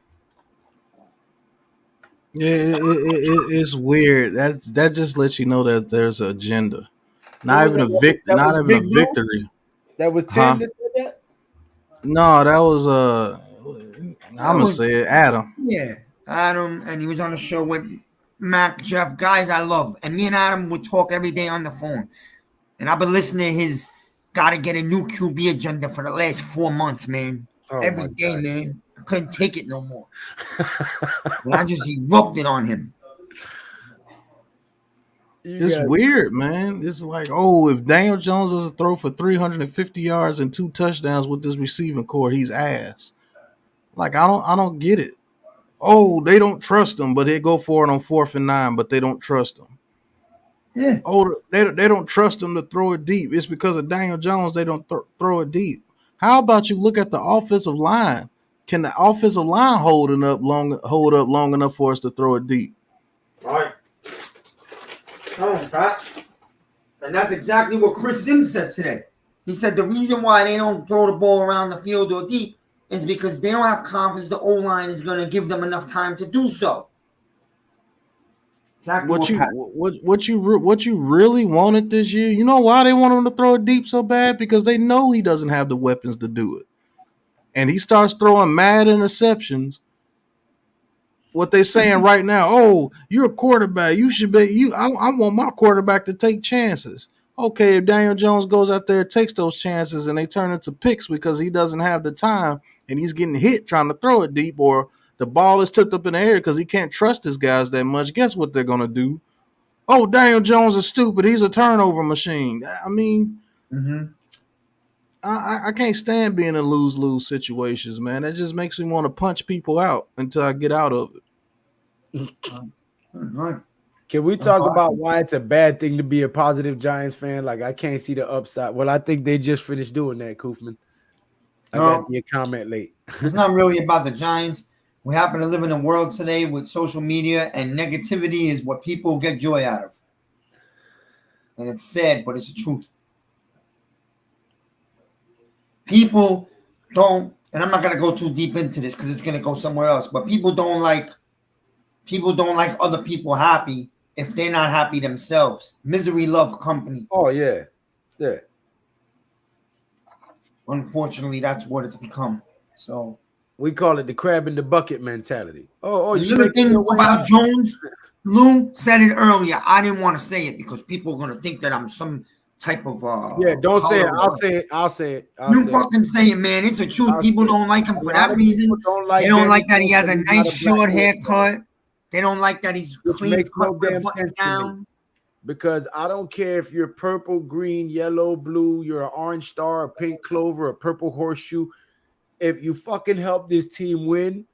Yeah, it's weird. That just lets you know that there's an agenda. Not even a victory. That was Huh? Tim that said that? No, that was I'm gonna say it, Adam. Yeah, Adam, and he was on the show with Mac, Jeff, guys I love. And me and Adam would talk every day on the phone. And I've been listening to his gotta get a new QB agenda for the last 4 months, man. Oh every day, man. I couldn't take it no more. And I just erupted on him. It's weird, man. It's like, if Daniel Jones doesn't throw for 350 yards and 2 touchdowns with this receiving core, he's ass. Like, I don't get it. Oh, they don't trust him, but they go for it on 4th and 9, but they don't trust him. Yeah. Oh, they don't trust him to throw it deep. It's because of Daniel Jones they don't throw it deep. How about you look at the offensive line? Can the offensive line hold up long enough for us to throw it deep? All right. Come on, Pat. And that's exactly what Chris Sims said today. He said the reason why they don't throw the ball around the field or deep is because they don't have confidence the O-line is going to give them enough time to do so. Exactly what you really wanted this year? You know why they want him to throw it deep so bad? Because they know he doesn't have the weapons to do it. And he starts throwing mad interceptions. What they saying right now, oh, you're a quarterback. You should be I want my quarterback to take chances. Okay, if Daniel Jones goes out there and takes those chances and they turn into picks because he doesn't have the time and he's getting hit trying to throw it deep, or the ball is tipped up in the air because he can't trust his guys that much, guess what they're going to do? Oh, Daniel Jones is stupid. He's a turnover machine. I mean, I can't stand being in lose-lose situations, man. That just makes me want to punch people out until I get out of it. Can we talk about why it's a bad thing to be a positive Giants fan? Like, I can't see the upside. Well, I think they just finished doing that, Koofman. I got your comment late. It's not really about the Giants. We happen to live in a world today with social media, and negativity is what people get joy out of. And it's sad, but it's the truth. People don't, and I'm not going to go too deep into this because it's going to go somewhere else, but people don't like other people happy if they're not happy themselves. Misery love company. Oh, yeah. Yeah. Unfortunately, that's what it's become. So We call it the crab in the bucket mentality. Oh, And you the other making thing your way about out? Jones, Lou said it earlier. I didn't want to say it because people are gonna think that I'm some type of Yeah, don't say it. color. I'll say it. I'll say it. I'll You say it. fucking say it, man. It's the truth. I'll People say it. don't like him A for lot that of reason. people don't like They don't Danny like that he Jones has a because he's nice not a black short quarterback, haircut. They don't like that he's which clean makes no cut with a damn button sense to me. down. Because I don't care if you're purple, green, yellow, blue, you're an orange star, a pink clover, a purple horseshoe. If you fucking help this team win,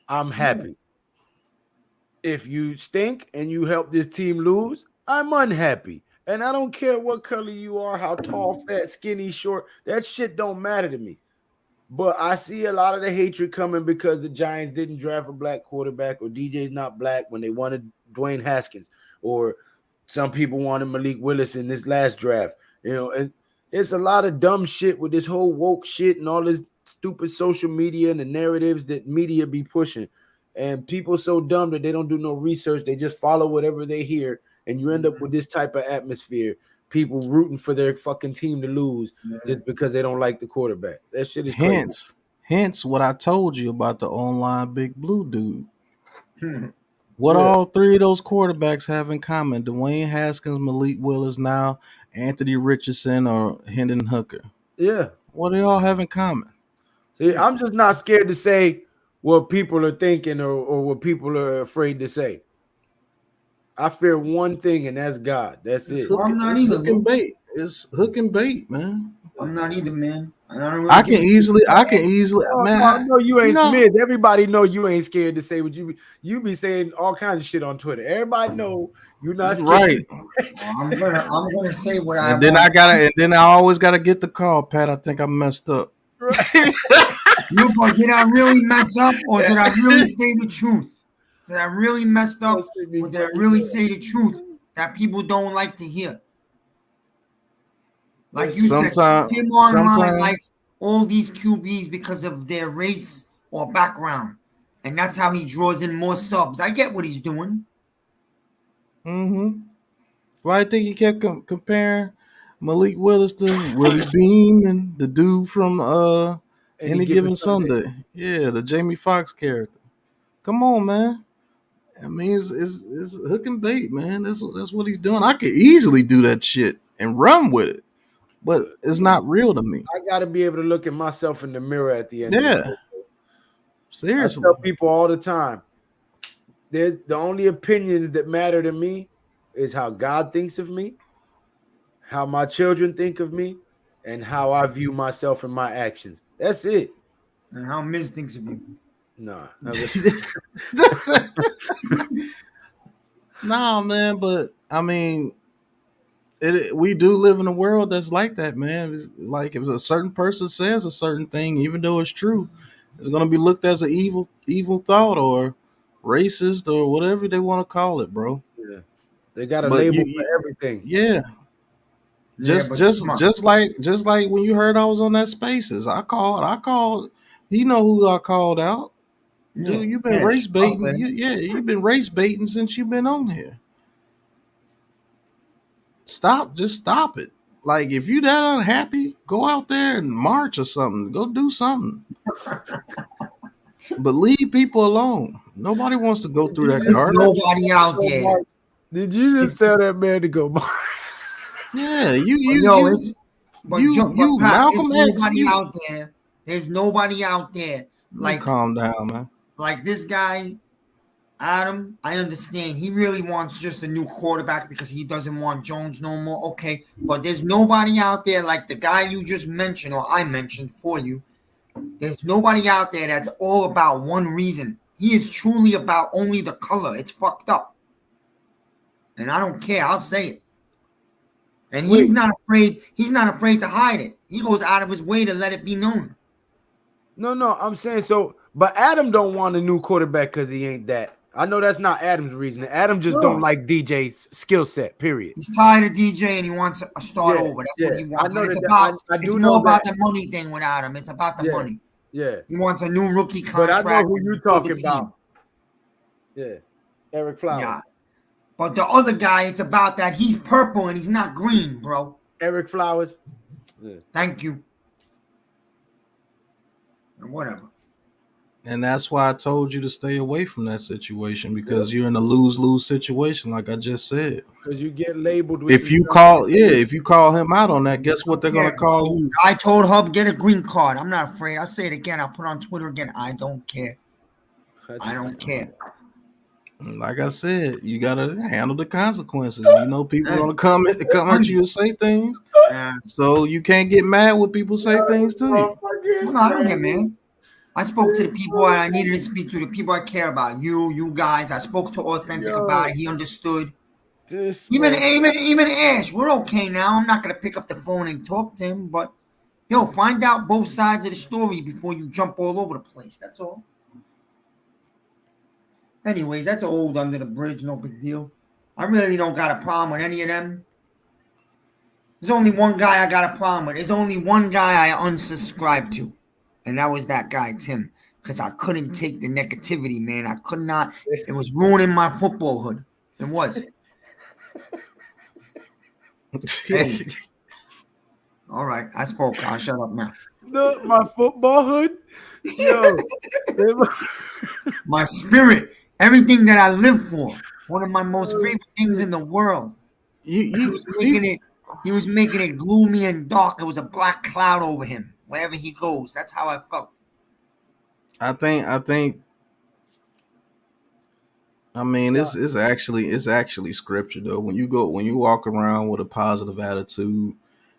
I'm happy. If you stink and you help this team lose, I'm unhappy. And I don't care what color you are, how tall, fat, skinny, short. That shit don't matter to me. But I see a lot of the hatred coming because the Giants didn't draft a black quarterback, or DJ's not black when they wanted Dwayne Haskins, or some people wanted Malik Willis in this last draft. And it's a lot of dumb shit with this whole woke shit and all this stupid social media and the narratives that media be pushing. And people so dumb that they don't do no research. They just follow whatever they hear, and you end up with this type of atmosphere. People rooting for their fucking team to lose just because they don't like the quarterback. That shit is crazy. Hence what I told you about the online Big Blue dude. What Yeah. all three of those quarterbacks have in common? Dwayne Haskins, Malik Willis, now Anthony Richardson or Hendon Hooker. Yeah. What do they all have in common? See, I'm just not scared to say what people are thinking or what people are afraid to say. I fear one thing, and that's God. That's It's it. hook, I'm not it's either, hook and Lou. bait. It's hook and bait, man. I'm not either, man. And I don't really I can give a easily, Oh, man. no, I know you ain't know- Smith. Everybody know you ain't scared to say what you be saying all kinds of shit on Twitter. Everybody know you're not scared. Right. I'm gonna say what I And then want. and then I always gotta get the call, Pat. I think I messed up. You, but did I really mess up, or did I really say the truth? Did I really messed up, or did I really say the truth that people don't like to hear? Like you said, Tim Online likes all these QBs because of their race or background, and that's how he draws in more subs. I get what he's doing. Mm-hmm. Why I think he kept comparing Malik Willis to Willie Beam and the dude from Any Given Sunday. Yeah, the Jamie Foxx character. Come on, man. I mean, it's hook and bait, man. That's what he's doing. I could easily do that shit and run with it, but it's not real to me. I got to be able to look at myself in the mirror at the end of the day. Seriously. I tell people all the time, there's the only opinions that matter to me is how God thinks of me, how my children think of me, and how I view myself and my actions. That's it. And how Miz thinks of you. Nah. Nah, man, but I mean, we do live in a world that's like that, man. It's like if a certain person says a certain thing, even though it's true, it's gonna be looked as an evil thought or racist or whatever they want to call it, bro. Yeah. They got a label for everything. Yeah. Just like when you heard I was on that Spaces, I called. You know who I called out. Dude, you've been race baiting. You've been race baiting since you've been on here. Just stop it. Like if you that unhappy, go out there and march or something. Go do something. But leave people alone. Nobody wants to go through that There's garbage. nobody out there. Did you just tell that man to go march? Yeah, Malcolm X. Nobody out there. There's nobody out there. Like calm down, man. Like this guy, Adam, I understand. He really wants just a new quarterback because he doesn't want Jones no more. Okay, but there's nobody out there like the guy you just mentioned or I mentioned for you. There's nobody out there that's all about one reason. He is truly about only the color. It's fucked up. And I don't care. I'll say it. And he's not afraid. He's not afraid to hide it. He goes out of his way to let it be known. No, I'm saying so. But Adam don't want a new quarterback because he ain't that. I know that's not Adam's reason. Adam just don't like DJ's skill set. Period. He's tired of DJ and he wants a start over. That's what he wants. It's more about the money thing with Adam. It's about the money. Yeah. He wants a new rookie contract. But I know who you're talking about. Yeah. Eric Flowers. Yeah. But the other guy, it's about that he's purple and he's not green, bro. Eric Flowers. Yeah. Thank you. And whatever. And that's why I told you to stay away from that situation because you're in a lose-lose situation, like I just said. Because you get labeled with some If you call him out on that, guess what they're gonna call you? I told Hub get a green card. I'm not afraid. I'll say it again. I'll put it on Twitter again. I don't care. I don't care. Like I said, you gotta handle the consequences. You know, people gonna come at you and say things. So you can't get mad when people say things to you. No, I don't get mad. I spoke to the people I needed to speak to, the people I care about. You guys. I spoke to Authentic about it. He understood. Even Ash, we're okay now. I'm not gonna pick up the phone and talk to him, but find out both sides of the story before you jump all over the place. That's all. Anyways, that's old under the bridge. No big deal. I really don't got a problem with any of them. There's only one guy I got a problem with. There's only one guy I unsubscribed to. And that was that guy, Tim. Because I couldn't take the negativity, man. I could not. It was ruining my football hood. It was. Hey. All right. I spoke. I'll shut up now. My football hood? Yo. My spirit. Everything that I live for. One of my most favorite things in the world. He was making it gloomy and dark. There was a black cloud over him. Wherever he goes, that's how I felt. I mean, it's actually scripture though. When you walk around with a positive attitude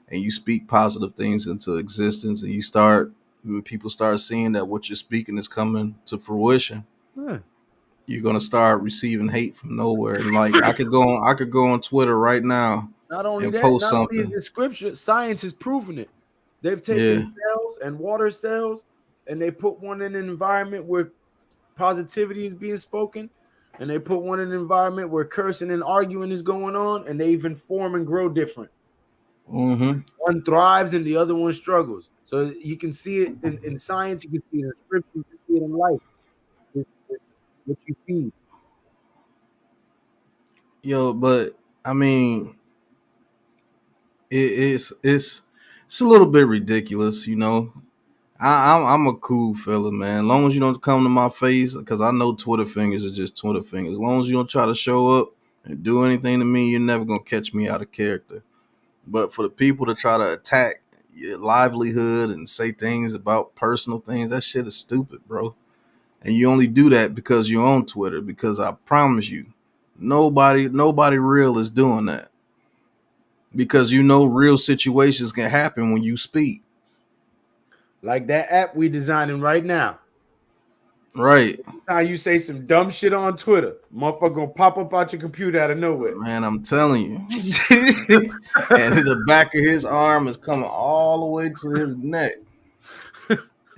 and you speak positive things into existence, and when people start seeing that what you're speaking is coming to fruition, you're gonna start receiving hate from nowhere. And like I could go on Twitter right now. Not only and that, post not something. only is it scripture, science has proven it. They've taken cells and water cells, and they put one in an environment where positivity is being spoken, and they put one in an environment where cursing and arguing is going on, and they even form and grow different. Mm-hmm. One thrives and the other one struggles. So you can see it in science, you can see it in scripture, you can see it in life. It's what you feed. Yo, but I mean, it's a little bit ridiculous, you know. I'm a cool fella, man. As long as you don't come to my face, because I know Twitter fingers are just Twitter fingers. As long as you don't try to show up and do anything to me, you're never gonna catch me out of character. But for the people to try to attack your livelihood and say things about personal things, that shit is stupid, bro. And you only do that because you're on Twitter. Because I promise you, nobody real is doing that. Because real situations can happen when you speak. Like that app we designing right now. Right. How you say some dumb shit on Twitter, motherfucker gonna pop up out your computer out of nowhere. Man, I'm telling you. And the back of his arm is coming all the way to his neck.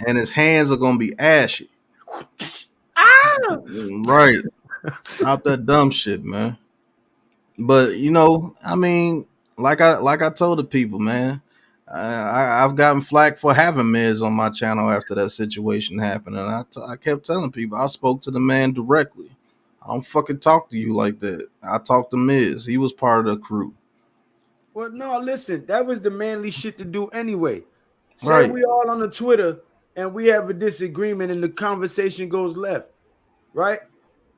And his hands are gonna be ashy. Right. Stop that dumb shit, man. But I mean, like I told the people, man, I've gotten flack for having Miz on my channel after that situation happened, and I kept telling people I spoke to the man directly. I don't fucking talk to you like that. I talked to Miz. He was part of the crew. Well, no, listen, that was the manly shit to do anyway. Say Right. we all on the Twitter and we have a disagreement and the conversation goes left, right?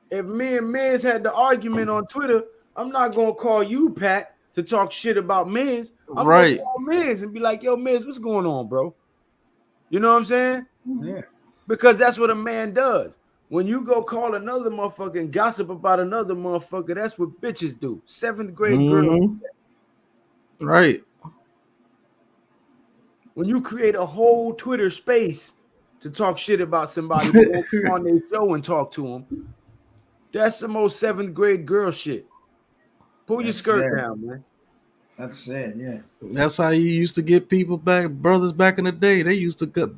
If me and Miz had the argument on Twitter, I'm not gonna call you, Pat, to talk shit about Miz. I'm gonna call Miz and be like, yo, Miz, what's going on, bro? You know what I'm saying? Yeah. Because that's what a man does. When you go call another motherfucker and gossip about another motherfucker, that's what bitches do. 7th grade girl. Right. When you create a whole Twitter space to talk shit about somebody who won't come on their show and talk to them, that's the most 7th grade girl shit. Pull your skirt down, man. That's sad, yeah. That's how you used to get brothers back in the day. They used to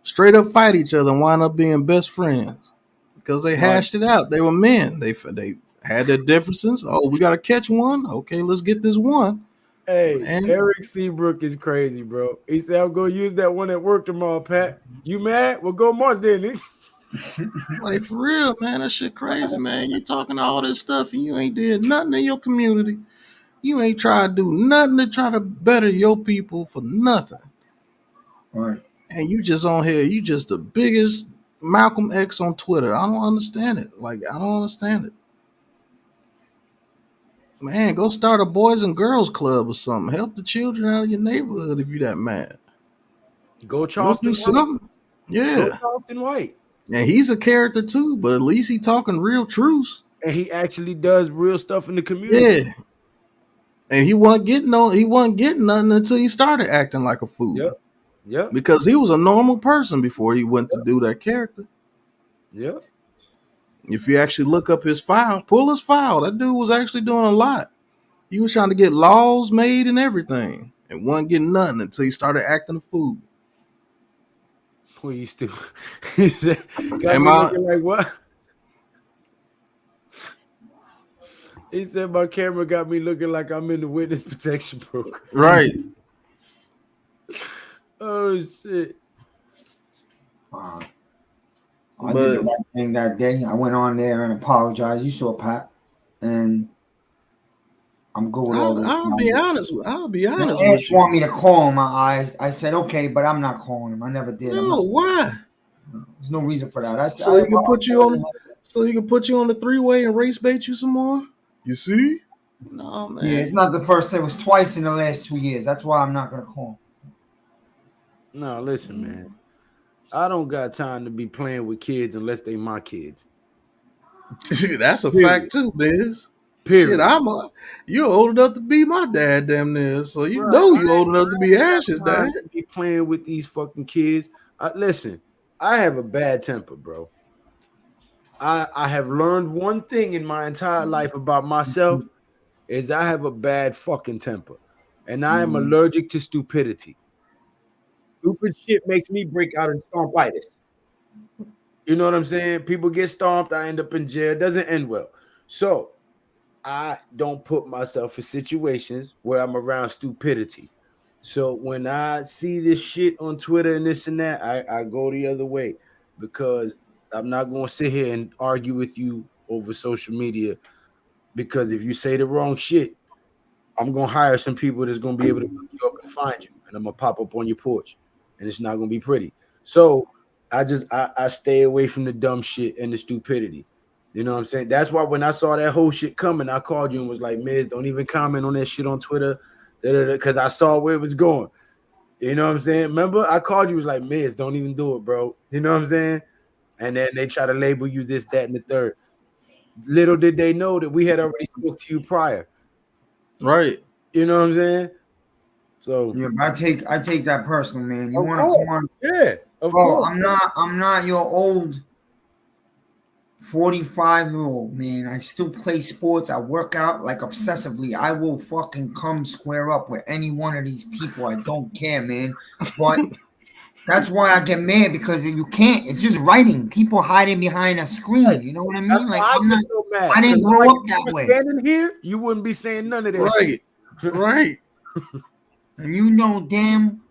straight up fight each other and wind up being best friends because they hashed it out. They were men. They had their differences. Oh, we got to catch one. Okay, let's get this one. Hey, Eric Seabrook is crazy, bro. He said, I'm going to use that one at work tomorrow, Pat. You mad? Well, go Mars then. Like, for real, man. That shit crazy, man. You talking all this stuff and you ain't did nothing in your community. You ain't try to do nothing to try to better your people for nothing. Right. And you just on here. You just the biggest Malcolm X on Twitter. I don't understand it. Like, I don't understand it. Man, go start a boys and girls club or something. Help the children out of your neighborhood if you that mad. Go Go Charleston do White. something. Go Yeah. Charleston White. And he's a character too, but at least he talking real truths. And he actually does real stuff in the community. Yeah. And he wasn't getting nothing until he started acting like a fool. Yep. Yep. Because he was a normal person before he went to do that character. Yep. If you actually look up his file, pull his file, that dude was actually doing a lot. He was trying to get laws made and everything, and wasn't getting nothing until he started acting a fool. Well, you still he said, got Am me I- looking like what? He said my camera got me looking like I'm in the witness protection program. Right. Oh shit. I But- did the right thing that day. I went on there and apologized. You saw Pat, and I'm good with all this. I'll be honest with Ash you. want me to call him. I said okay, but I'm not calling him. I never did. No, why? There's no reason for that. So he can put you on. So he can put you on the 3-way and race bait you some more. You see? No, man. Yeah, it's not the first time. It was twice in the last 2 years. That's why I'm not gonna call him. No, listen, man. I don't got time to be playing with kids unless they my kids. That's a Period. fact too, Biz. Period. Shit, you're old enough to be my dad, damn near. So you Right. know you're old enough to be Ash's I dad. don't be playing with these fucking kids. Listen, I have a bad temper, bro. I have learned one thing in my entire life about myself is I have a bad fucking temper, and I am allergic to stupidity. Stupid shit makes me break out in stompitis. You know what I'm saying? People get stomped, I end up in jail. It doesn't end well. So I don't put myself in situations where I'm around stupidity. So when I see this shit on Twitter and this and that, I go the other way because I'm not going to sit here and argue with you over social media because if you say the wrong shit, I'm going to hire some people that's going to be able to look you up and find you, and I'm going to pop up on your porch, and it's not going to be pretty. So I stay away from the dumb shit and the stupidity. You know what I'm saying? That's why when I saw that whole shit coming, I called you and was like, Miz, don't even comment on that shit on Twitter, because I saw where it was going. You know what I'm saying? Remember, I called you, was like, Miz, don't even do it, bro. You know what I'm saying? And then they try to label you this, that, and the third. Little did they know that we had already spoke to you prior. Right. You know what I'm saying? So Yeah, but I take that personal, man. You Of want to course. come on? yeah, of Oh, course. I'm not your old 45-year-old man. I still play sports. I work out like obsessively. I will fucking come square up with any one of these people. I don't care, man. But that's why I get mad, because you can't. It's just writing. People hiding behind a screen. You know what I That's mean? Like why I'm not. so mad. I didn't 'Cause grow like, up if that you were way. Standing here, you wouldn't be saying none of that. Right. Right. And you know damn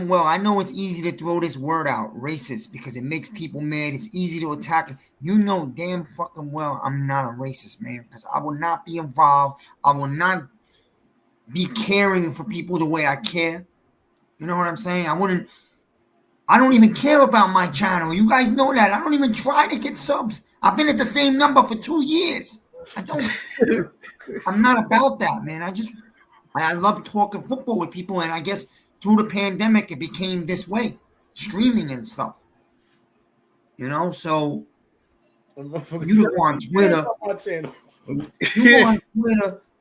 well, I know it's easy to throw this word out, racist, because it makes people mad. It's easy to attack. You know damn fucking well I'm not a racist, man, because I will not be involved. I will not be caring for people the way I care. You know what I'm saying? I don't even care about my channel. You guys know that. I don't even try to get subs. I've been at the same number for 2 years. I'm not about that, man. I love talking football with people, and I guess through the pandemic, it became this way, streaming and stuff. You know, so you go on Twitter,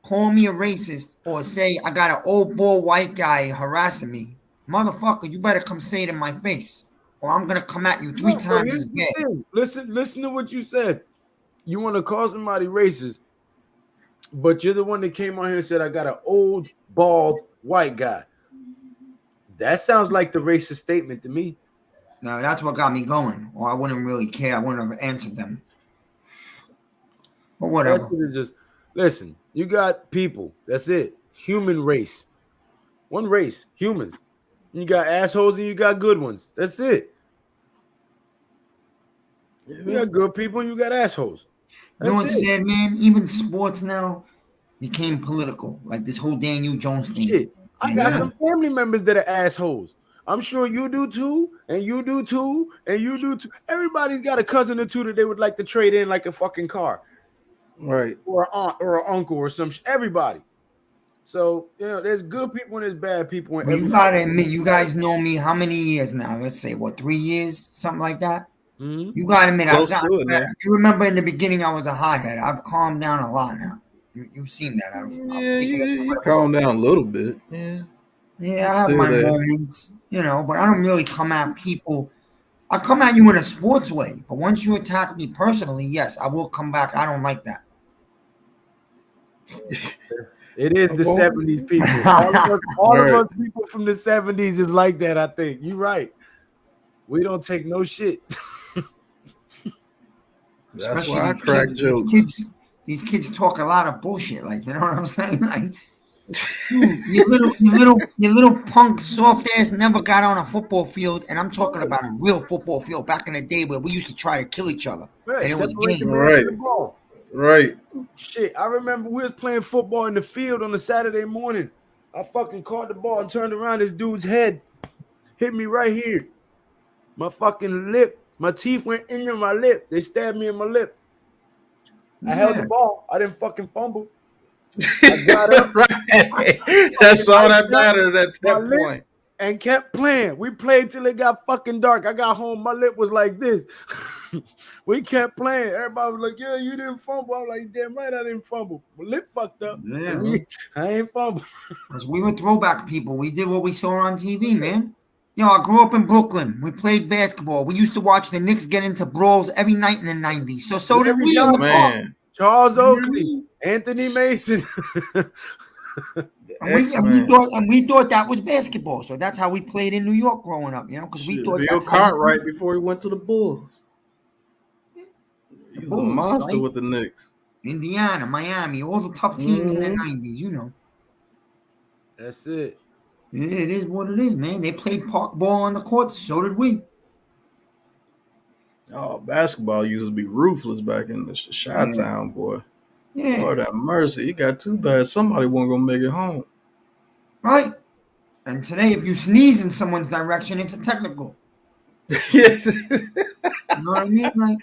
call me a racist, or say I got an old bald white guy harassing me. Motherfucker, you better come say it in my face, or I'm gonna come at you three times as bad. Listen to what you said. You want to call somebody racist, but you're the one that came on here and said, I got an old, bald, white guy. That sounds like the racist statement to me. No, that's what got me going, or I wouldn't really care. I wouldn't have answered them. But whatever. Just listen, you got people. That's it. Human race. One race, humans. You got assholes and you got good ones. That's it. You got good people and you got assholes. You know That's what's it. sad, man? Even sports now became political. Like this whole Daniel Jones thing. Shit. I got some family members that are assholes. I'm sure you do too, and you do too, and you do too. Everybody's got a cousin or two that they would like to trade in like a fucking car, Right. or an aunt, or an uncle, or some everybody. So there's good people and there's bad people in But you every. gotta admit, you guys know me how many years now? Let's say what, 3 years, something like that. Mhm. You gotta admit, I've Close gotten to it, better. man. You remember in the beginning, I was a hothead. I've calmed down a lot now. You've seen that. I've Yeah, taken it you to calm down a little bit. Yeah. Yeah, I have Still my there. moments, but I don't really come at people. I come at you in a sports way, but once you attack me personally, yes, I will come back. I don't like that. It is the Well, 70s people. All of us people from the 70s is like that, I think. You're right. We don't take no shit. That's Especially why I these crack kids. jokes. These kids talk a lot of bullshit. Like, you know what I'm saying? Like, dude, you little punk soft ass never got on a football field, and I'm talking about a real football field back in the day where we used to try to kill each other, Right, and it was separate the game. man from the ball. Right. Shit, I remember we was playing football in the field on a Saturday morning. I fucking caught the ball and turned around. This dude's head hit me right here. My fucking lip, my teeth went into my lip. They stabbed me in my lip. I held the ball. I didn't fucking fumble. I got up. That's all that mattered at that point. And kept playing. We played till it got fucking dark. I got home. My lip was like this. We kept playing. Everybody was like, "Yeah, you didn't fumble." I was like, "Damn right, I didn't fumble. My lip fucked up. Yeah, I ain't fumble." Because we were throwback people. We did what we saw on TV, man. I grew up in Brooklyn. We played basketball. We used to watch the Knicks get into brawls every night in the 90s. So did we in the park. Charles Oakley, Anthony Mason. And we thought that was basketball. So that's how we played in New York growing up, because we thought Bill that's Cartwright before he went to the Bulls. He was a Bulls, monster right? with the Knicks. Indiana, Miami, all the tough teams in the 90s, That's it. It is what it is, man. They played park ball on the courts. So did we. Oh, basketball used to be ruthless back in the Chi-Town, boy. Yeah. Lord have mercy. It got too bad. Somebody wasn't going to make it home. Right. And today, if you sneeze in someone's direction, it's a technical. Yes. You know what I mean? Like,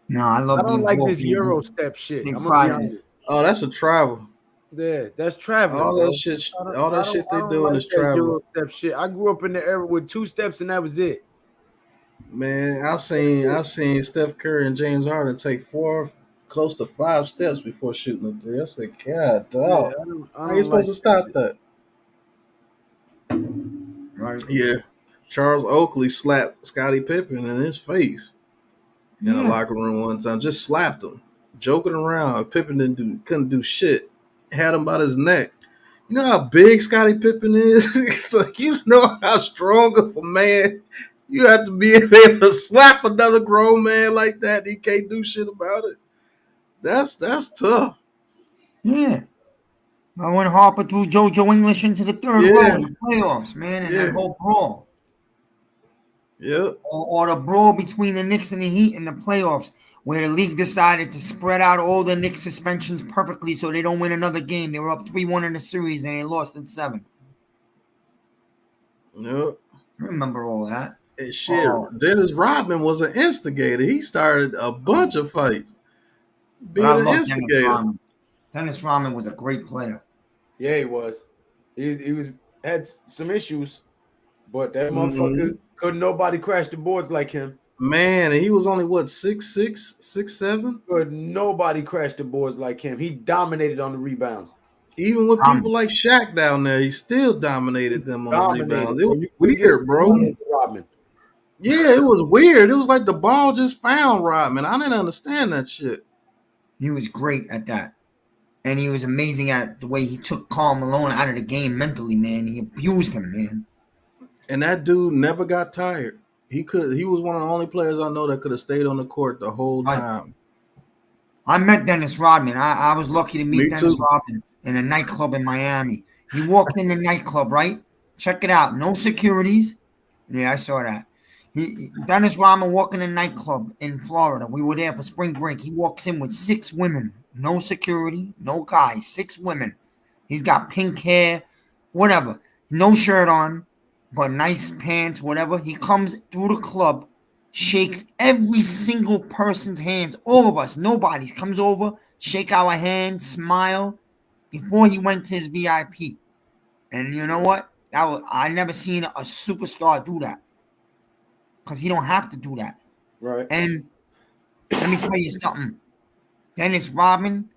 no, I love. I don't like this Euro step shit. I'm gonna be honest. Oh, that's a travel. Yeah, that's traveling. All bro. that shit they doing is that travel. Euro step shit. I grew up in the era with 2 steps and that was it. Man, I seen Steph Curry and James Harden take 4, close to 5 steps before shooting a 3. I said, God, dog. How you supposed to stop that? Right. Yeah. Charles Oakley slapped Scottie Pippen in his face in the locker room one time. Just slapped him, joking around. Pippen couldn't do shit. Had him by his neck. You know how big Scottie Pippen is? It's like, you know how strong of a man you have to be able to slap another grown man like that. He can't do shit about it. That's tough. Yeah. I went Harper threw JoJo English into the third row in the playoffs, man, and that whole brawl. Yep. Or the brawl between the Knicks and the Heat in the playoffs, where the league decided to spread out all the Knicks suspensions perfectly so they don't win another game. They were up 3-1 in the series and they lost in 7. Yep. I remember all that. And shit, Dennis Rodman was an instigator. He started a bunch of fights. Being an instigator. Dennis Rodman was a great player. Yeah, he was. He had some issues, but that motherfucker couldn't nobody crash the boards like him. Man, and he was only what 6'6", 6'7"? Could nobody crash the boards like him. He dominated on the rebounds. Even with people like Shaq down there, he still dominated them on the rebounds. It was weird, bro. Yeah, it was weird. It was like the ball just found Rodman. I didn't understand that shit. He was great at that. And he was amazing at the way he took Karl Malone out of the game mentally, man. He abused him, man. And that dude never got tired. He was one of the only players I know that could have stayed on the court the whole time. I met Dennis Rodman. I was lucky to meet Dennis Rodman in a nightclub in Miami. He walked in the nightclub, right? Check it out. No securities. Yeah, I saw that. Dennis Rodman walking in a nightclub in Florida. We were there for spring break. He walks in with 6 women. No security, no guys, 6 women. He's got pink hair, whatever. no shirt on, but nice pants, whatever. He comes through the club, shakes every single person's hands, all of us, nobody's. Comes over, shake our hand, smile before he went to his VIP. And you know what? I never seen a superstar do that because he don't have to do that. Right. And let me tell you something. Dennis Rodman,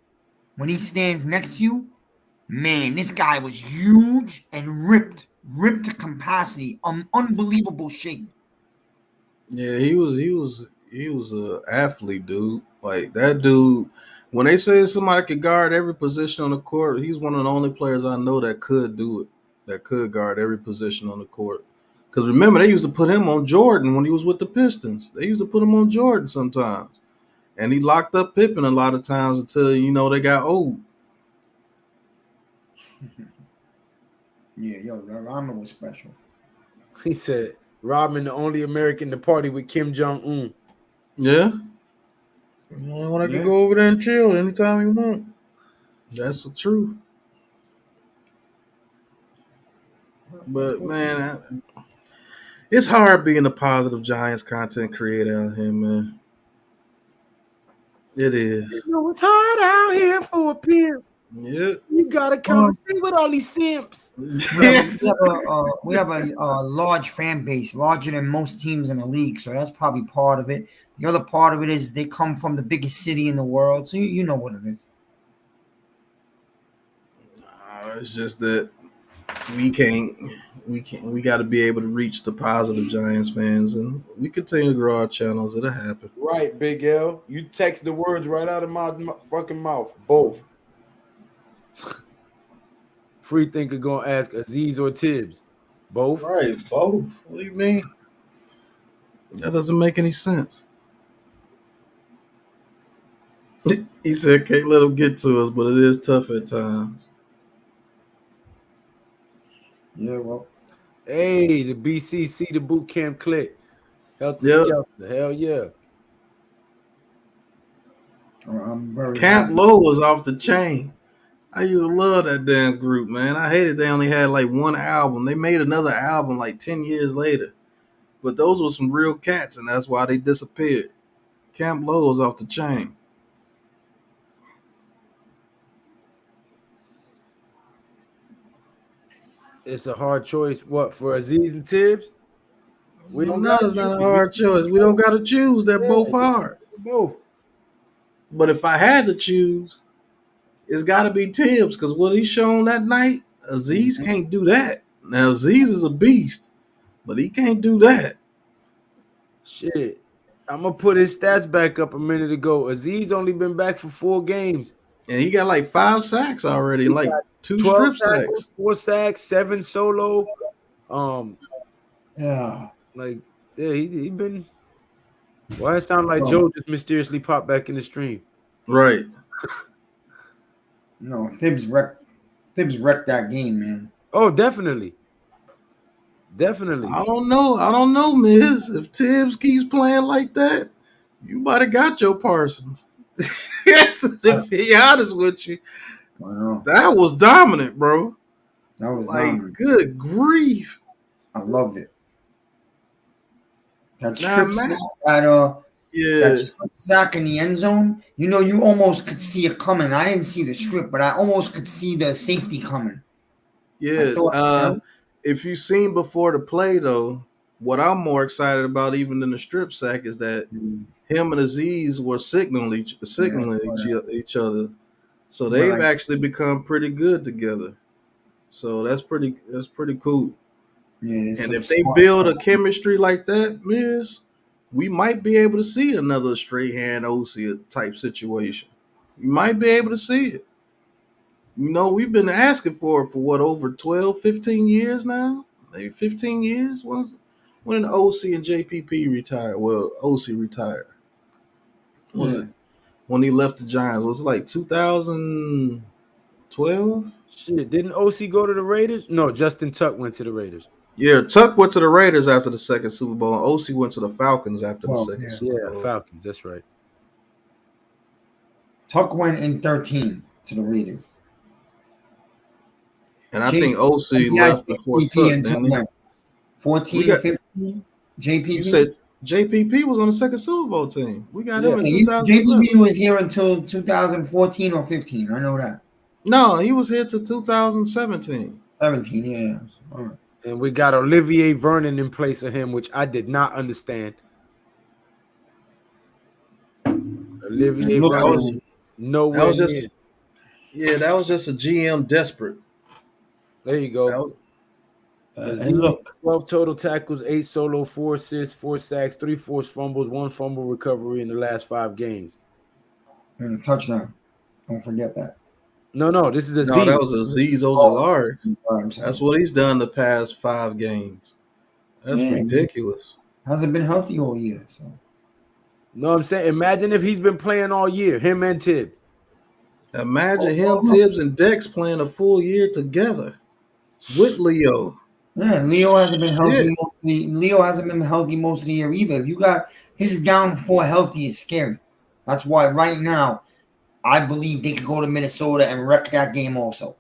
when he stands next to you, man, this guy was huge and ripped to capacity, unbelievable shape. Yeah, he was a athlete, dude. Like that dude. When they say somebody could guard every position on the court, he's one of the only players I know that could do it. That could guard every position on the court. Because remember, they used to put him on Jordan when he was with the Pistons. They used to put him on Jordan sometimes, and he locked up Pippen a lot of times until they got old. Yeah, yo, that Rodman was special. He said, Rodman, the only American to party with Kim Jong Un. Yeah. The only one I can go over there and chill anytime you want. That's the truth. But man, it's hard being a positive Giants content creator out here, man. It is. You know, it's hard out here for a pimp. Yeah. You gotta conversate with all these simps. We have a large fan base, larger than most teams in the league, so that's probably part of it. The other part of it is they come from the biggest city in the world, so you know what it is. It's just that we got to be able to reach the positive Giants fans, and we continue to grow our channels. It'll happen. Right, Big L. You text the words right out of my fucking mouth. Both. Free thinker gonna ask Aziz or Tibbs. Both. Right, both. What do you mean? That doesn't make any sense. He said, "Can't let them get to us, but it is tough at times." Yeah, well. Hey, the BCC, the boot camp click. Helter Skelter. Hell yeah. I'm very Camp Low was off the chain. I used to love that damn group, man. I hated they only had like one album. They made another album like 10 years later. But those were some real cats, and that's why they disappeared. Camp Low was off the chain. It's a hard choice. What, for Aziz and Tibbs? It's not a hard choice. We don't got to choose. They're both hard. Both. But if I had to choose, it's got to be Tibbs, because what he shown that night, Aziz can't do that. Now, Aziz is a beast, but he can't do that. Shit. I'm going to put his stats back up a minute ago. Aziz only been back for 4 games. And he got like 5 sacks already, like 2 strip sacks. 4 sacks, 7 solo. Yeah. Like, yeah, he been. Why it sound like Joe just mysteriously popped back in the stream? Right. No, Tibbs wrecked that game, man. Oh, definitely. Definitely. I don't know, Miz. If Tibbs keeps playing like that, you might have got your Parsons. To be honest with you, that was dominant, bro. That was like dominant. Good grief. I loved it. That Nah, strip man. sack, that strip sack in the end zone, you almost could see it coming. I didn't see the strip, but I almost could see the safety coming. Yeah. If you've seen before the play, though, what I'm more excited about even than the strip sack is that him and Aziz were signaling each other. So they've actually become pretty good together. So that's pretty cool. Yeah, and if they build a chemistry like that, Miz, we might be able to see another straight hand OC type situation. You might be able to see it. We've been asking for what, over 12, 15 years now? Maybe 15 years? When OC and JPP retired? Well, OC retired. Was it when he left the Giants? Was it like 2012? Shit, didn't OC go to the Raiders? No, Justin Tuck went to the Raiders. Yeah, Tuck went to the Raiders after the second Super Bowl, and OC went to the Falcons after the second Super Bowl. Yeah, Falcons, that's right. Tuck went in 13 to the Raiders. And I think OC Yeah, left before JPP Tuck, until didn't he? when? We 14 and got 15? you JPP? said JPP was on the second Super Bowl team. We got Yeah. him in Yeah, JPP 2011. was here until 2014 or 15. I know that. No, he was here to 2017. 17, yeah. All right. And we got Olivier Vernon in place of him, which I did not understand. Olivier Look, That was Vernon, that nowhere was near. just that was just a GM desperate. There you That go. was and Aziz, look, 12 total tackles, 8 solo, 4 assists, 4 sacks, 3 forced fumbles, 1 fumble recovery in the last 5 games. and a touchdown. Don't forget that. No, this is no, Aziz. that was Azeez Oh, Ojulari. I'm sorry. That's what he's done the past 5 games. That's Yeah, ridiculous. hasn't been healthy all year. So No, I'm saying, imagine if he's been playing all year, him and Tibb. Imagine him, look. Tibbs, and Dex playing a full year together with Leo. Yeah, Leo hasn't been healthy Shit. mostly. Leo hasn't been healthy most of the year either. You got this is down 4 healthy is scary. That's why right now I believe they could go to Minnesota and wreck that game also.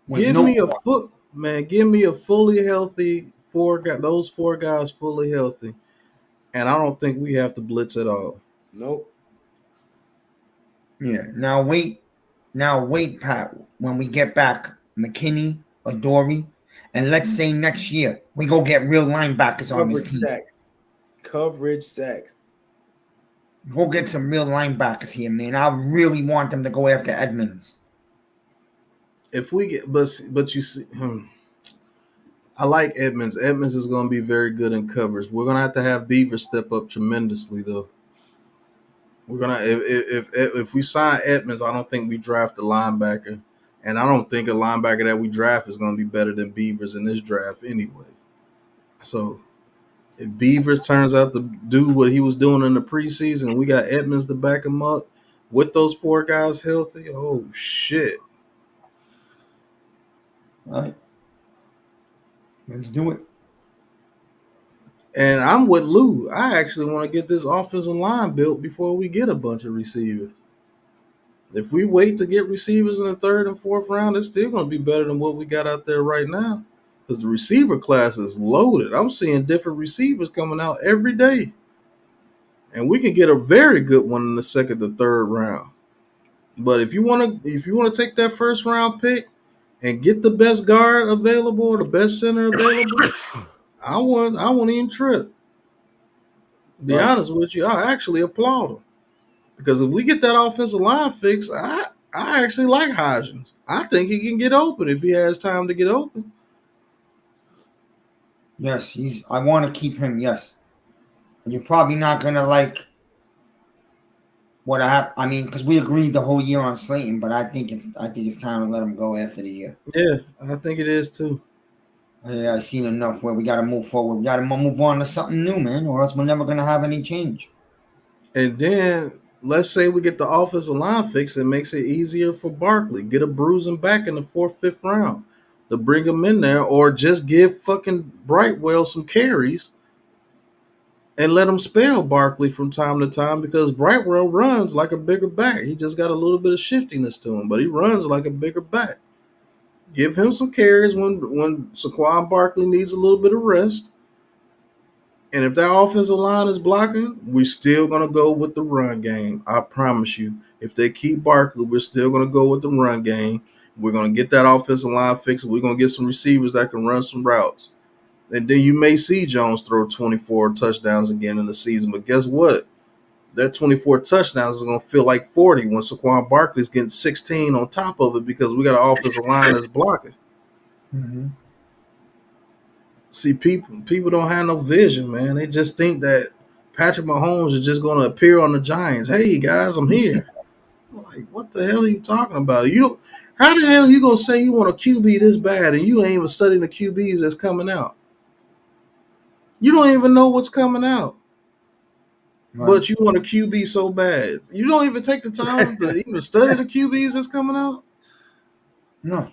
With Give no me a one. foot, man. Give me a fully healthy those 4 guys fully healthy, and I don't think we have to blitz at all. Nope. Yeah. Now wait, Pat. When we get back, McKinney, Adoree, and let's say next year we go get real linebackers on this Coverage team. sacks. Coverage sacks. Go get some real linebackers here, man. I really want them to go after Edmonds. If we get, but you see, I like Edmonds. Edmonds is going to be very good in covers. We're going to have Beaver step up tremendously, though. We're gonna if we sign Edmonds, I don't think we draft a linebacker, and I don't think a linebacker that we draft is going to be better than Beavers in this draft anyway. So if Beavers turns out to do what he was doing in the preseason, we got Edmonds to back him up with those 4 guys healthy. Oh shit! All right. Let's do it. And I'm with Lou. I actually want to get this offensive line built before we get a bunch of receivers. If we wait to get receivers in the 3rd and 4th round, it's still going to be better than what we got out there right now because the receiver class is loaded. I'm seeing different receivers coming out every day. And we can get a very good one in the 2nd to 3rd round. But if you want to take that 1st round pick and get the best guard available or the best center available, I wouldn't even trip. Be honest with you, I actually applaud him. Because if we get that offensive line fixed, I actually like Hodgins. I think he can get open if he has time to get open. Yes, I want to keep him, yes. You're probably not gonna like what I mean, because we agreed the whole year on Slayton, but I think it's time to let him go after the year. Yeah, I think it is too. Yeah, I've seen enough where we got to move forward. We got to move on to something new, man, or else we're never going to have any change. And then let's say we get the offensive line fixed, it makes it easier for Barkley. Get a bruising back in the 4th, 5th round to bring him in there, or just give fucking Brightwell some carries and let him spell Barkley from time to time because Brightwell runs like a bigger back. He just got a little bit of shiftiness to him, but he runs like a bigger back. Give him some carries when Saquon Barkley needs a little bit of rest. And if that offensive line is blocking, we're still going to go with the run game. I promise you. If they keep Barkley, we're still going to go with the run game. We're going to get that offensive line fixed. We're going to get some receivers that can run some routes. And then you may see Jones throw 24 touchdowns again in the season. But guess what? That 24 touchdowns is going to feel like 40 when Saquon Barkley's getting 16 on top of it because we got an offensive line that's blocking. Mm-hmm. See, people don't have no vision, man. They just think that Patrick Mahomes is just going to appear on the Giants. Hey, guys, I'm here. Like, what the hell are you talking about? How the hell are you going to say you want a QB this bad and you ain't even studying the QBs that's coming out? You don't even know what's coming out. Right. But you want a QB so bad. You don't even take the time to even study the QBs that's coming out? No.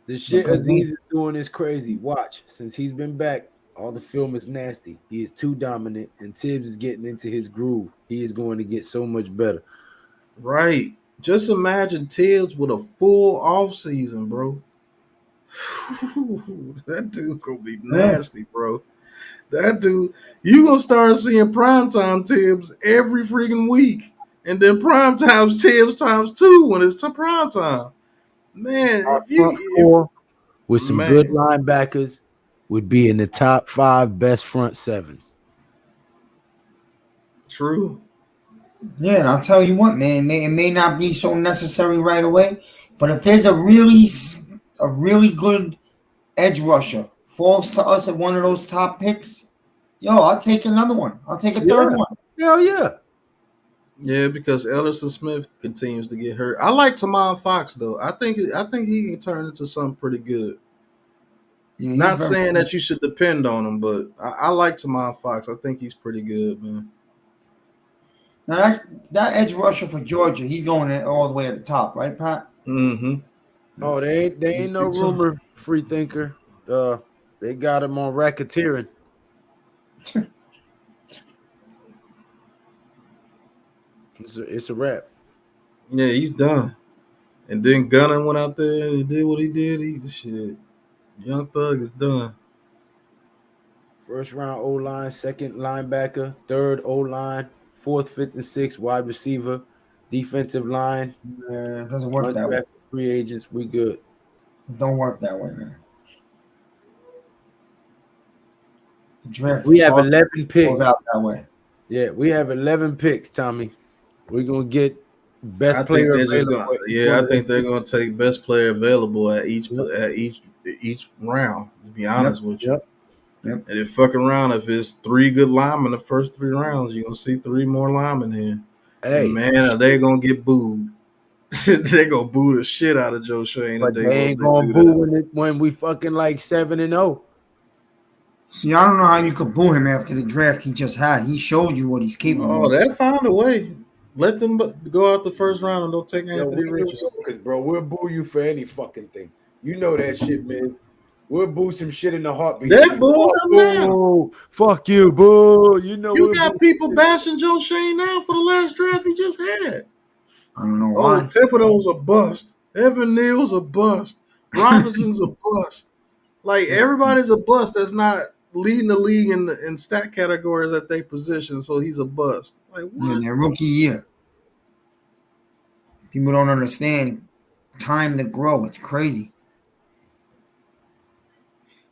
The shit Aziz is doing is crazy. Watch. Since he's been back, all the film is nasty. He is too dominant, and Tibbs is getting into his groove. He is going to get so much better. Right. Just imagine Tibbs with a full off season, bro. That dude gonna be nasty, bro. That dude, you gonna start seeing primetime Tibbs every freaking week, and then primetime Tibbs times two when it's to primetime. Man, Our if front you, four with some good man, linebackers would be in the top 5 best front sevens. true. Yeah, and I'll tell you what, man. It may not be so necessary right away, but if there's a really good edge rusher falls to us at one of those top picks, yo, I'll take another one. I'll take a third Yeah. one. Hell yeah. Yeah, because Ellison Smith continues to get hurt. I like Tamon Fox though. I think he can turn into something pretty good. Yeah, he's Not very saying good. that you should depend on him, but I like Tamon Fox. I think he's pretty good, man. Now that edge rusher for Georgia, he's going all the way at the top, right, Pat? Mm-hmm. Oh, they ain't no think so? rumor free thinker. They got him on racketeering. It's a wrap. Yeah, he's done. And then Gunner went out there and he did what he did. He's shit. Young Thug is done. First round O line, second linebacker, third O line, fourth, fifth, and sixth wide receiver, defensive line, Yeah, it doesn't work that way. undrafted free agents. We good. It don't work that way, man. The draft We have always 11 goes picks. out that way. Yeah, we have 11 picks, Tommy. We're gonna get best I think player they're just available. gonna. at each Yeah, one I of think them. they're gonna take best player available at each Yep. each round. To be honest with you. Yep. Yep. And if fucking around, if it's 3 good linemen the first 3 rounds, you're gonna see 3 more linemen here. Hey, And man, are they gonna get booed? They gonna boo the shit out of Joe Shane but if they ain't they gonna do boo that. when we fucking like 7-0. See, I don't know how you could boo him after the draft he just had. He showed you what he's capable Oh, of. they found a way. Let them go out the first round and don't take Yo, Anthony we Richardson. because bro, we'll boo you for any fucking thing. You know that shit, man. We'll boo some shit in the heartbeat. They're booing him now. Boo, fuck you, boo. You know You we'll got boo. people bashing Joe Shane now for the last draft he just had. I don't know Oh, why. Thibodeau's a bust. Evan Neal's a bust. Robinson's a bust. Like everybody's a bust that's not leading the league in stat categories at their position, so he's a bust. Like Yeah, what? their rookie year. People don't understand time to grow. It's crazy.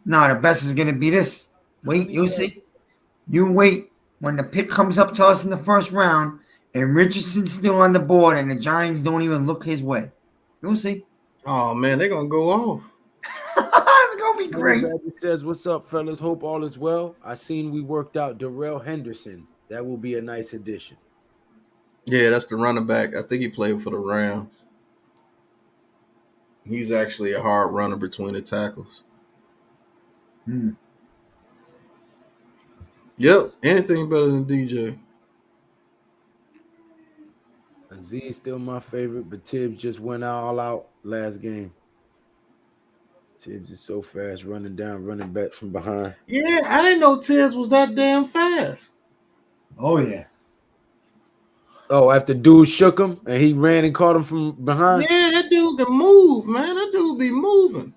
Nah, the best is gonna be this. Wait, you'll see. You wait when the pick comes up to us in the first round and Richardson's still on the board and the Giants don't even look his way. You'll see. Oh man, they're gonna go off. It's gonna be great. Badger says, "What's up, fellas? Hope all is well. I seen we worked out Darrell Henderson. That will be a nice addition." Yeah, that's the running back. I think he played for the Rams. He's actually a hard runner between the tackles. Yep, anything better than DJ. Aziz still my favorite, but Tibbs just went all out last game. Tibbs is so fast, running down, running back from behind. Yeah, I didn't know Tibbs was that damn fast. Oh yeah. Oh, after dude shook him and he ran and caught him from behind. Yeah, that dude can move, man. That dude be moving.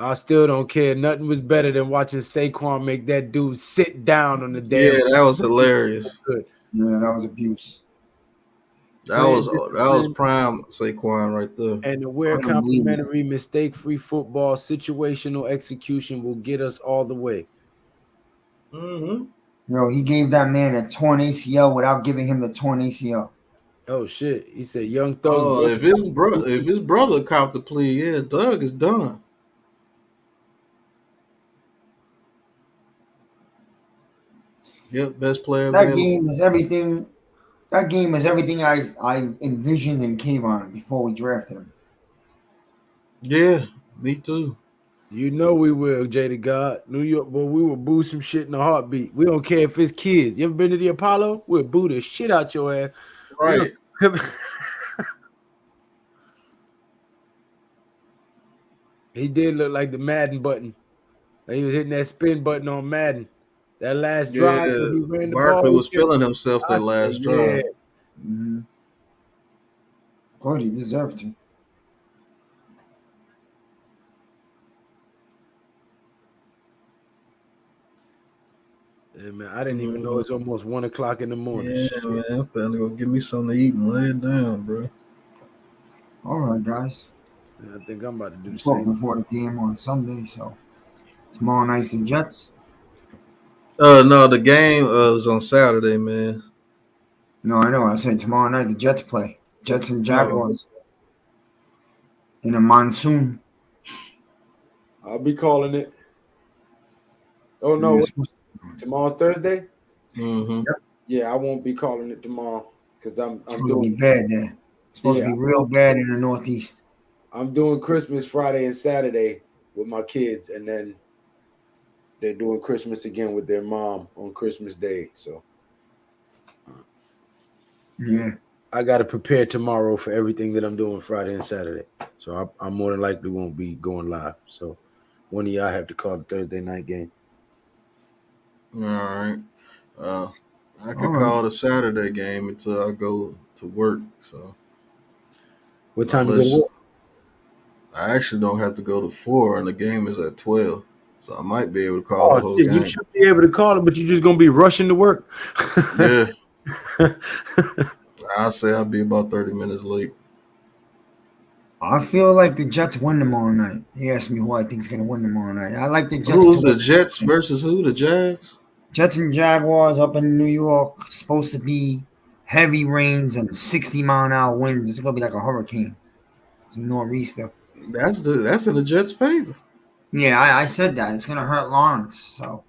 I still don't care. Nothing was better than watching Saquon make that dude sit down on the damn. Yeah, that was hilarious. Good. Yeah, that was abuse. That was prime Saquon right there. And aware I don't believe complimentary, mistake-free football, situational execution will get us all the way. Mm-hmm. Yo, he gave that man a torn ACL without giving him the torn ACL. Oh shit! He said, "Young Thug." Oh, if his brother copped the plea, yeah, Doug is done. Yep, best player That available. game is everything. That game is everything I envisioned in Kayvon before we drafted him. Yeah, me too. You know we will, Jada God. New York, boy, we will boo some shit in a heartbeat. We don't care if it's kids. You ever been to the Apollo? We'll boo the shit out your ass. Right. He did look like the Madden button. He was hitting that spin button on Madden. That last drive, Yeah, when he ran the Barkley ball, was feeling himself that last drive. Mm-hmm. Good, he deserved to. Yeah, man, I didn't even know it's almost 1:00 in the morning. Yeah, Shit. man. I'm finna go get me something to eat and lay it down, bro. All right, guys. Yeah, I think I'm about to do the Talk same. before the game on Sunday, so tomorrow night's the Jets. No, the game was on Saturday, man. No, I know. I said tomorrow night the Jets play. Jets and Oh, Jaguars in a monsoon. I'll be calling it. Oh Yeah, no, it's supposed tomorrow's Thursday. Mm-hmm. Yeah, I won't be calling it tomorrow because I'm to be doing bad there. It's supposed to yeah be real bad in the Northeast. I'm doing Christmas Friday and Saturday with my kids, and then they're doing Christmas again with their mom on Christmas Day. So Yeah. I got to prepare tomorrow for everything that I'm doing Friday and Saturday. So I more than likely won't be going live. So one of y'all have to call the Thursday night game. All right. I could All right. call the Saturday game until I go to work. So What time you go to unless work? I actually don't have to go to 4, and the game is at 12, so I might be able to call the Oh whole shit, you game. should be able to call it, but you're just gonna be rushing to work. Yeah, I'll say I'll be about 30 minutes late. I feel like the Jets win tomorrow night. He asked me who I think is going to win tomorrow night. I like the Jets Who's to the win. Jets versus who? The Jags? Jets and Jaguars up in New York. Supposed to be heavy rains and 60-mile-an-hour winds. It's going to be like a hurricane. It's a nor'easter. That's in the Jets' favor. Yeah, I said that. It's going to hurt Lawrence. So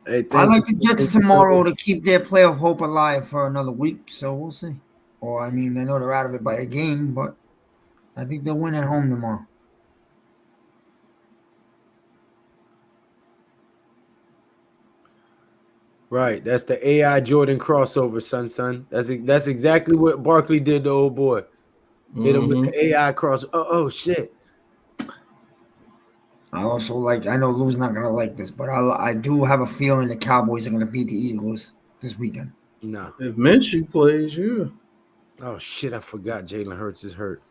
Hey, I thank like you. the Jets tomorrow to keep their playoff hope alive for another week. So we'll see. Or, I mean, I know they're out of it by a game, but I think they'll win at home tomorrow. Right, that's the AI Jordan crossover, son. That's exactly what Barkley did to old boy. Hit him with Mm-hmm. the AI cross. Oh shit. I also like. I know Lou's not gonna like this, but I do have a feeling the Cowboys are gonna beat the Eagles this weekend. Nah. If Minshew plays, yeah. Oh shit, I forgot Jalen Hurts is hurt.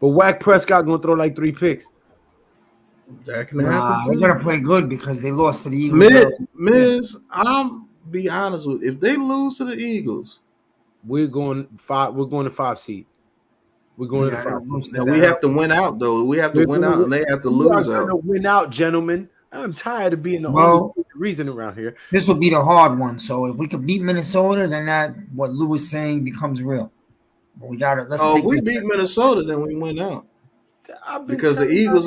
But Whack Prescott gonna throw like 3 picks. That can happen They're too. gonna play good because they lost to the Eagles. Miz, I'm be honest with you. If they lose to the Eagles, We're going to 5 seed. We're going to Yeah, 5. they'll lose to now we that. have to win out though. We have to We're win gonna out, and they have to We are lose gonna out. win out, gentlemen. I'm tired of being the Well- only reason around here. This will be the hard one. So if we could beat Minnesota, then that what Lou is saying becomes real. But we gotta let's Oh, take if we this. beat Minnesota, then we win out I've been because the telling y'all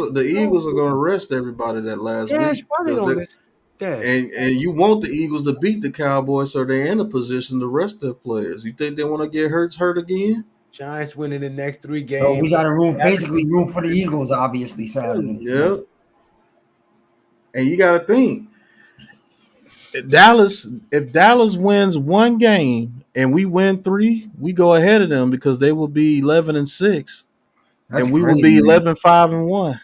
Eagles are going to rest everybody that last Dash, week. why they Because don't listen? Dash. and you want the Eagles to beat the Cowboys so they're in a position to rest their players. You think they want to get hurt again? Giants winning the next 3 games. So we got to basically root for the Eagles, obviously Saturday. Yeah. And you got to think, if Dallas wins 1 game and we win 3, we go ahead of them because they will be 11-6, That's and we will crazy, be man. 11-5-1.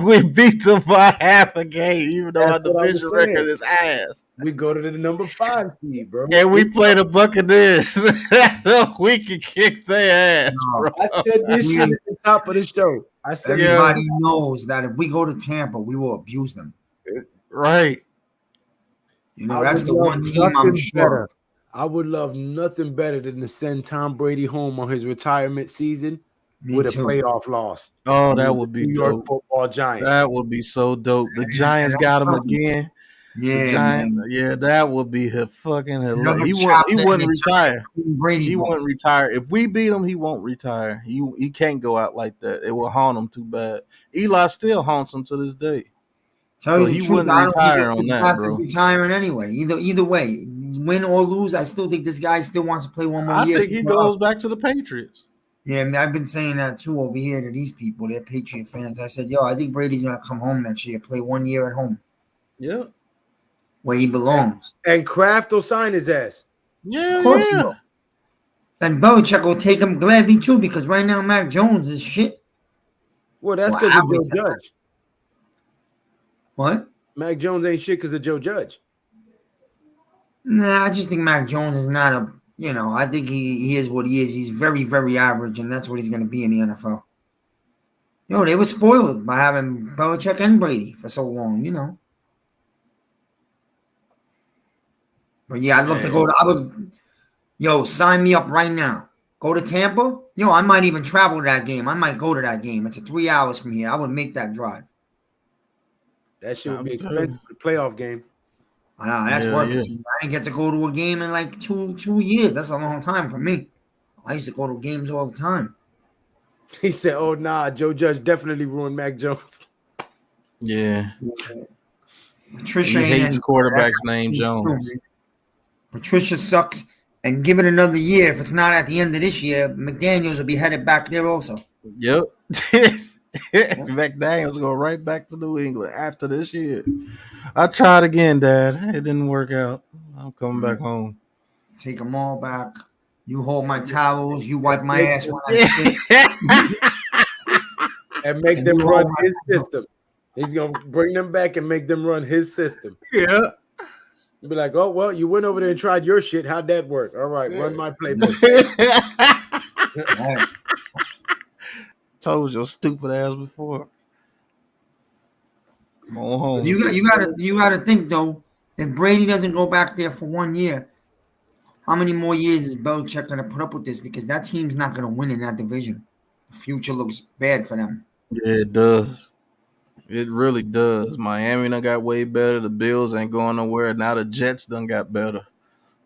We beat them by half a game, even though our That's what I was division saying. record is ass. We go to the number 5 seed, bro. And we play the Buccaneers. So we can kick their ass, No. bro. I said this shit at the top of the show. I said Everybody knows that if we go to Tampa, we will abuse them. Right. You know, I that's would the love one team I'm nothing sure. better. I would love nothing better than to send Tom Brady home on his retirement season Me with too. a playoff loss. Oh, that would be New York dope. Football Giants. That would be so dope. The Giants got him again. Yeah, The Giants, man. yeah, that would be fucking hilarious. Another He chop that wouldn't makes retire. Brady He ball. wouldn't retire. If we beat him, he won't retire. He can't go out like that. It will haunt him too bad. Eli still haunts him to this day. Tell So you the he truth, wouldn't I don't think retire this on that, class is bro. retiring anyway. Either way, win or lose, I still think this guy still wants to play one more I year. think he goes back to the Patriots. Yeah, I mean, I've been saying that too over here to these people. They're Patriot fans. I said, I think Brady's gonna come home next year, play 1 year at home Yeah. where he belongs. And Kraft will sign his ass. Yeah, Of course he yeah. will. And Belichick will take him gladly too, because right now Mac Jones is shit. Well, that's Well, because of Joe average. Judge. What? Mac Jones ain't shit because of Joe Judge. Nah, I just think Mac Jones is not I think he is what he is. He's very, very average, and that's what he's going to be in the NFL. They were spoiled by having Belichick and Brady for so long. But yeah, I'd love to go to. I would, sign me up right now. Go to Tampa. I might even travel to that game. I might go to that game. It's 3 hours from here. I would make that drive. That shit would be expensive for the playoff game. That's worth it. I didn't get to go to a game in like two years. That's a long time for me. I used to go to games all the time. He said, "Oh nah, Joe Judge definitely ruined Mac Jones." Yeah. Patricia he hates quarterbacks named Jones. Patricia sucks, and give it another year. If it's not at the end of this year, McDaniels will be headed back there also. Yep. McDaniels go right back to New England after this year. I tried again, Dad. It didn't work out. I'm coming back home. Take them all back. You hold my towels. You wipe my ass when I sit. And make them run his system. He's going to bring them back and make them run his system. Yeah. You'll be like, oh, well, you went over there and tried your shit. How'd that work? All right, run my playbook. Right. Told your stupid ass before. Come on home. You gotta think though, if Brady doesn't go back there for 1 year, how many more years is Belichick gonna put up with this? Because that team's not gonna win in that division. The future looks bad for them. Yeah, it does. It really does. Miami done got way better. The Bills ain't going nowhere. Now the Jets done got better.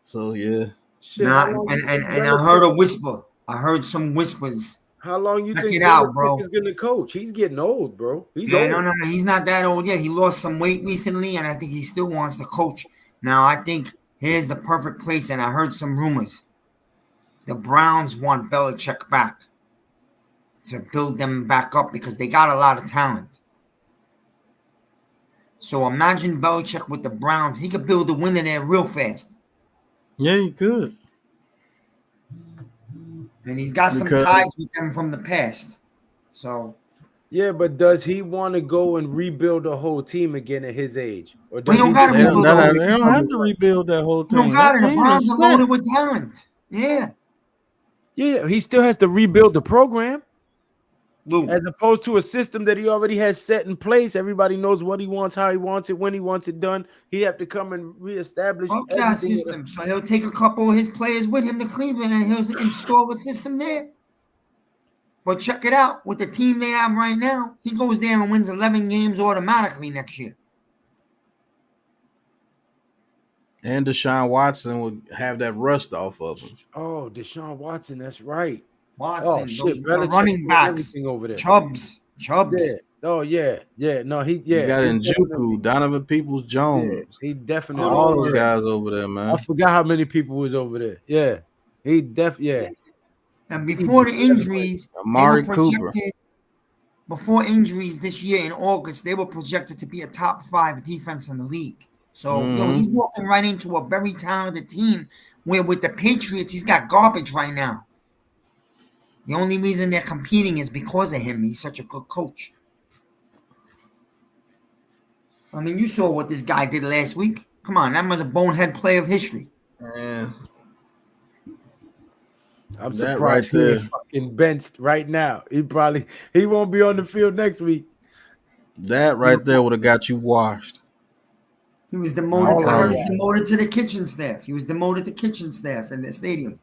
So yeah. Shit, and I heard a whisper. I heard some whispers. How long you Check think it out, bro? Belichick is gonna coach? He's getting old, bro. He's old. No, he's not that old yet. He lost some weight recently, and I think he still wants to coach. Now I think here's the perfect place, and I heard some rumors. The Browns want Belichick back to build them back up because they got a lot of talent. So imagine Belichick with the Browns. He could build a winner there real fast. Yeah, he could. And he's got some ties with them from the past. So yeah, but does he want to go and rebuild a whole team again at his age? Or does they don't got to rebuild the whole team. They don't have to rebuild that whole team. You don't got it. The Browns are loaded with talent. Yeah. Yeah, he still has to rebuild the program. Luke. As opposed to a system that he already has set in place. Everybody knows what he wants, how he wants it, when he wants it done. He'd have to come and reestablish that system. So he'll take a couple of his players with him to Cleveland and he'll install a system there. But check it out. With the team they have right now, he goes there and wins 11 games automatically next year. And Deshaun Watson would have that rust off of him. Oh, Deshaun Watson, that's right. Watson, those running backs, over there. Chubbs. Yeah. Oh yeah. No, he got Njoku, Donovan Peoples-Jones. Yeah, he definitely all those guys over there, man. I forgot how many people was over there. Yeah, he definitely. And before the injuries, Amari Cooper. Before injuries this year in August, they were projected to be a top 5 defense in the league. So he's walking right into a very talented team. Where with the Patriots, he's got garbage right now. The only reason they're competing is because of him. He's such a good coach. I mean, you saw what this guy did last week. Come on, that was a bonehead play of history. Yeah. I'm surprised he's fucking benched right now. He won't be on the field next week. That right there would have got you washed. He was demoted. He was demoted to the kitchen staff. He was demoted to kitchen staff in the stadium.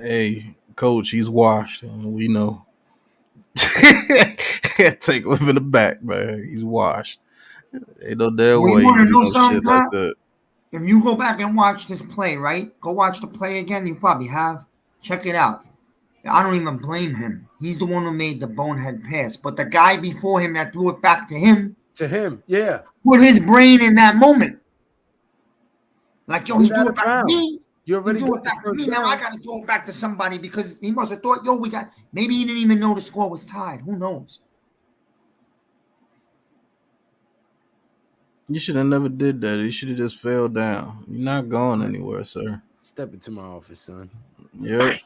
Hey, coach, he's washed. We know. Take him in the back, man. He's washed. Ain't no damn way. You want to know something, like that. If you go back and watch this play, right? Go watch the play again. You probably have. Check it out. I don't even blame him. He's the one who made the bonehead pass. But the guy before him that threw it back to him. Yeah. Put his brain in that moment. Like, yo, he threw it back to me. You already threw it back to me. Now I got to throw it back to somebody because he must have thought, yo, maybe he didn't even know the score was tied. Who knows? You should have never did that. You should have just fell down. You're not going anywhere, sir. Step into my office, son. Yep.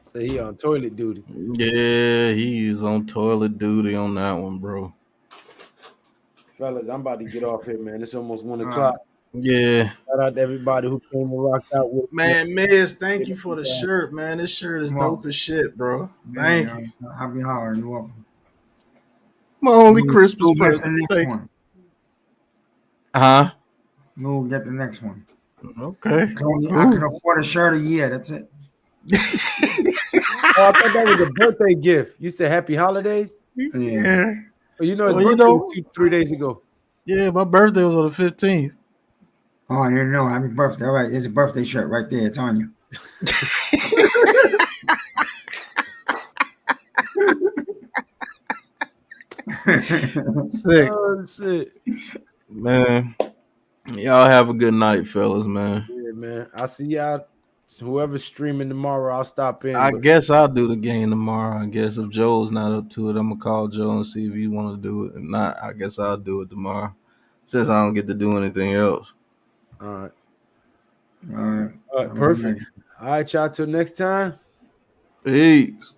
So he on toilet duty. Yeah, he is on toilet duty on that one, bro. Fellas, I'm about to get off here, man. It's almost 1:00. Yeah. Shout out to everybody who came and rocked out with me. Man, Miz, thank you for the shirt, man. This shirt is dope as shit, bro. Thank you. Happy holiday. You're welcome. My only We'll Christmas get the present. next Thank- one. Huh? We'll get the next one. Okay. I can afford a shirt a year. That's it. Oh, I thought that was a birthday gift. You said happy holidays? Yeah. Oh, you know his Well, birthday was 3 days ago. Yeah, my birthday was on the 15th. Oh, I didn't know. Happy birthday. All right. There's a birthday shirt right there. It's on you. Sick. Oh, shit. Man. Y'all have a good night, fellas, man. Yeah, man. I'll see y'all. Whoever's streaming tomorrow, I'll stop in. I but- guess I'll do the game tomorrow. I guess if Joe's not up to it, I'm gonna call Joe and see if he want to do it. If not, I guess I'll do it tomorrow. Since I don't get to do anything else. All right. All right. Perfect. All right, y'all. Till next time. Peace.